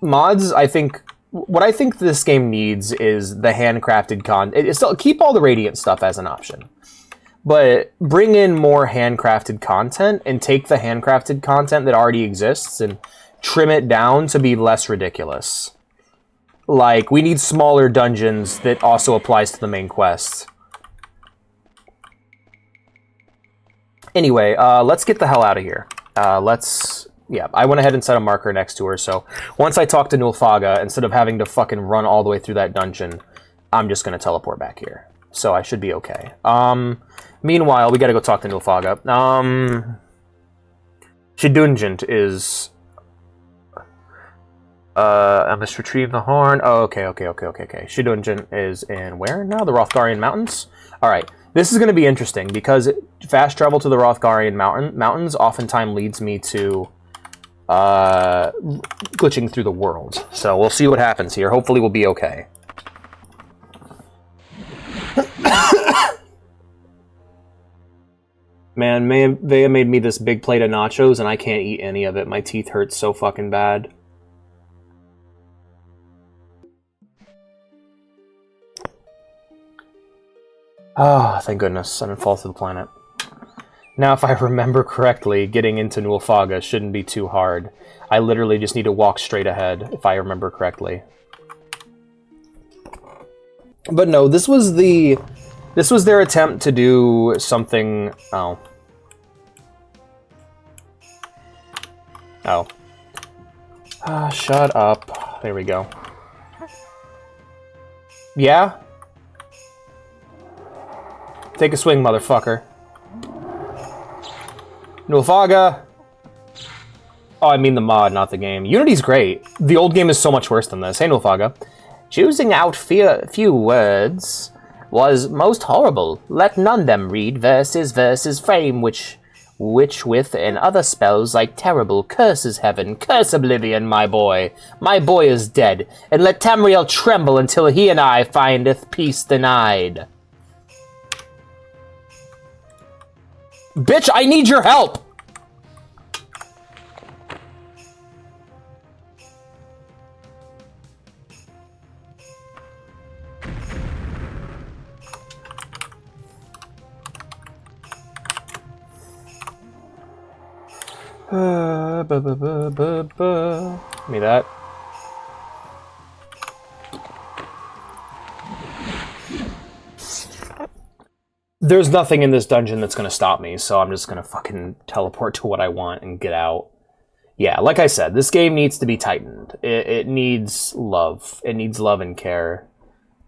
mods, I think... What I think this game needs is the handcrafted content. Keep all the Radiant stuff as an option. But bring in more handcrafted content and take the handcrafted content that already exists and trim it down to be less ridiculous. Like, we need smaller dungeons that also applies to the main quest. Anyway, let's get the hell out of here. Yeah, I went ahead and set a marker next to her, so once I talk to Nulfaga, instead of having to fucking run all the way through that dungeon, I'm just going to teleport back here. So I should be okay. Meanwhile, we gotta go talk to Nulfaga. Shedungeon is... I must retrieve the horn. Oh, okay. Shedungeon is in where now? The Rothgarian Mountains? Alright, this is going to be interesting, because fast travel to the Rothgarian Mountains oftentimes leads me to glitching through the world. So we'll see what happens here. Hopefully we'll be okay. Man, Vea made me this big plate of nachos, and I can't eat any of it. My teeth hurt so fucking bad. Oh, thank goodness. I didn't fall through the planet. Now, if I remember correctly, getting into Nulfaga shouldn't be too hard. I literally just need to walk straight ahead, if I remember correctly. But no, this was their attempt to do something... Oh. Shut up. There we go. Yeah? Take a swing, motherfucker. Nulfaga! Oh, I mean the mod, not the game. Unity's great. The old game is so much worse than this. Hey, Nulfaga. Choosing out few words was most horrible. Let none them read verses frame, which with and other spells like terrible curses heaven, curse oblivion, my boy. My boy is dead, and let Tamriel tremble until he and I findeth peace denied. Bitch, I need your help! Give me that. There's nothing in this dungeon that's going to stop me, so I'm just going to fucking teleport to what I want and get out. Yeah, like I said, this game needs to be tightened. It needs love. It needs love and care.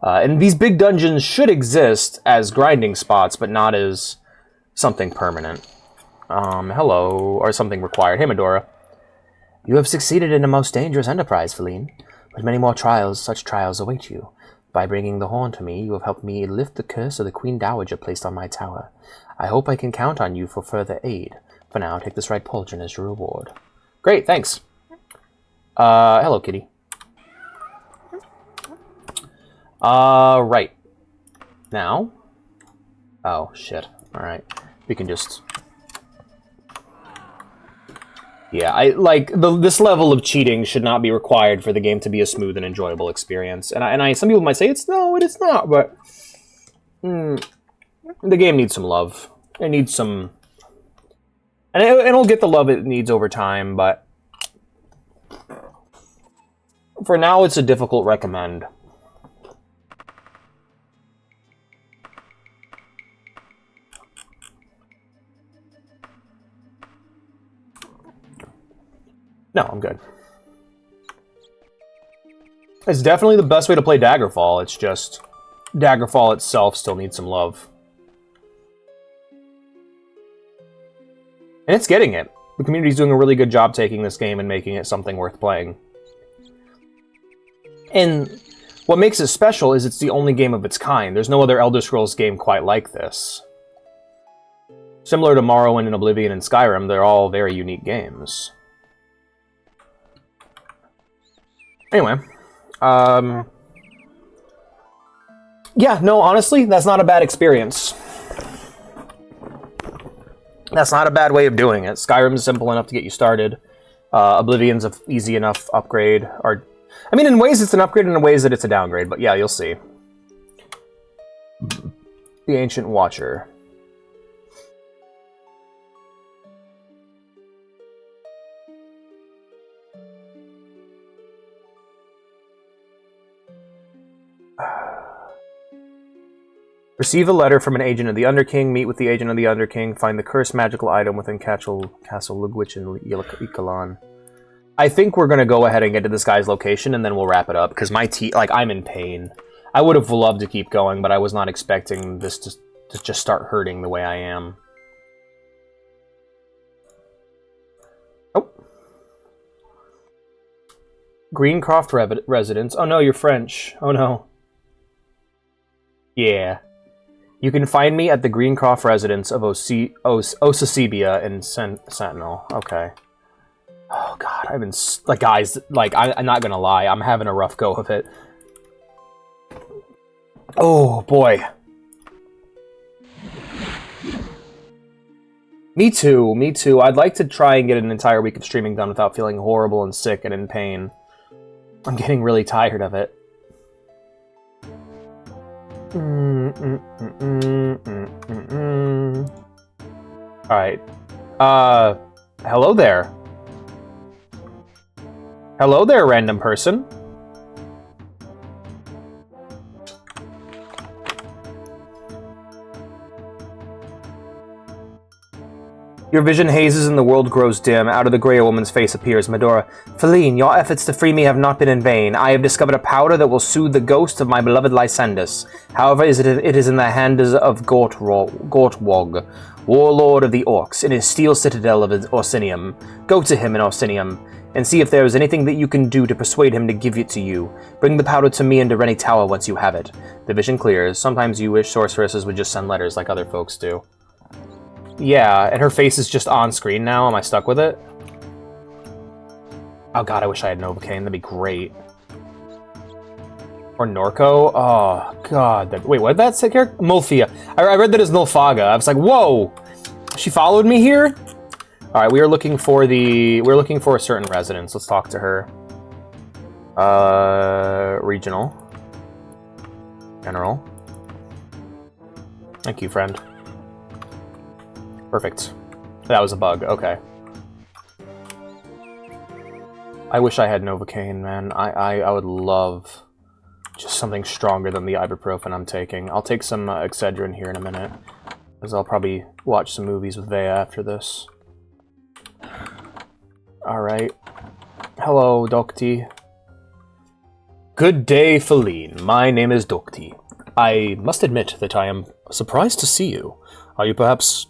And these big dungeons should exist as grinding spots, but not as something permanent. Hello, or something required. Hey, Medora. You have succeeded in a most dangerous enterprise, Feline, but many more trials, such trials await you. By bringing the horn to me, you have helped me lift the curse of the Queen Dowager placed on my tower. I hope I can count on you for further aid. For now, take this right pauldron as your reward. Great, thanks. Hello, kitty. Right. Now. Oh, shit. Alright. We can just... Yeah, this level of cheating should not be required for the game to be a smooth and enjoyable experience. And some people might say, it is not, but... the game needs some love. It needs some... And it'll get the love it needs over time, but... For now, it's a difficult recommend. No, I'm good. It's definitely the best way to play Daggerfall. It's just... Daggerfall itself still needs some love. And it's getting it. The community's doing a really good job taking this game and making it something worth playing. And what makes it special is it's the only game of its kind. There's no other Elder Scrolls game quite like this. Similar to Morrowind and Oblivion and Skyrim, they're all very unique games. Anyway, yeah, no, honestly, that's not a bad experience. That's not a bad way of doing it. Skyrim's simple enough to get you started. Oblivion's an easy enough upgrade. Or, I mean, in ways it's an upgrade, and in ways that it's a downgrade, but yeah, you'll see. The Ancient Watcher. Receive a letter from an agent of the Underking, meet with the agent of the Underking, find the cursed magical item within Castle Lugwich in Ikalan. I think we're going to go ahead and get to this guy's location, and then we'll wrap it up, because my I'm in pain. I would have loved to keep going, but I was not expecting this to just start hurting the way I am. Oh. Greencroft residence. Oh no, you're French. Oh no. Yeah. You can find me at the Greencroft residence of Osasibia in Sentinel. Okay. Oh god, I've been... guys, I'm not gonna lie, I'm having a rough go of it. Oh, boy. Me too, me too. I'd like to try and get an entire week of streaming done without feeling horrible and sick and in pain. I'm getting really tired of it. Alright. Hello there. Hello there, random person. Your vision hazes and the world grows dim. Out of the grey, a woman's face appears. Medora. Feline, your efforts to free me have not been in vain. I have discovered a powder that will soothe the ghost of my beloved Lysandus. However, it is in the hands of Gortwog, warlord of the Orcs, in his steel citadel of Orsinium. Go to him in Orsinium, and see if there is anything that you can do to persuade him to give it to you. Bring the powder to me and to Rennie Tower once you have it. The vision clears. Sometimes you wish sorceresses would just send letters like other folks do. Yeah, and her face is just on screen now. Am I stuck with it? Oh god, I wish I had Novocaine. That'd be great. Or Norco? Oh god. Wait, what did that say here? Mulfia. I read that as Nulfaga. I was like, whoa! She followed me here? Alright, we're looking for a certain residence. Let's talk to her. Regional. General. Thank you, friend. Perfect. That was a bug, okay. I wish I had Novocaine, man. I would love just something stronger than the ibuprofen I'm taking. I'll take some Excedrin here in a minute, because I'll probably watch some movies with Vea after this. Alright. Hello, Dokti. Good day, Feline. My name is Dokti. I must admit that I am surprised to see you. Are you perhaps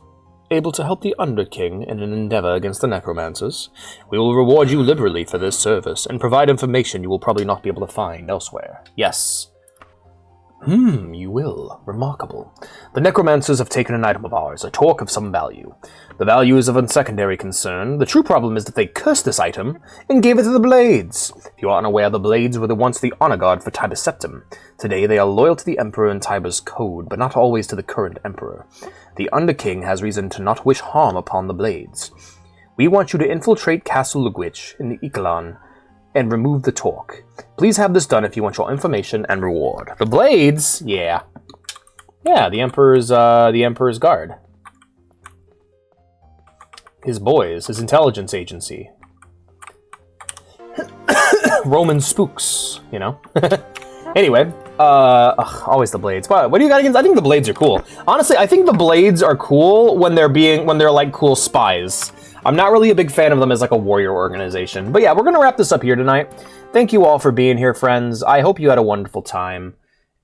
able to help the Underking in an endeavor against the Necromancers. We will reward you liberally for this service, and provide information you will probably not be able to find elsewhere. Yes. You will. Remarkable. The Necromancers have taken an item of ours, a torque of some value. The value is of unsecondary concern. The true problem is that they cursed this item and gave it to the Blades. If you are unaware, the Blades were once the honor guard for Tiber Septim. Today they are loyal to the Emperor and Tiber's code, but not always to the current Emperor. The Underking has reason to not wish harm upon the Blades. We want you to infiltrate Castle Lugwich in the Ikalan and remove the torque. Please have this done if you want your information and reward. The Blades? Yeah. Yeah, the Emperor's guard. His boys, his intelligence agency. Roman spooks, you know? Anyway, always the Blades. What do you got against? I think the Blades are cool. Honestly, I think the Blades are cool when they're like cool spies. I'm not really a big fan of them as like a warrior organization. But yeah, we're gonna wrap this up here tonight. Thank you all for being here, friends. I hope you had a wonderful time.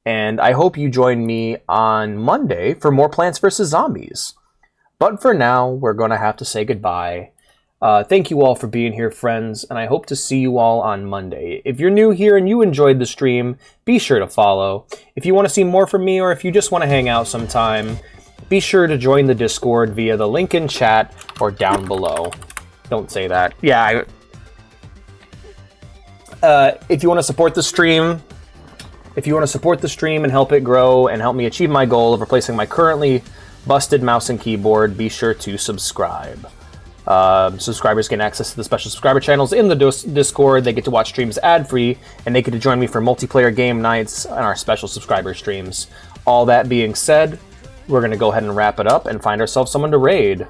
And I hope you join me on Monday for more Plants vs. Zombies. But for now, we're gonna have to say goodbye. Thank you all for being here, friends, and I hope to see you all on Monday. If you're new here and you enjoyed the stream, be sure to follow. If you want to see more from me, or if you just want to hang out sometime, be sure to join the Discord via the link in chat or down below. Don't say that. Yeah. If you want to support the stream, and help it grow and help me achieve my goal of replacing my currently busted mouse and keyboard, be sure to subscribe. Subscribers gain access to the special subscriber channels in the Discord. They get to watch streams ad-free, and they get to join me for multiplayer game nights and our special subscriber streams. All that being said, we're going to go ahead and wrap it up and find ourselves someone to raid.